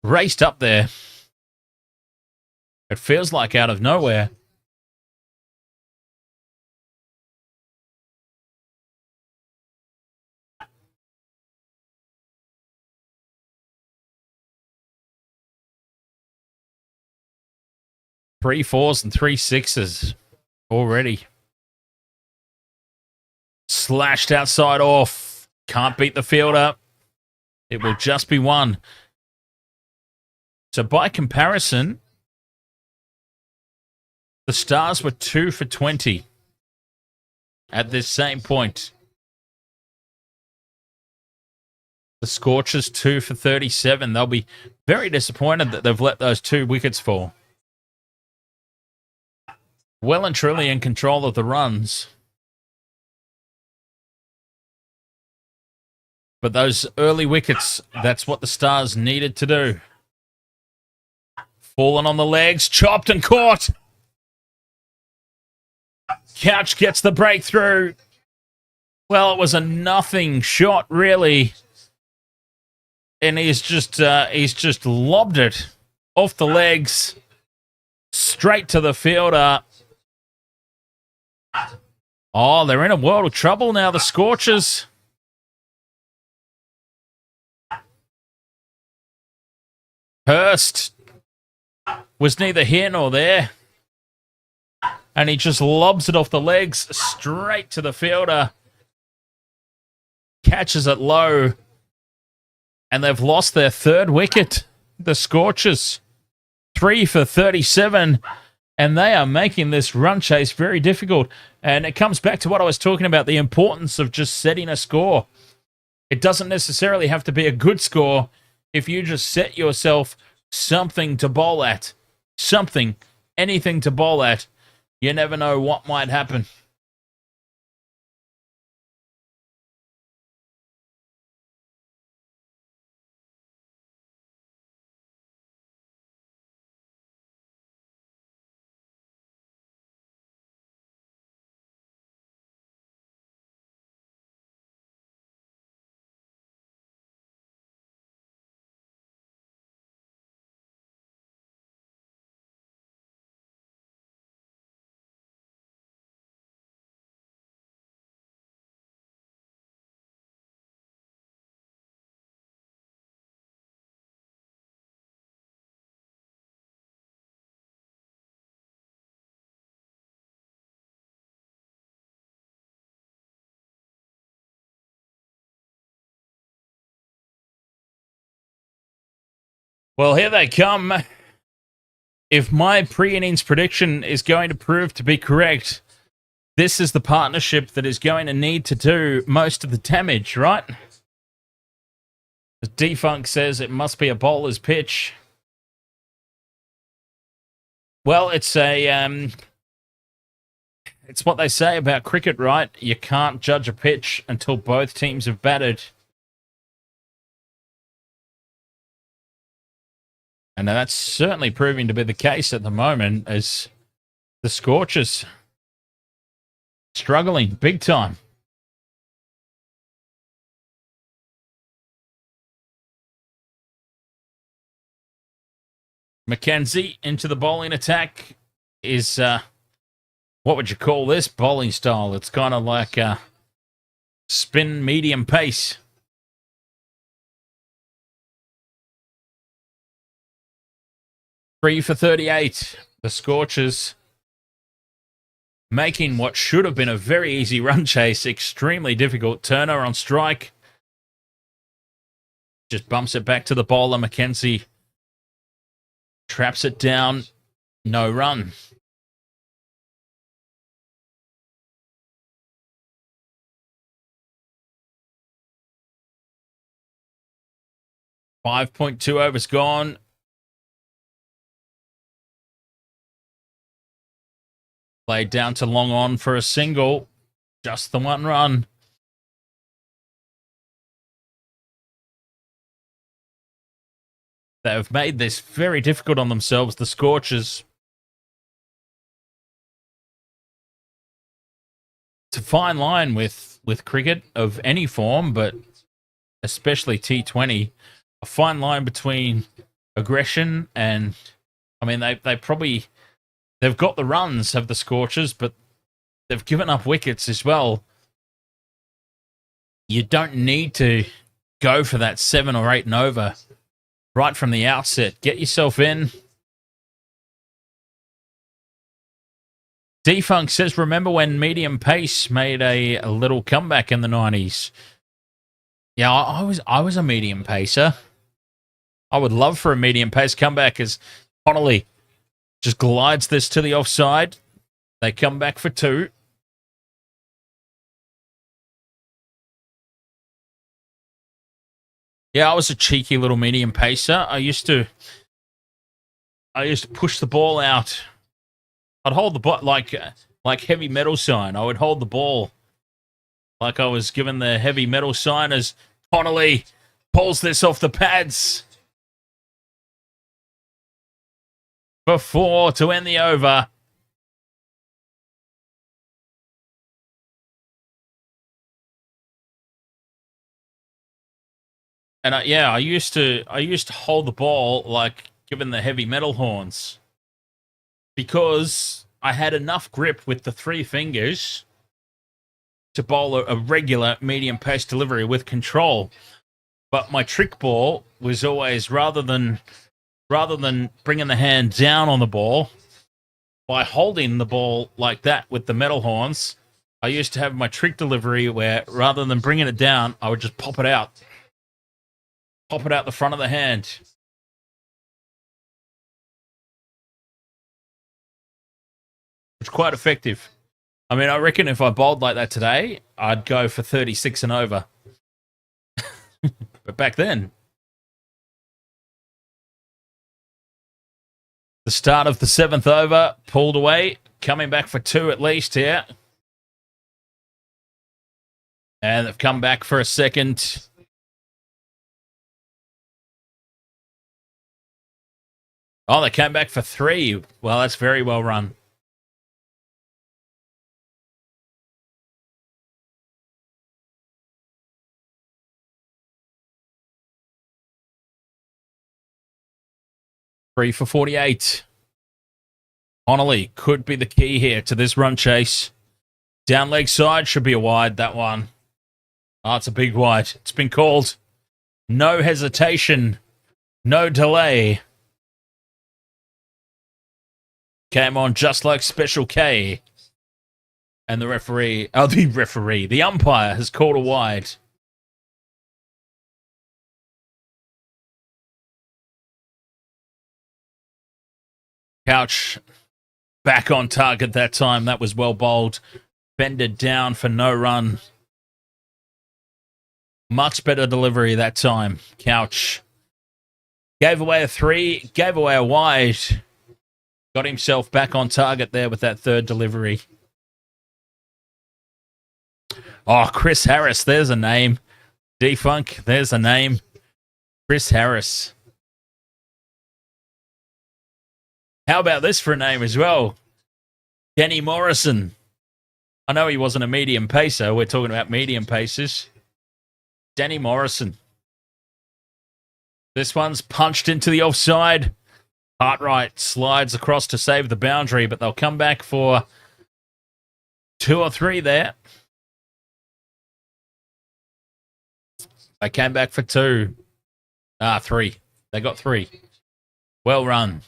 raced up there. It feels like out of nowhere. 3 4s and 3 6s already. Slashed outside off. Can't beat the fielder. It will just be 1. So by comparison, the Stars were 2 for 20 at this same point. The Scorchers 2 for 37. They'll be very disappointed that they've let those 2 wickets fall. Well and truly in control of the runs. But those early wickets, that's what the Stars needed to do. Fallen on the legs, chopped and caught. Couch gets the breakthrough. Well, it was a nothing shot, really. And he's just lobbed it off the legs, straight to the fielder. Oh, they're in a world of trouble now, the Scorchers. Hurst was neither here nor there. And he just lobs it off the legs straight to the fielder. Catches it low. And they've lost their 3rd wicket. The Scorchers. 3 for 37. And they are making this run chase very difficult. And it comes back to what I was talking about, the importance of just setting a score. It doesn't necessarily have to be a good score if you just set yourself something to bowl at. Something. Anything to bowl at. You never know what might happen. Well, here they come. If my pre-innings prediction is going to prove to be correct, this is the partnership that is going to need to do most of the damage, right? As Defunk says, it must be a bowler's pitch. Well, it's what they say about cricket, right? You can't judge a pitch until both teams have batted. And that's certainly proving to be the case at the moment as the Scorchers struggling big time. Mackenzie into the bowling attack is, what would you call this bowling style? It's kind of like spin medium pace. Three for 38. The Scorchers making what should have been a very easy run chase extremely difficult. Turner on strike. Just bumps it back to the bowler. Mackenzie traps it down. No run. .2 overs gone. Played down to long on for a single. Just the 1 run. They have made this very difficult on themselves, the Scorchers. It's a fine line with cricket of any form, but especially T20. A fine line between aggression and, I mean, they've got the runs, have the Scorchers, but they've given up wickets as well. You don't need to go for that 7 or 8 and over right from the outset. Get yourself in. Defunk says, remember when medium pace made a little comeback in the 90s? Yeah, I was a medium pacer. I would love for a medium pace comeback as Connolly just glides this to the offside. They come back for 2. Yeah, I was a cheeky little medium pacer. I used to push the ball out. I'd hold the ball like heavy metal sign. I would hold the ball like I was given the heavy metal sign as Connolly pulls this off the pads for 4 to end the over. And I used to hold the ball like given the heavy metal horns because I had enough grip with the 3 fingers to bowl a regular medium pace delivery with control. But my trick ball was always rather than bringing the hand down on the ball by holding the ball like that with the metal horns, I used to have my trick delivery where rather than bringing it down, I would just pop it out the front of the hand. It's quite effective. I mean, I reckon if I bowled like that today, I'd go for 36 and over. But back then, the start of the 7th over, pulled away, coming back for 2 at least here. And they've come back for a second. Oh, they came back for 3. Well, that's very well run. Three for 48. Connolly could be the key here to this run chase. Down leg side should be a wide, that one. Oh, it's a big wide. It's been called. No hesitation. No delay. Came on just like Special K. And the the umpire has called a wide. Couch back on target that time. That was well bowled. Bended down for no run. Much better delivery that time. Couch gave away a 3, gave away a wide. Got himself back on target there with that 3rd delivery. Oh, Chris Harris, there's a name. Defunk, there's a name. Chris Harris. How about this for a name as well? Danny Morrison. I know he wasn't a medium pacer. We're talking about medium pacers. Danny Morrison. This one's punched into the offside. Cartwright slides across to save the boundary, but they'll come back for 2 or 3 there. They came back for 2. 3. They got 3. Well run.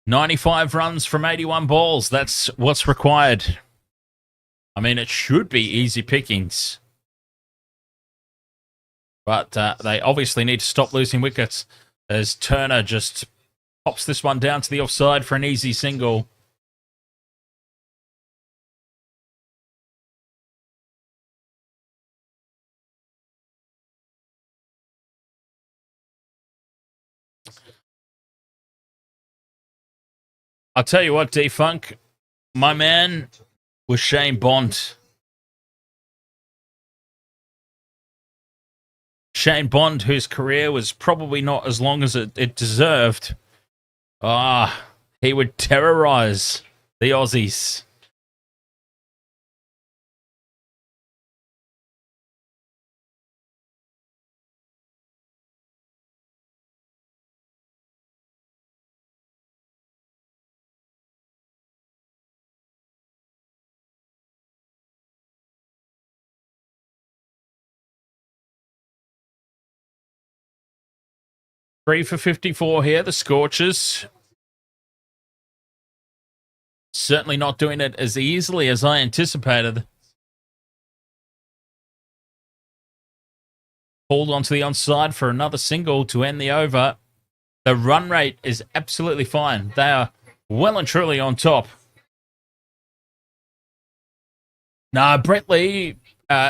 $95 runs from 81 balls. That's what's required. I mean, it should be easy pickings. But they obviously need to stop losing wickets as Turner just pops this one down to the offside for an easy single. I'll tell you what, D-Funk, my man was Shane Bond. Shane Bond, whose career was probably not as long as it deserved. He would terrorize the Aussies. 3 for 54 here, the Scorchers. Certainly not doing it as easily as I anticipated. Pulled onto the onside for another single to end the over. The run rate is absolutely fine. They are well and truly on top. Nah, Brett Lee,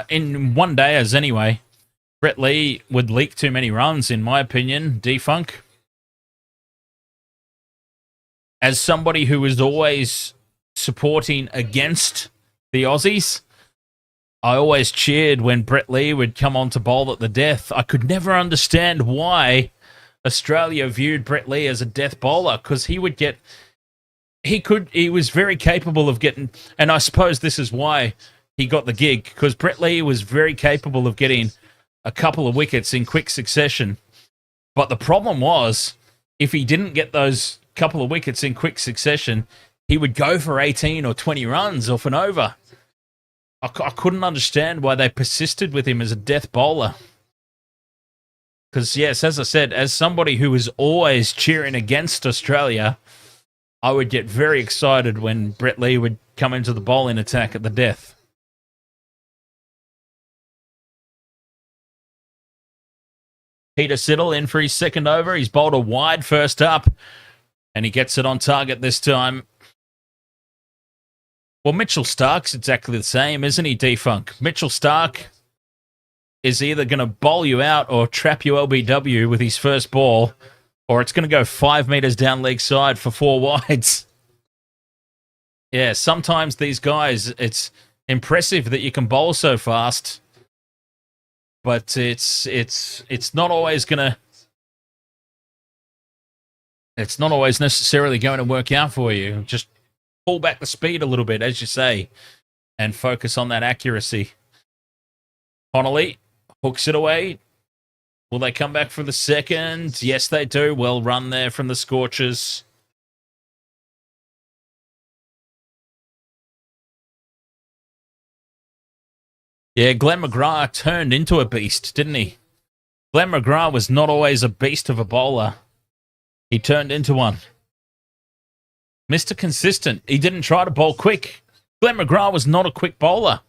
in one day as anyway, Brett Lee would leak too many runs, in my opinion. D-Funk. As somebody who is always supporting against the Aussies, I always cheered when Brett Lee would come on to bowl at the death. I could never understand why Australia viewed Brett Lee as a death bowler, because he would get... He was very capable of getting... And I suppose this is why he got the gig, because Brett Lee was very capable of getting a couple of wickets in quick succession. But the problem was, if he didn't get those couple of wickets in quick succession, he would go for 18 or 20 runs off and over. I couldn't understand why they persisted with him as a death bowler. Because, yes, as I said, as somebody who was always cheering against Australia, I would get very excited when Brett Lee would come into the bowling attack at the death. Peter Siddle in for his second over. He's bowled a wide first up, and he gets it on target this time. Well, Mitchell Stark's exactly the same, isn't he, D-Funk? Mitchell Stark is either going to bowl you out or trap you LBW with his first ball, or it's going to go 5 meters down leg side for 4 wides. Yeah, sometimes these guys, it's impressive that you can bowl so fast, but it's not always going to... It's not always necessarily going to work out for you. Just pull back the speed a little bit, as you say, and focus on that accuracy. Connolly hooks it away. Will they come back for the second? Yes, they do. Well run there from the Scorchers. Yeah, Glenn McGrath turned into a beast, didn't he? Glenn McGrath was not always a beast of a bowler. He turned into one. Mr. Consistent. He didn't try to bowl quick. Glenn McGrath was not a quick bowler.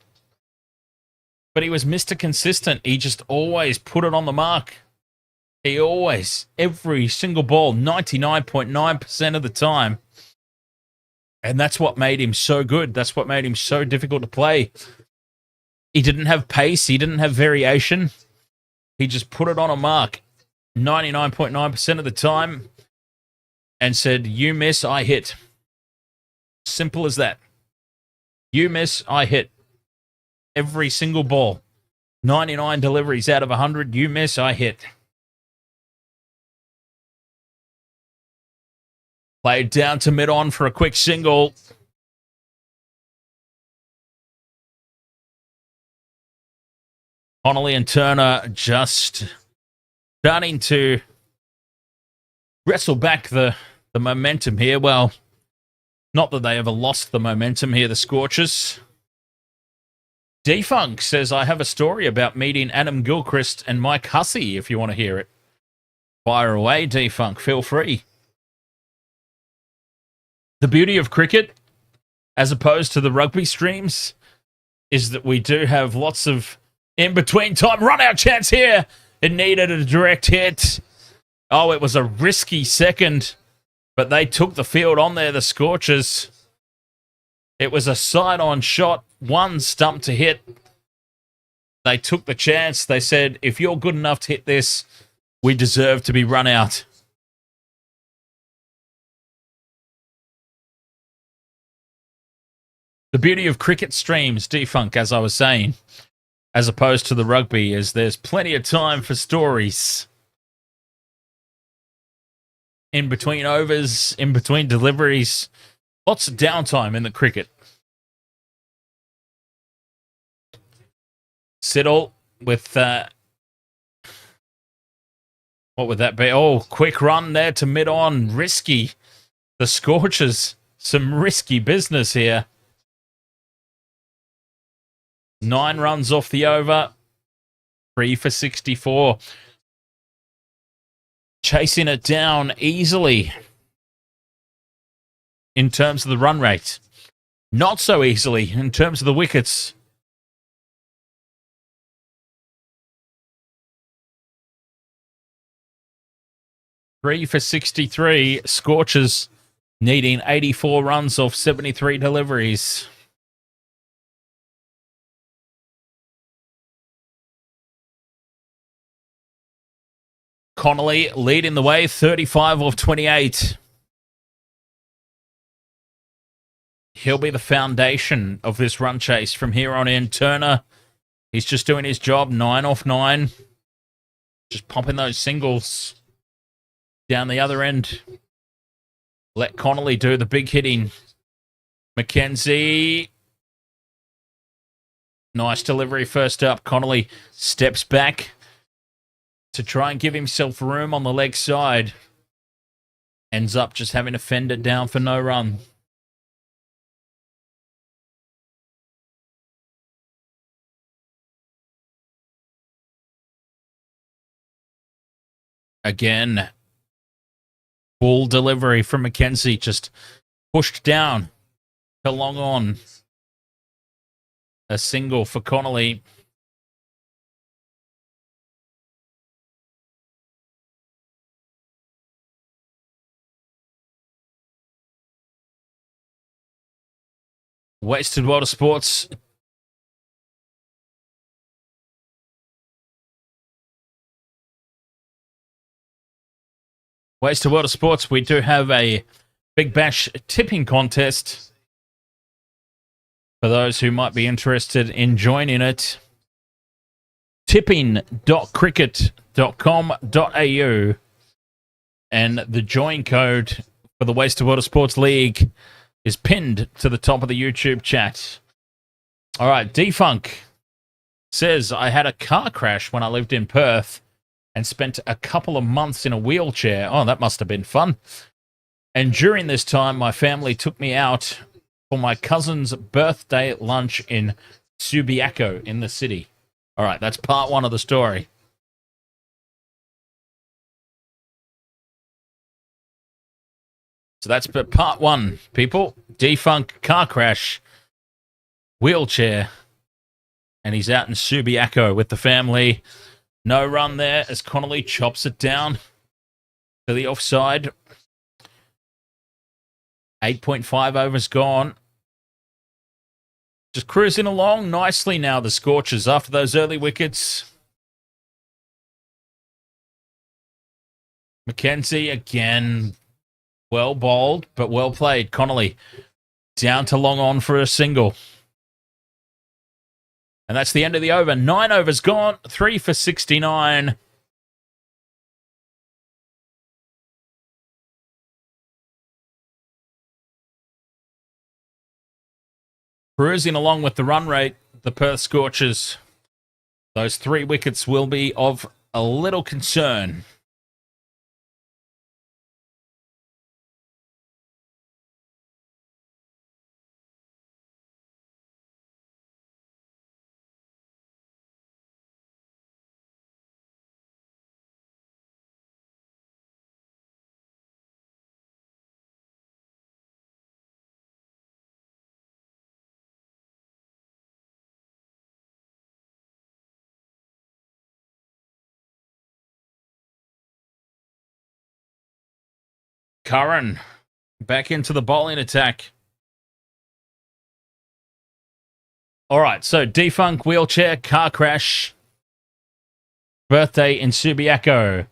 But he was Mr. Consistent. He just always put it on the mark. He always, every single ball, 99.9% of the time. And that's what made him so good. That's what made him so difficult to play. He didn't have pace. He didn't have variation. He just put it on a mark 99.9% of the time and said, you miss, I hit. Simple as that. You miss, I hit. Every single ball. 99 deliveries out of 100. You miss, I hit. Played down to mid-on for a quick single. Connolly and Turner just starting to wrestle back the momentum here. Well, not that they ever lost the momentum here, the Scorchers. D-Funk says, I have a story about meeting Adam Gilchrist and Mike Hussey, if you want to hear it. Fire away, D-Funk. Feel free. The beauty of cricket, as opposed to the rugby streams, is that we do have lots of in-between time run-out chance here. It needed a direct hit. Oh, it was a risky second, but they took the field on there, the Scorchers. It was a side-on shot, one stump to hit. They took the chance. They said, if you're good enough to hit this, we deserve to be run out. The beauty of cricket streams, D-Funk, as I was saying, as opposed to the rugby, is there's plenty of time for stories. In between overs, in between deliveries, lots of downtime in the cricket. Siddle with, what would that be? Oh, quick run there to mid-on. Risky. The Scorchers, some risky business here. 9 runs off the over. 3 for 64. chasing it down easily in terms of the run rate. Not so easily in terms of the wickets. Three for 63. Scorchers needing 84 runs off 73 deliveries. Connolly leading the way, 35 off 28. He'll be the foundation of this run chase from here on in. Turner, he's just doing his job, 9 off 9. Just popping those singles down the other end. Let Connolly do the big hitting. Mackenzie. Nice delivery first up. Connolly steps back to try and give himself room on the leg side. Ends up just having to fend it down for no run. Again, full delivery from Mackenzie, just pushed down to long on. A single for Connolly. Wasted World of Sports. Wasted World of Sports, we do have a Big Bash tipping contest for those who might be interested in joining it. tipping.cricket.com.au, and the join code for the Wasted World of Sports League is pinned to the top of the YouTube chat. All right, Defunk says, I had a car crash when I lived in Perth and spent a couple of months in a wheelchair. Oh, that must have been fun. And during this time, my family took me out for my cousin's birthday lunch in Subiaco in the city. All right, that's part one of the story. So that's part one, people. Defunk car crash, wheelchair, and he's out in Subiaco with the family. No run there as Connolly chops it down to the offside. 8.5 overs gone. Just cruising along nicely now, the Scorchers, after those early wickets. Mackenzie again. Well bowled, but well played. Connolly down to long on for a single. And that's the end of the over. 9 overs gone. 3 for 69. Cruising along with the run rate, the Perth Scorchers. Those 3 wickets will be of a little concern. Curran back into the bowling attack. All right, so Defunk, wheelchair, car crash, birthday in Subiaco.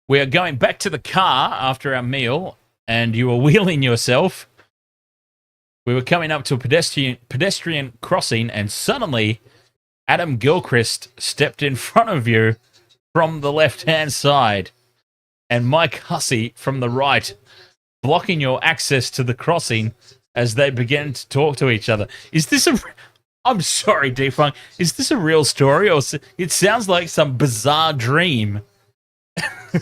We are going back to the car after our meal, and you were wheeling yourself. We were coming up to a pedestrian crossing, and suddenly Adam Gilchrist stepped in front of you from the left-hand side, and Mike Hussey from the right, blocking your access to the crossing as they began to talk to each other. Is this a... I'm sorry, Defunk. Is this a real story? Or it sounds like some bizarre dream.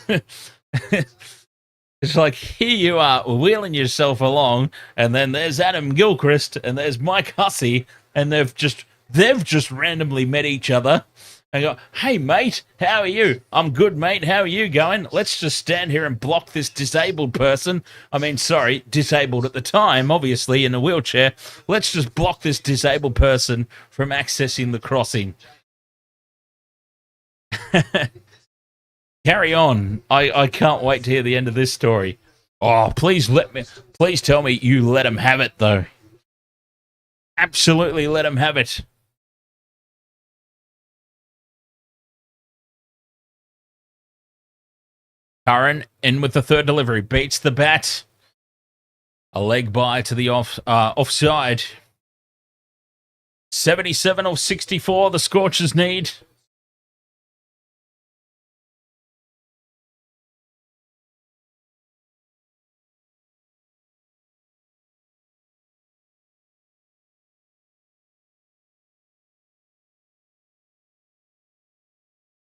It's like, here you are, wheeling yourself along, and then there's Adam Gilchrist, and there's Mike Hussey, and they've just randomly met each other, I go, hey, mate, how are you? I'm good, mate. How are you going? Let's just stand here and block this disabled person. I mean, sorry, disabled at the time, obviously, in a wheelchair. Let's just block this disabled person from accessing the crossing. Carry on. I can't wait to hear the end of this story. Oh, please tell me you let him have it, though. Absolutely let him have it. Curran in with the third delivery, beats the bat. A leg by to the offside. 77 or 64 the Scorchers need.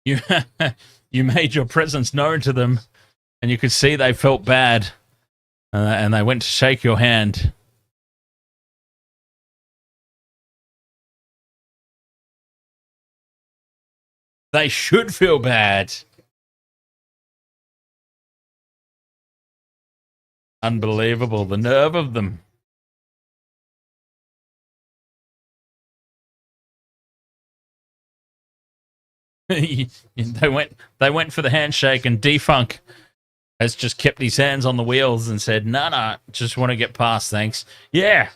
You you made your presence known to them, and you could see they felt bad, and they went to shake your hand. They should feel bad. Unbelievable, the nerve of them. they went for the handshake, and Defunk has just kept his hands on the wheels and said, nah, just want to get past, thanks. Yeah,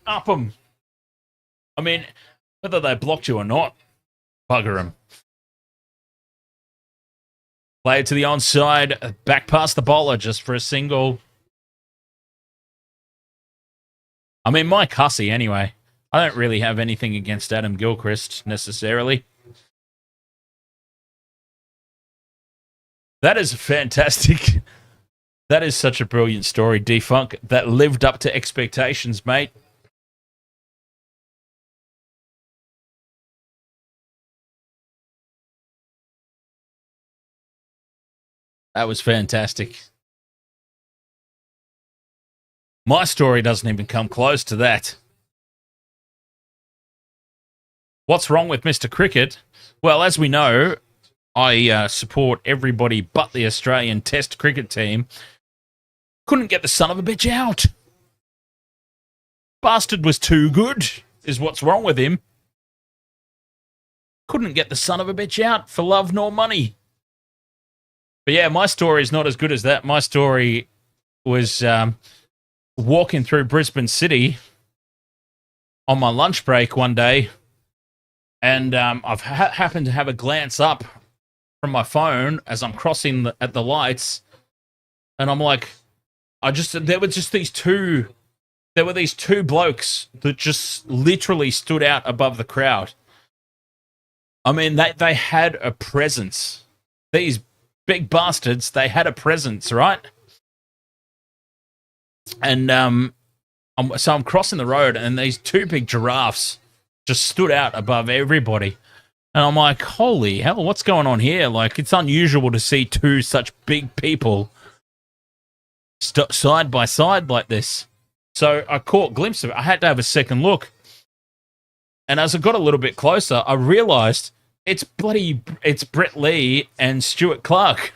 up them. I mean, whether they blocked you or not, bugger them. Play it to the onside, back past the bowler just for a single. I mean, Mike Hussey, anyway. I don't really have anything against Adam Gilchrist, necessarily. That is fantastic. That is such a brilliant story, Defunk. That lived up to expectations, mate. That was fantastic. My story doesn't even come close to that. What's wrong with Mr. Cricket? Well, as we know, I support everybody but the Australian Test cricket team. Couldn't get the son of a bitch out. Bastard was too good, is what's wrong with him. Couldn't get the son of a bitch out for love nor money. But yeah, my story is not as good as that. My story was walking through Brisbane City on my lunch break one day, and I've happened to have a glance up from my phone as I'm crossing at the lights, and I'm like, there were these two blokes that just literally stood out above the crowd. I mean, they had a presence. These big bastards, they had a presence, right? And so I'm crossing the road, and these two big giraffes just stood out above everybody. And I'm like, holy hell, what's going on here? Like, it's unusual to see two such big people side by side like this. So I caught a glimpse of it. I had to have a second look. And as I got a little bit closer, I realised it's Brett Lee and Stuart Clark.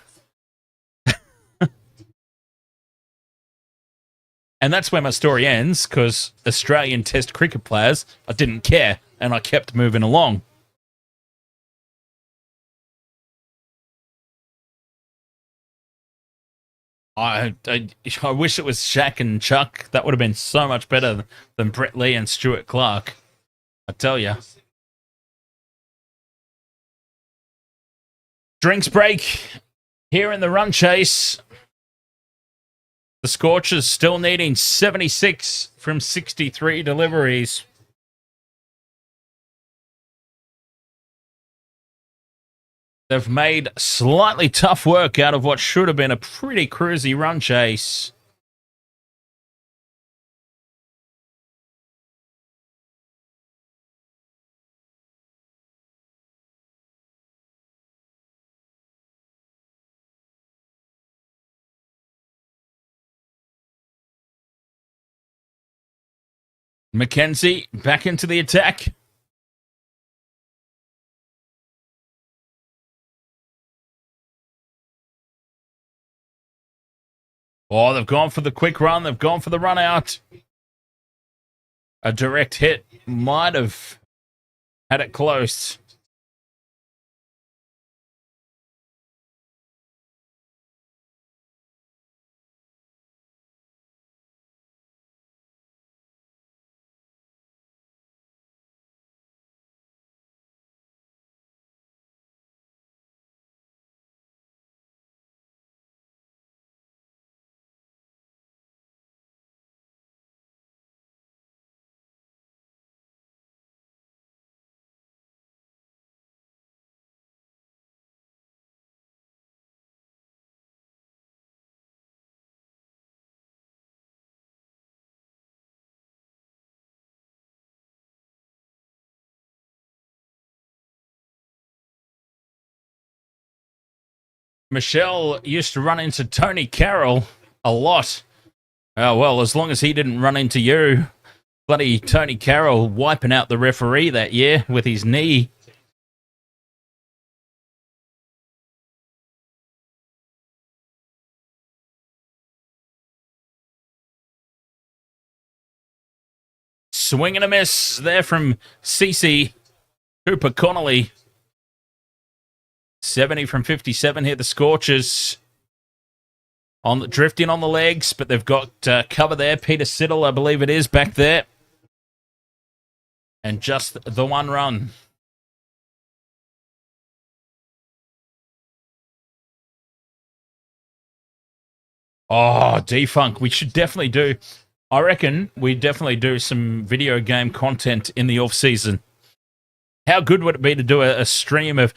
And that's where my story ends, because Australian Test cricket players, I didn't care, and I kept moving along. I wish it was Shaq and Chuck. That would have been so much better than Brett Lee and Stuart Clark. I tell you. Drinks break here in the run chase. The Scorchers still needing 76 from 63 deliveries. They've made slightly tough work out of what should have been a pretty cruisy run chase. Mackenzie back into the attack. Oh, they've gone for the quick run. They've gone for the run out. A direct hit might have had it close. Michelle used to run into Tony Carroll a lot. Oh, well, as long as he didn't run into you. Bloody Tony Carroll wiping out the referee that year with his knee. Swing and a miss there from Cece Cooper Connolly. 70 from 57 here, the Scorchers. Drifting on the legs, but they've got cover there. Peter Siddle, I believe it is, back there. And just the one run. Oh, Defunk. We should definitely do... I reckon we definitely do some video game content in the off-season. How good would it be to do a stream of...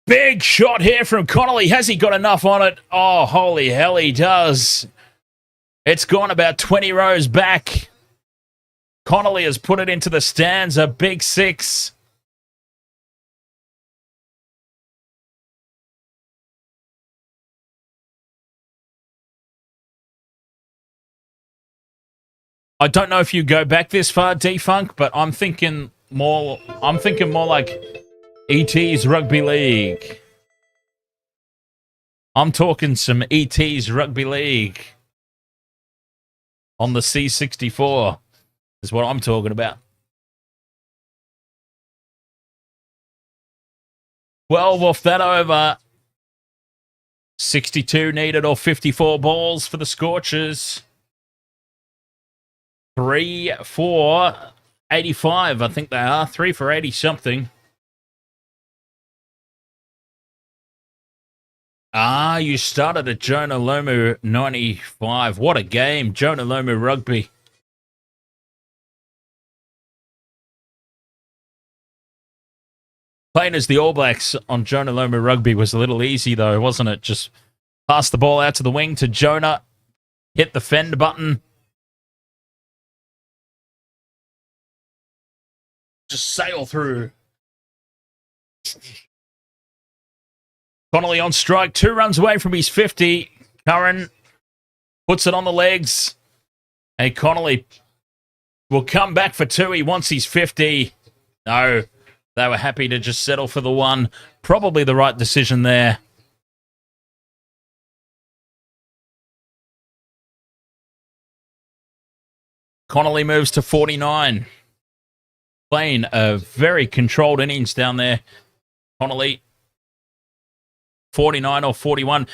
Big shot here from Connolly. Has he got enough on it? Oh, holy hell, he does. It's gone about 20 rows back. Connolly has put it into the stands. A big six. I don't know if you go back this far, Defunk, but I'm thinking more like ET's Rugby League. I'm talking some ET's Rugby League on the C64 is what I'm talking about. 12 off that over. 62 needed or 54 balls for the Scorchers. 3 for 85, I think they are. 3 for 80 something. You started at Jonah Lomu 95. What a game. Jonah Lomu rugby. Playing as the All Blacks on Jonah Lomu rugby was a little easy, though, wasn't it? Just pass the ball out to the wing to Jonah. Hit the fend button. Just sail through. Connolly on strike, 2 runs away from his 50. Curran puts it on the legs. Hey, Connolly will come back for 2. He wants his 50. No, they were happy to just settle for the 1. Probably the right decision there. Connolly moves to 49. Playing a very controlled innings down there. Connolly, 49 or 41.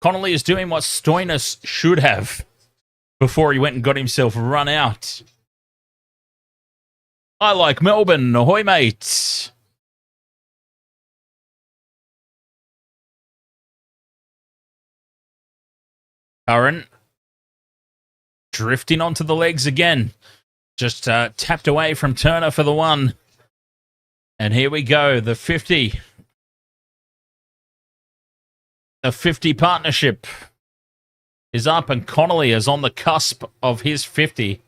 Connolly is doing what Stoinis should have before he went and got himself run out. I like Melbourne. Ahoy, mates. Curran drifting onto the legs again. Just tapped away from Turner for the 1. And here we go, the 50. The 50 partnership is up, and Connolly is on the cusp of his 50.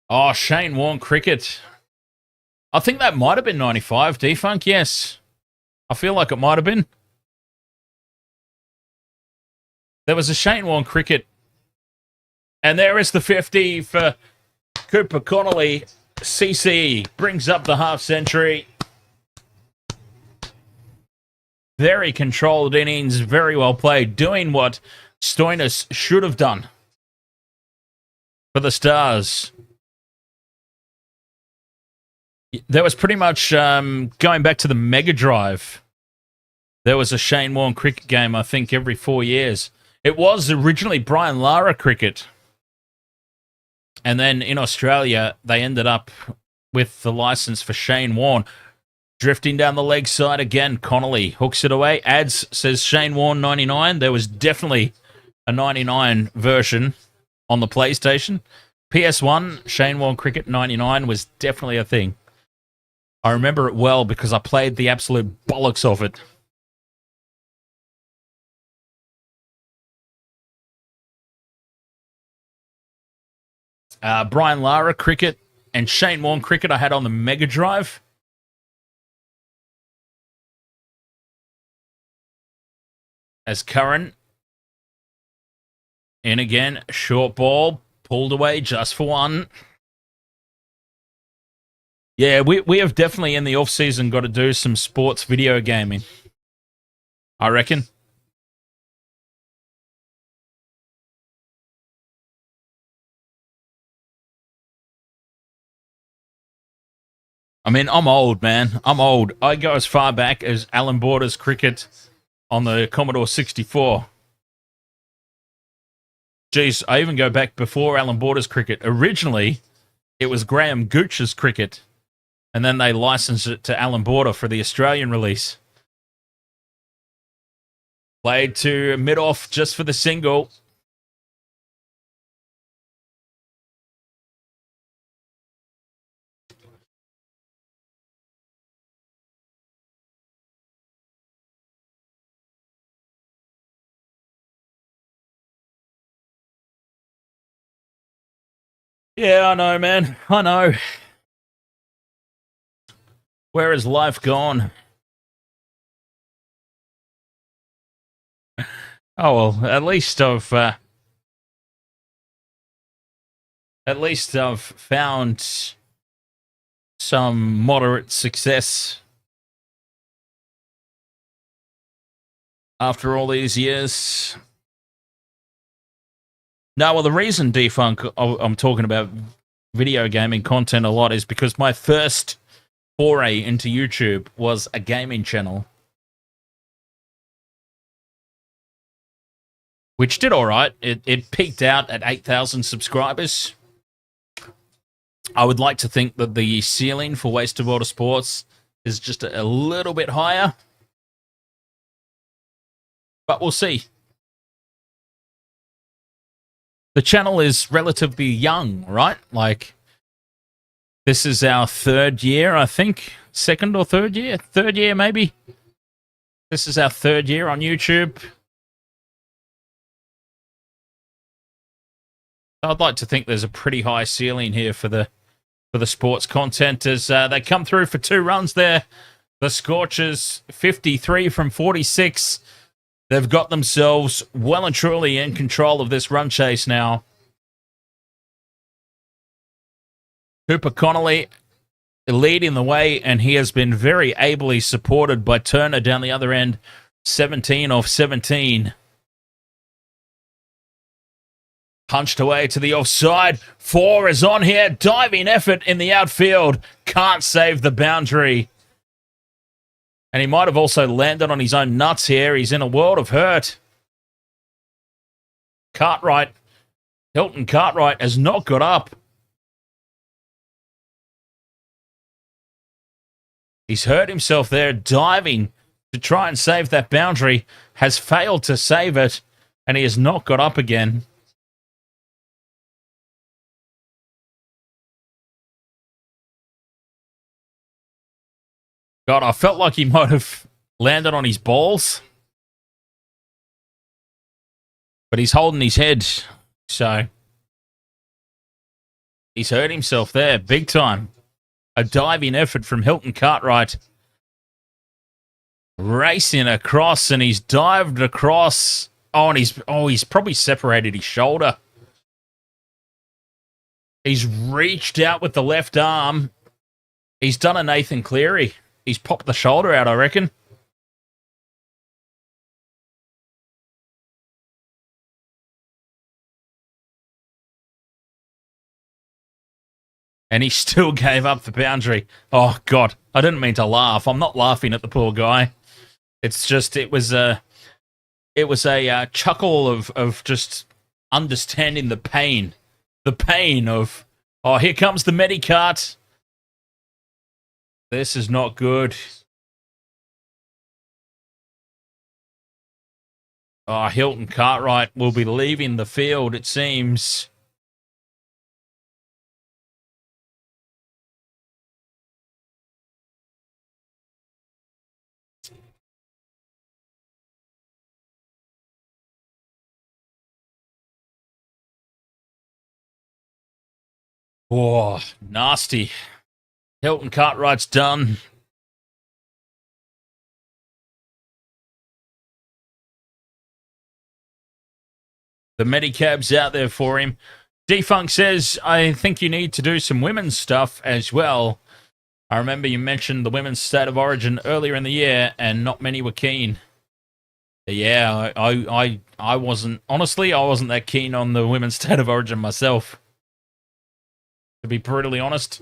Oh, Shane Warne cricket. I think that might have been 95, Defunk, yes. I feel like it might have been. There was a Shane Warne cricket. And there is the 50 for Cooper Connolly. CC brings up the half century. Very controlled innings, very well played, doing what Stoinis should have done for the Stars. There was pretty much, going back to the Mega Drive, there was a Shane Warne cricket game, I think, every 4 years. It was originally Brian Lara cricket. And then in Australia, they ended up with the license for Shane Warne. Drifting down the leg side again, Connolly hooks it away. Ads says Shane Warne 99. There was definitely a 99 version on the PlayStation. PS1, Shane Warne Cricket 99 was definitely a thing. I remember it well because I played the absolute bollocks of it. Brian Lara cricket and Shane Warne cricket I had on the Mega Drive. As Curran in again, short ball, pulled away just for one. Yeah, we have definitely in the off-season got to do some sports video gaming, I reckon. I mean, I'm old, man. I'm old. I go as far back as Alan Border's cricket on the Commodore 64. Geez, I even go back before Alan Border's cricket. Originally, it was Graham Gooch's cricket, and then they licensed it to Alan Border for the Australian release. Played to mid-off just for the single. Yeah, I know, man. I know. Where has life gone? Oh well, at least I've found some moderate success after all these years. No, well, the reason, Defunk, I'm talking about video gaming content a lot is because my first foray into YouTube was a gaming channel, which did all right. It peaked out at 8,000 subscribers. I would like to think that the ceiling for Waste of Water Sports is just a little bit higher, but we'll see. The channel is relatively young, right? Like, this is our third year, I think. Second or third year? Third year, maybe. This is our third year on YouTube. I'd like to think there's a pretty high ceiling here for the sports content as they come through for 2 runs there. The Scorchers, 53 from 46. They've got themselves well and truly in control of this run chase now. Cooper Connolly leading the way, and he has been very ably supported by Turner down the other end. 17 off 17. Punched away to the offside. 4 is on here. Diving effort in the outfield. Can't save the boundary. And he might have also landed on his own nuts here. He's in a world of hurt. Cartwright, Hilton Cartwright has not got up. He's hurt himself there, diving to try and save that boundary. Has failed to save it, and he has not got up again. God, I felt like he might have landed on his balls. But he's holding his head, so he's hurt himself there, big time. A diving effort from Hilton Cartwright. Racing across, and he's dived across. Oh, and he's probably separated his shoulder. He's reached out with the left arm. He's done a Nathan Cleary. He's popped the shoulder out, I reckon. And he still gave up the boundary. Oh, God. I didn't mean to laugh. I'm not laughing at the poor guy. It's just, it was a chuckle of just understanding the pain. The pain of, oh, here comes the Medicart. This is not good. Oh, Hilton Cartwright will be leaving the field, it seems. Oh, nasty. Hilton Cartwright's done. The Medicab's out there for him. Defunk says, I think you need to do some women's stuff as well. I remember you mentioned the women's state of origin earlier in the year, and not many were keen. Yeah, I wasn't, honestly, I wasn't that keen on the women's state of origin myself, to be brutally honest.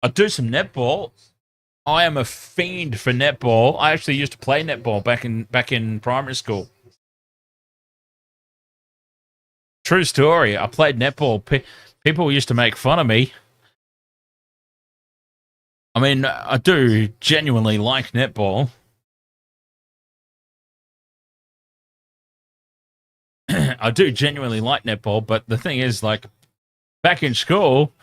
I'd do some netball. I am a fiend for netball. I actually used to play netball back in primary school. True story. I played netball. People used to make fun of me. I mean, I do genuinely like netball. I do genuinely like netball, but the thing is, like, back in school,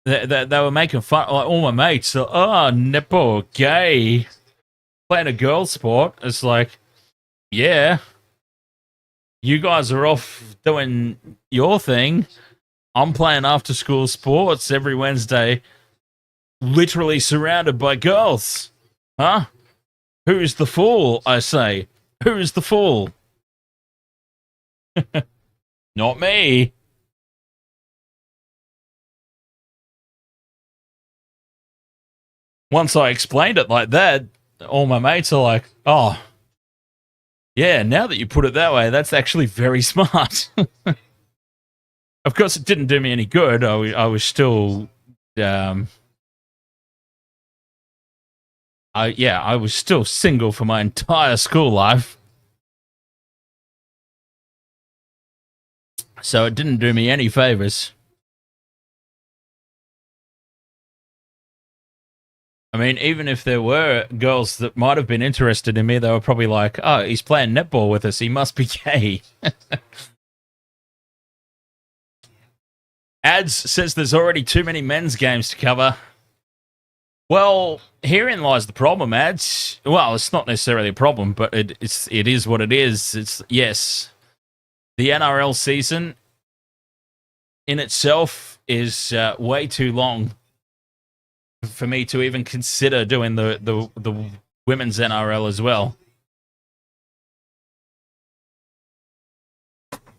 they were making fun, like, all my mates, oh, netball, gay. Playing a girls' sport, it's like, yeah, you guys are off doing your thing. I'm playing after-school sports every Wednesday, literally surrounded by girls. Huh? Who's the fool, I say? Who's the fool? Not me. Once I explained it like that, all my mates are like, oh, yeah, now that you put it that way, that's actually very smart. Of course, it didn't do me any good. I was still, I was still single for my entire school life. So it didn't do me any favors. I mean, even if there were girls that might have been interested in me, they were probably like, oh, he's playing netball with us. He must be gay. Ads says there's already too many men's games to cover. Well, herein lies the problem, Ads. Well, it's not necessarily a problem, but it is what it is. It's, yes, the NRL season in itself is way too long for me to even consider doing the women's NRL as well.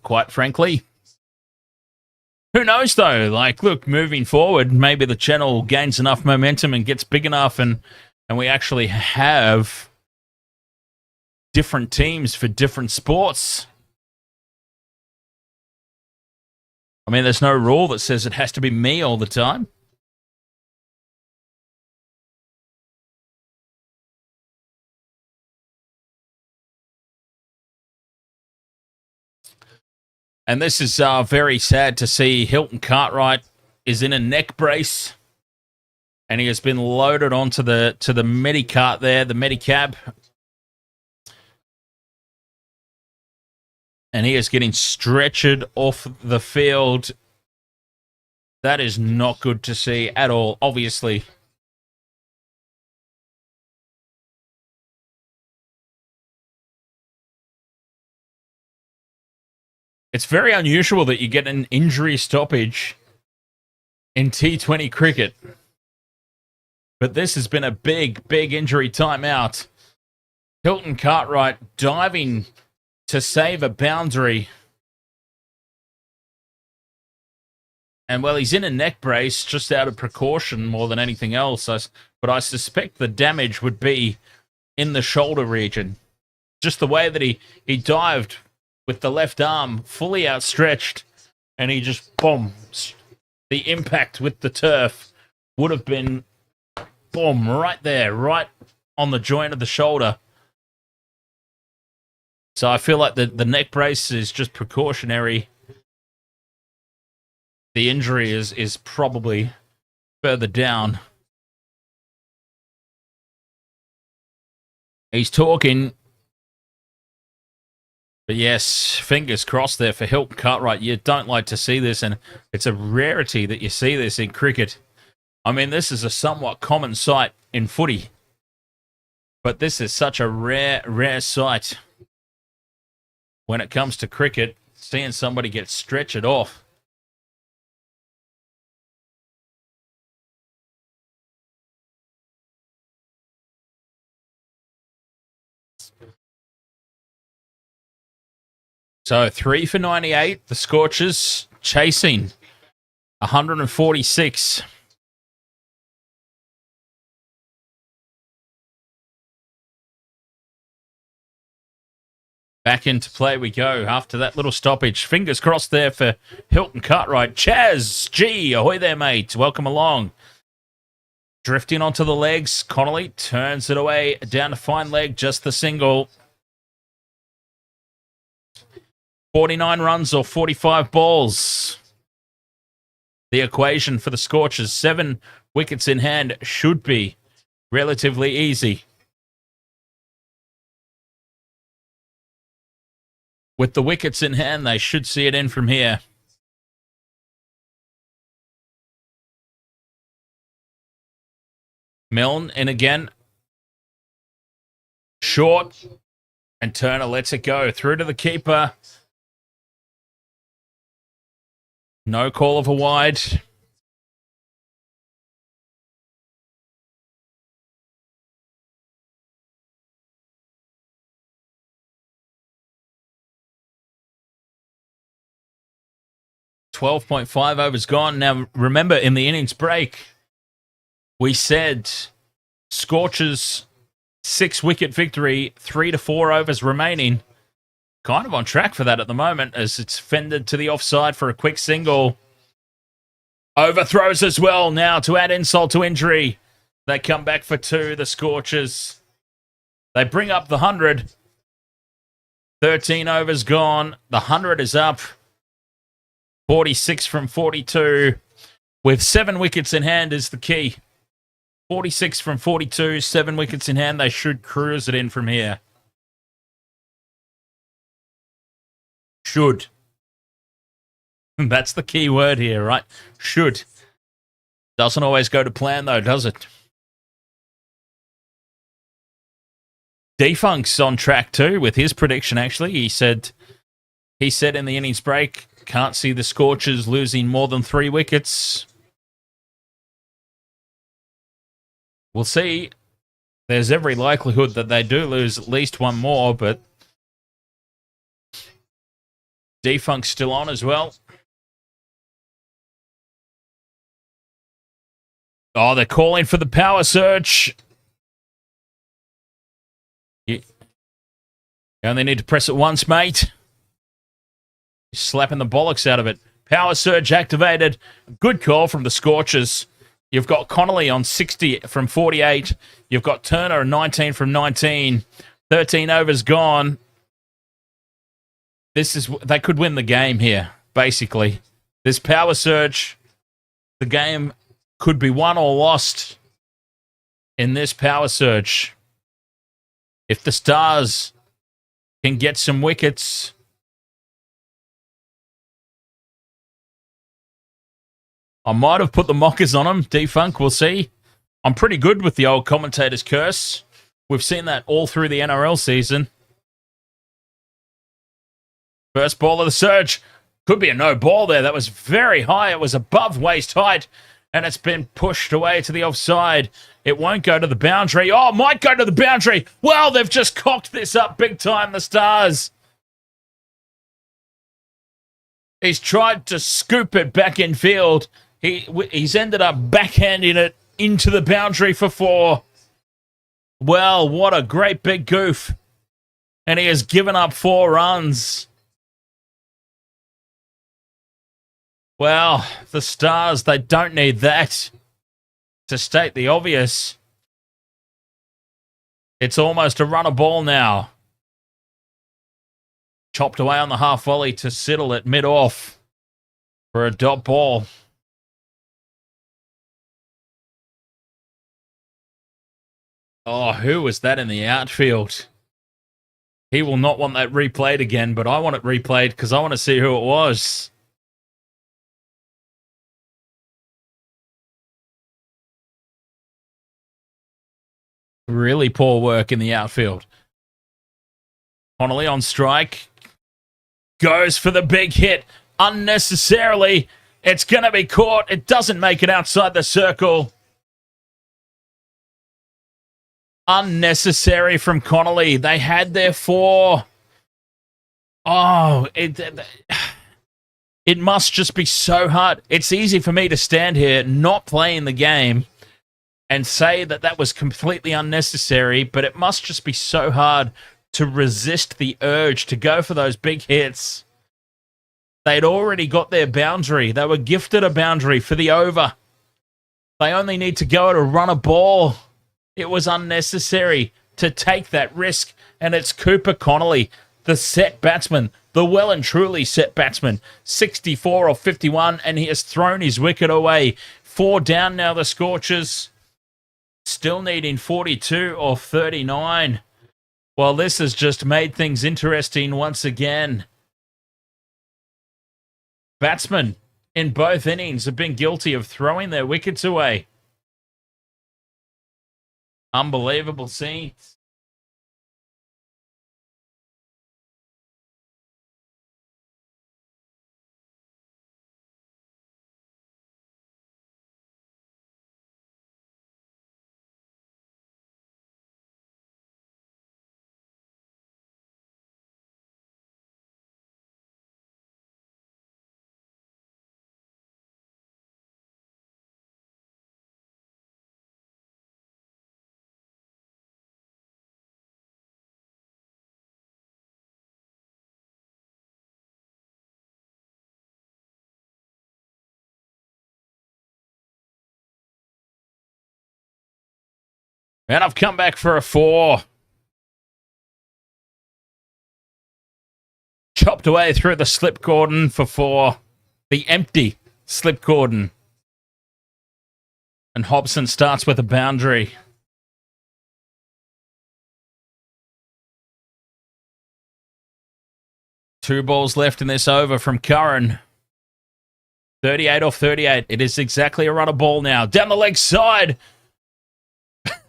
Quite frankly. Who knows, though? Like, look, moving forward, maybe the channel gains enough momentum and gets big enough, and we actually have different teams for different sports. I mean, there's no rule that says it has to be me all the time. And this is very sad to see. Hilton Cartwright is in a neck brace, and he has been loaded onto the Medicart there, the Medicab. And he is getting stretchered off the field. That is not good to see at all, obviously. It's very unusual that you get an injury stoppage in T20 cricket. But this has been a big, big injury timeout. Hilton Cartwright diving to save a boundary. And, well, he's in a neck brace just out of precaution more than anything else. But I suspect the damage would be in the shoulder region. Just the way that he dived with the left arm fully outstretched, and he just, boom. The impact with the turf would have been, boom, right there, right on the joint of the shoulder. So I feel like the neck brace is just precautionary. The injury is probably further down. He's talking. But yes, fingers crossed there for Hilton Cartwright. You don't like to see this, and it's a rarity that you see this in cricket. I mean, this is a somewhat common sight in footy. But this is such a rare sight when it comes to cricket, seeing somebody get stretched off. So 3 for 98. The Scorchers chasing 146. Back into play we go after that little stoppage. Fingers crossed there for Hilton Cartwright. Chaz G, ahoy there, mate. Welcome along. Drifting onto the legs. Connolly turns it away down to fine leg. Just the single. 49 runs or 45 balls. The equation for the Scorchers. 7 wickets in hand should be relatively easy. With the wickets in hand, they should see it in from here. Milne in again. Short. And Turner lets it go. Through to the keeper. No call of a wide. .5 overs gone. Now, remember, in the innings break, we said Scorchers 6-wicket victory, 3 to 4 overs remaining. Kind of on track for that at the moment as it's fended to the offside for a quick single. Overthrows as well now to add insult to injury. They come back for 2, the Scorchers. They bring up the 100. 13 overs gone. The 100 is up. 46 from 42. With 7 wickets in hand is the key. 46 from 42, 7 wickets in hand. They should cruise it in from here. Should. That's the key word here, right? Should. Doesn't always go to plan, though, does it? Defunct's on track, too, with his prediction, actually. He said in the innings break, can't see the Scorchers losing more than 3 wickets. We'll see. There's every likelihood that they do lose at least 1 more, but Defunct's still on as well. Oh, they're calling for the power surge. You only need to press it once, mate. You're slapping the bollocks out of it. Power surge activated. Good call from the Scorchers. You've got Connolly on 60 from 48. You've got Turner 19 from 19. 13 overs gone. They could win the game here, basically. This power surge, the game could be won or lost in this power surge. If the Stars can get some wickets, I might have put the mockers on them. Defunct, we'll see. I'm pretty good with the old commentator's curse. We've seen that all through the NRL season. First ball of the surge. Could be a no ball there. That was very high. It was above waist height. And it's been pushed away to the offside. It won't go to the boundary. Oh, might go to the boundary. Well, they've just cocked this up big time, the Stars. He's tried to scoop it back in field. He's ended up backhanding it into the boundary for 4. Well, what a great big goof. And he has given up 4 runs. Well, the Stars, they don't need that. To state the obvious, it's almost a runner ball now. Chopped away on the half volley to Siddle at mid-off for a dot ball. Oh, who was that in the outfield? He will not want that replayed again, but I want it replayed because I want to see who it was. Really poor work in the outfield. Connolly on strike. Goes for the big hit. Unnecessarily. It's going to be caught. It doesn't make it outside the circle. Unnecessary from Connolly. They had their 4. Oh, it must just be so hard. It's easy for me to stand here not playing the game and say that that was completely unnecessary, but it must just be so hard to resist the urge to go for those big hits. They'd already got their boundary. They were gifted a boundary for the over. They only need to go to run a ball. It was unnecessary to take that risk, and it's Cooper Connolly, the set batsman, the well and truly set batsman, 64 of 51, and he has thrown his wicket away. 4 down now, the Scorchers. Still needing 42 or 39. Well, this has just made things interesting once again. Batsmen in both innings have been guilty of throwing their wickets away. Unbelievable scenes. And I've come back for a 4. Chopped away through the slip cordon for 4. The empty slip cordon. And Hobson starts with a boundary. Two balls left in this over from Curran. 38 off 38. It is exactly a runner ball now. Down the leg side.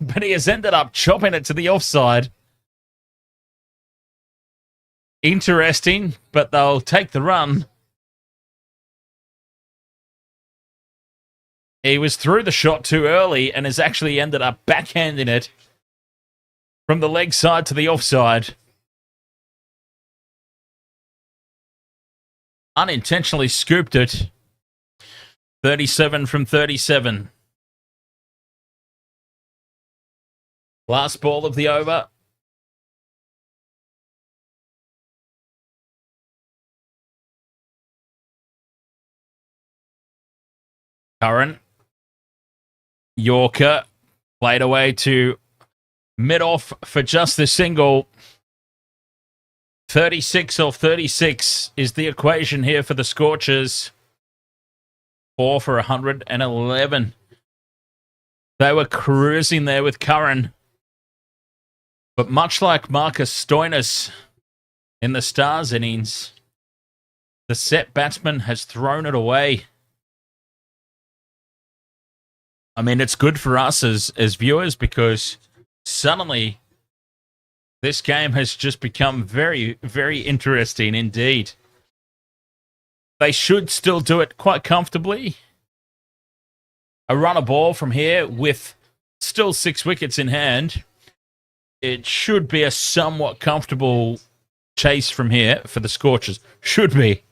But he has ended up chopping it to the offside. Interesting, but they'll take the run. He was through the shot too early and has actually ended up backhanding it from the leg side to the offside. Unintentionally scooped it. 37 from 37. Last ball of the over. Curran. Yorker. Played away to mid-off for just the single. 36 off 36 is the equation here for the Scorchers. 4 for 111. They were cruising there with Curran. But much like Marcus Stoinis in the Stars innings, the set batsman has thrown it away. I mean, it's good for us as viewers because suddenly this game has just become very, very interesting indeed. They should still do it quite comfortably. A runner ball from here with still 6 wickets in hand. It should be a somewhat comfortable chase from here for the Scorchers. Should be.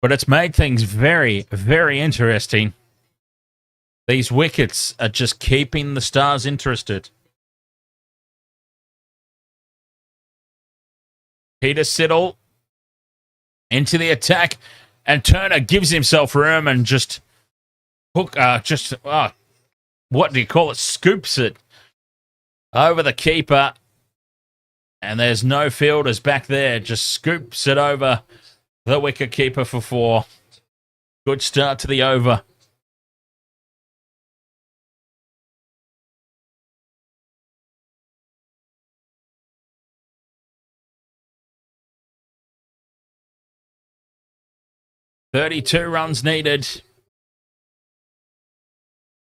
but it's made things very, very interesting. These wickets are just keeping the Stars interested. Peter Siddle into the attack, and Turner gives himself room and just what do you call it? Scoops it over the keeper, and there's no fielders back there. Just scoops it over the wicket keeper for 4. Good start to the over. "32 runs needed.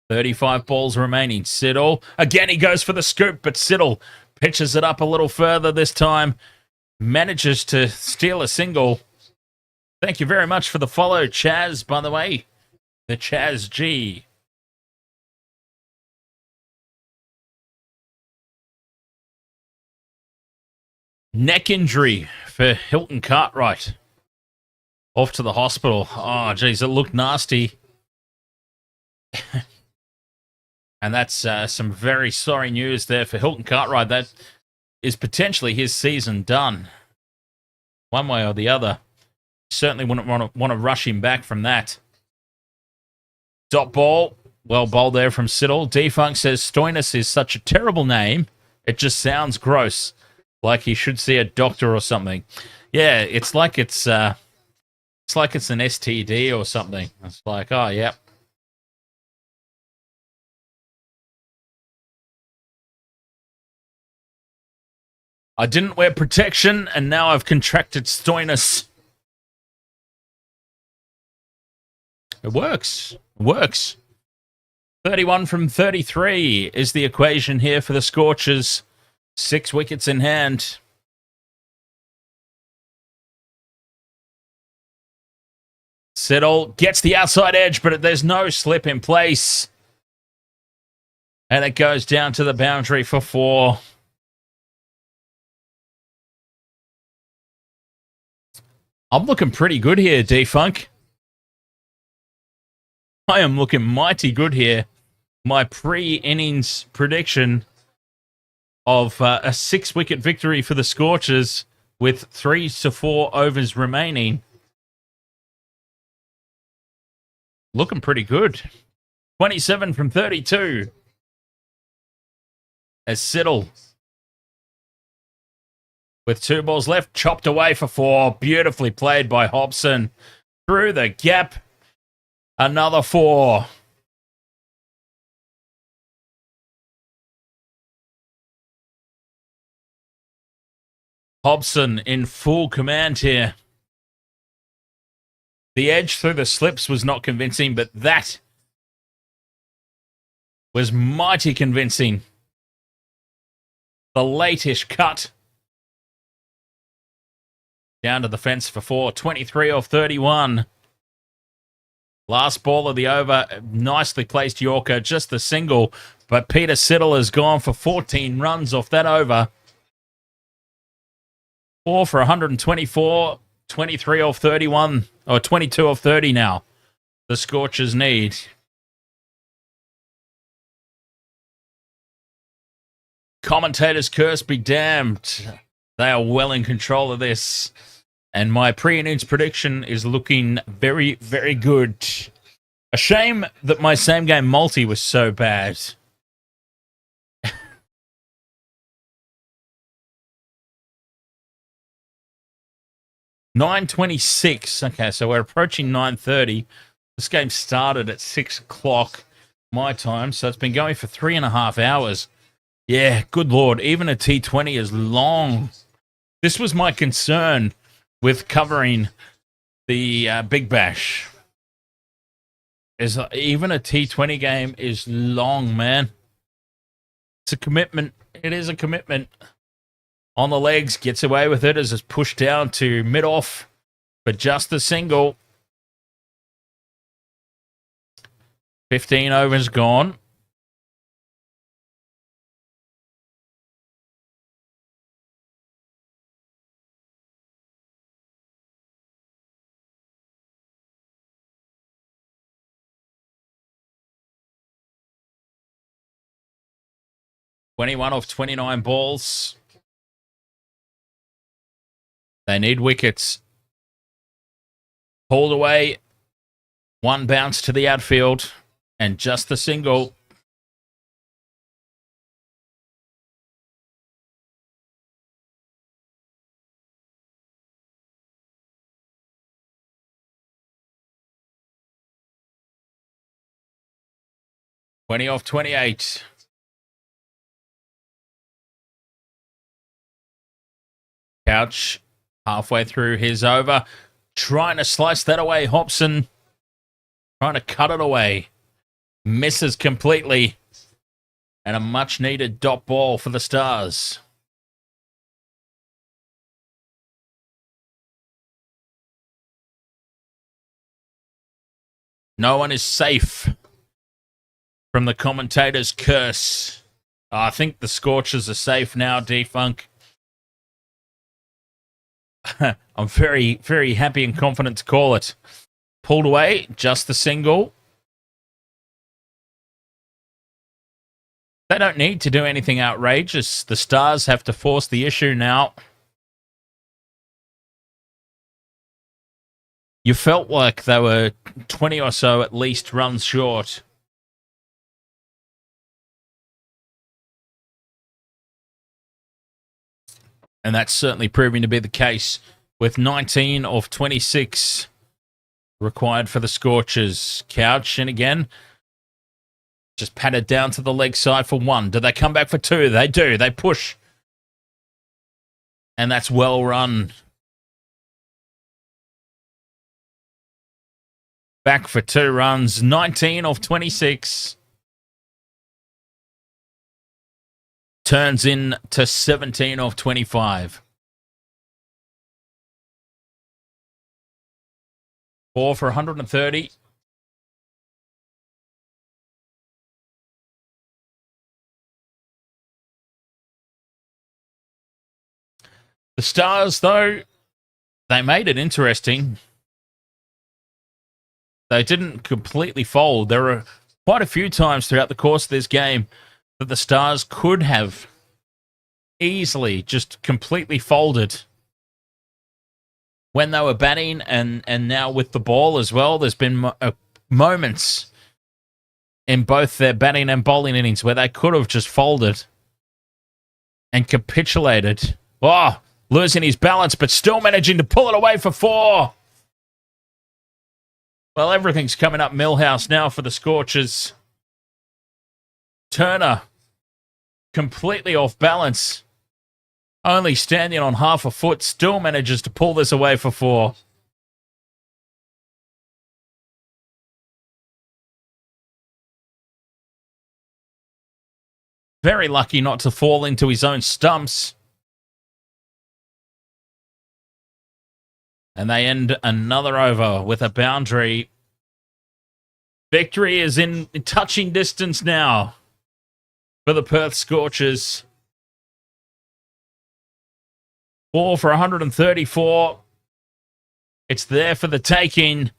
35 balls remaining." Siddle. Again, he goes for the scoop, but Siddle pitches it up a little further this time. Manages to steal a single. Thank you very much for the follow, Chaz, by the way. The Chaz G. Neck injury for Hilton Cartwright. Off to the hospital. Oh, geez, it looked nasty. And that's some very sorry news there for Hilton Cartwright. That is potentially his season done. One way or the other. Certainly wouldn't want to rush him back from that. Dot ball. Well bowled there from Siddle. Defunk says Stoinis is such a terrible name. It just sounds gross. Like he should see a doctor or something. Yeah, it's like it's an STD or something. It's like, oh, yep. I didn't wear protection, and now I've contracted Stoinis. It works. It works. 31 from 33 is the equation here for the Scorchers. 6 wickets in hand. Siddle gets the outside edge, but there's no slip in place. And it goes down to the boundary for 4. I'm looking pretty good here, D-Funk. I am looking mighty good here. My pre-innings prediction of a 6-wicket victory for the Scorchers with 3 to 4 overs remaining. Looking pretty good. 27 from 32. As Siddle, with 2 balls left, chopped away for 4. Beautifully played by Hobson. Through the gap. Another 4. Hobson in full command here. The edge through the slips was not convincing, but that was mighty convincing. The late-ish cut. Down to the fence for 4. 23 off 31. Last ball of the over. Nicely placed Yorker. Just the single. But Peter Siddle has gone for 14 runs off that over. 4 for 124. 23 off 31. Or 22 off 30 now. The Scorchers need. Commentators' curse be damned. They are well in control of this. And my pre-innings prediction is looking very, very good. A shame that my same-game multi was so bad. $9:26. Okay, so we're approaching 9:30. This game started at 6 o'clock my time, so it's been going for 3.5 hours. Yeah, good Lord. Even a T20 is long. This was my concern with covering the Big Bash. Is even a T20 game is long, man. It's a commitment. It is a commitment. On the legs, gets away with it as it's pushed down to mid-off for just the single. 15 overs gone. 21 off 29 balls. They need wickets. Pulled away. One bounce to the outfield. And just the single. Twenty off 28. Couch halfway through his over. Trying to slice that away. Hobson trying to cut it away. Misses completely. And a much-needed dot ball for the Stars. No one is safe from the commentator's curse. I think the Scorchers are safe now, D-Funk. I'm very, very happy and confident to call it. Pulled away, just the single. They don't need to do anything outrageous. The Stars have to force the issue now. You felt like they were 20 or so at least runs short. And that's certainly proving to be the case with 19 of 26 required for the Scorchers. Couch, and again, just patted down to the leg side for one. Do they come back for two? They do. They push. And that's well run. Back for 2 runs. 19 of 26. Turns in to 17 of 25. 4 for 130. The Stars, though, they made it interesting. They didn't completely fold. There were quite a few times throughout the course of this game that the Stars could have easily just completely folded when they were batting, and now with the ball as well. There's been moments in both their batting and bowling innings where they could have just folded and capitulated. Oh, losing his balance, but still managing to pull it away for 4. Well, everything's coming up Millhouse now for the Scorchers. Turner, completely off balance. Only standing on half a foot, still manages to pull this away for 4. Very lucky not to fall into his own stumps. And they end another over with a boundary. Victory is in touching distance now for the Perth Scorchers. 4 for 134. It's there for the taking.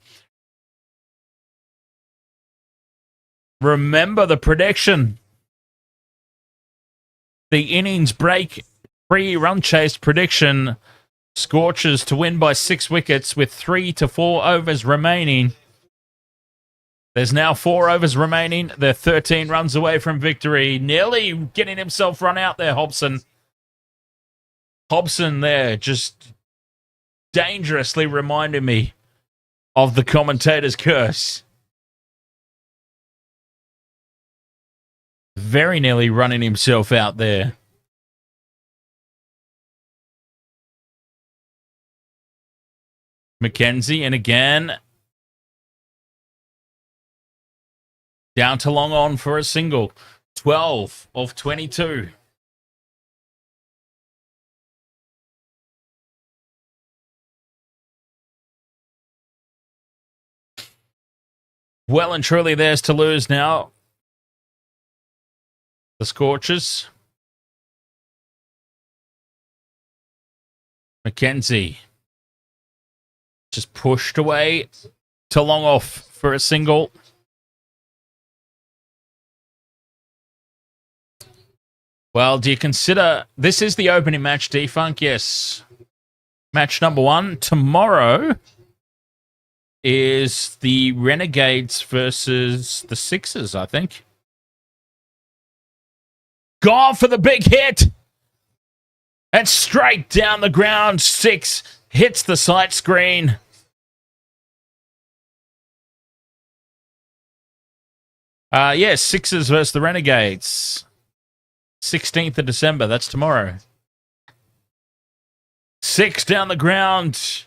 Remember the prediction. The innings break pre-run chase prediction. Scorchers to win by 6 wickets with 3 to 4 overs remaining. There's now 4 overs remaining. They're 13 runs away from victory. Nearly getting himself run out there, Hobson. Hobson there just dangerously reminding me of the commentator's curse. Very nearly running himself out there. Mackenzie, and again, down to long on for a single. 12 of 22. Well and truly theirs to lose now. The Scorchers. Mackenzie just pushed away to long off for a single. Well, do you consider this is the opening match, Defunk? Yes. Match number 1 tomorrow is the Renegades versus the Sixers, I think. Gone for the big hit. And straight down the ground. 6 hits the sight screen. Yes, Sixers versus the Renegades. 16th of December. That's tomorrow. 6 down the ground.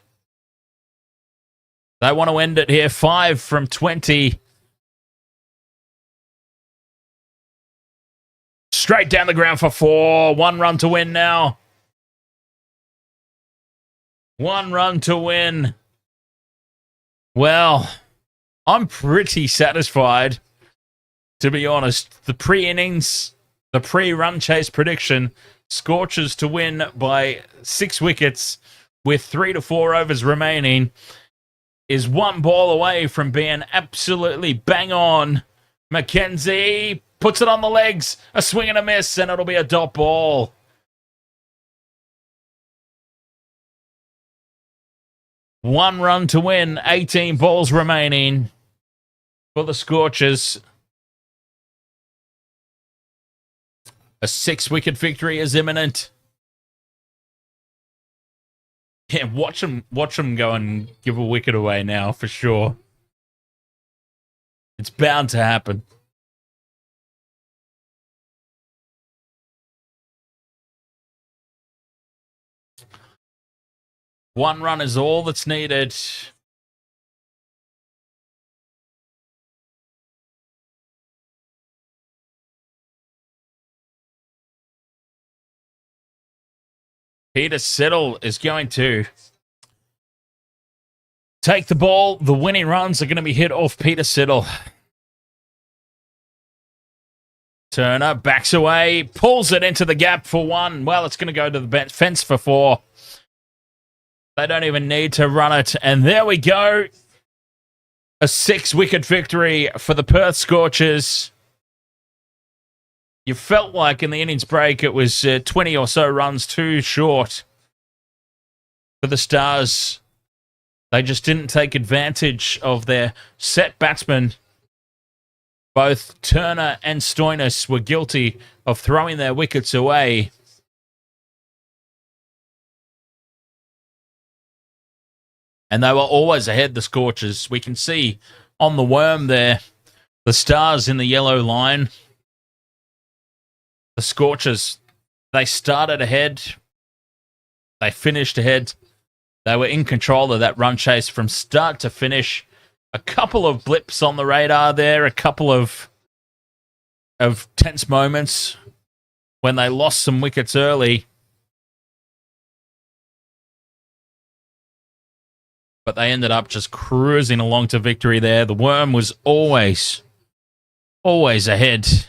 They want to end it here. 5 from 20. Straight down the ground for 4. 1 run to win now. 1 run to win. Well, I'm pretty satisfied, to be honest. The pre-innings, the pre-run chase prediction, Scorchers to win by 6 wickets with 3 to 4 overs remaining, is 1 ball away from being absolutely bang on. McKenzie puts it on the legs, a swing and a miss, and it'll be a dot ball. One run to win, 18 balls remaining for the Scorchers. A 6-wicket victory is imminent. Yeah, watch them go and give a wicket away now, for sure. It's bound to happen. One run is all that's needed. Peter Siddle is going to take the ball. The winning runs are going to be hit off Peter Siddle. Turner backs away, pulls it into the gap for 1. Well, it's going to go to the fence for 4. They don't even need to run it. And there we go. A 6-wicket victory for the Perth Scorchers. You felt like in the innings break it was 20 or so runs too short for the Stars. They just didn't take advantage of their set batsmen. Both Turner and Stoinis were guilty of throwing their wickets away. And they were always ahead, the Scorchers. We can see on the worm there, the Stars in the yellow line. The Scorchers, they started ahead. They finished ahead. They were in control of that run chase from start to finish. A couple of blips on the radar there. A couple of tense moments when they lost some wickets early. But they ended up just cruising along to victory there. The worm was always ahead.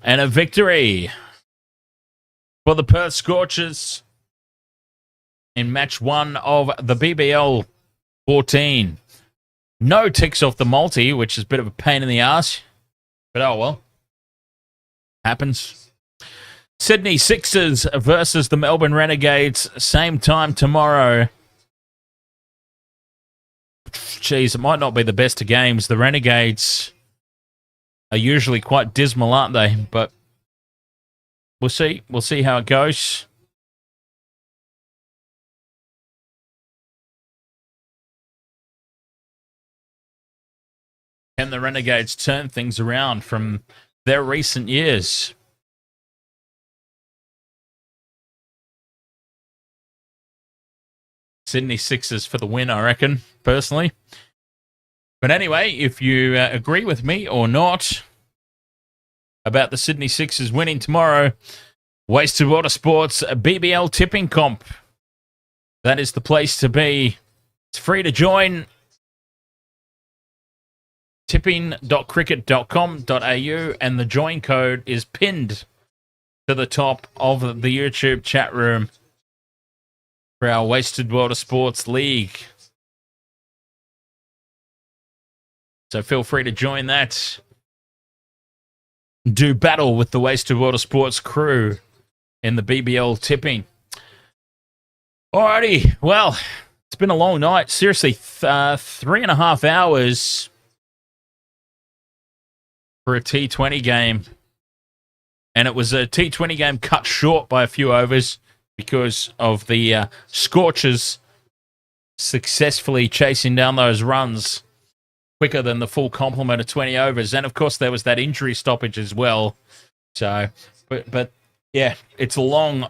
And a victory for the Perth Scorchers in match 1 of the BBL 14. No ticks off the multi, which is a bit of a pain in the ass. But oh well. Happens. Sydney Sixers versus the Melbourne Renegades. Same time tomorrow. Jeez, it might not be the best of games. The Renegades are usually quite dismal, aren't they? But we'll see. We'll see how it goes. Can the Renegades turn things around from their recent years? Sydney Sixers for the win, I reckon, personally. But anyway, if you agree with me or not about the Sydney Sixers winning tomorrow, Wasted Water Sports BBL tipping comp. That is the place to be. It's free to join. tipping.cricket.com.au, and the join code is pinned to the top of the YouTube chat room for our Wasted Water Sports League. So feel free to join that. do battle with the Wasted Water Sports crew in the BBL tipping. Alrighty, well, it's been a long night. Seriously, 3.5 hours for a T20 game. And it was a T20 game cut short by a few overs because of the Scorchers successfully chasing down those runs quicker than the full complement of 20 overs. And, of course, there was that injury stoppage as well. So, but yeah, it's a long,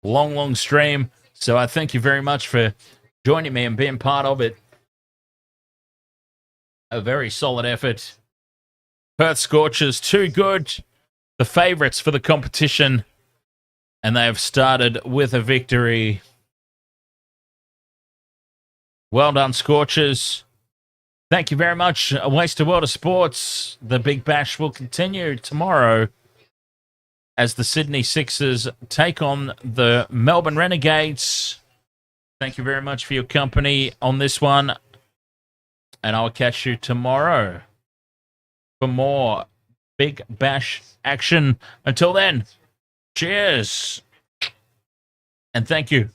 long stream. So I thank you very much for joining me and being part of it. A very solid effort. Perth Scorchers, too good. The favourites for the competition. And they have started with a victory. Well done, Scorchers. Thank you very much. A Wasted World of Sports. The Big Bash will continue tomorrow as the Sydney Sixers take on the Melbourne Renegades. Thank you very much for your company on this one. And I'll catch you tomorrow for more Big Bash action. Until then, cheers. And thank you.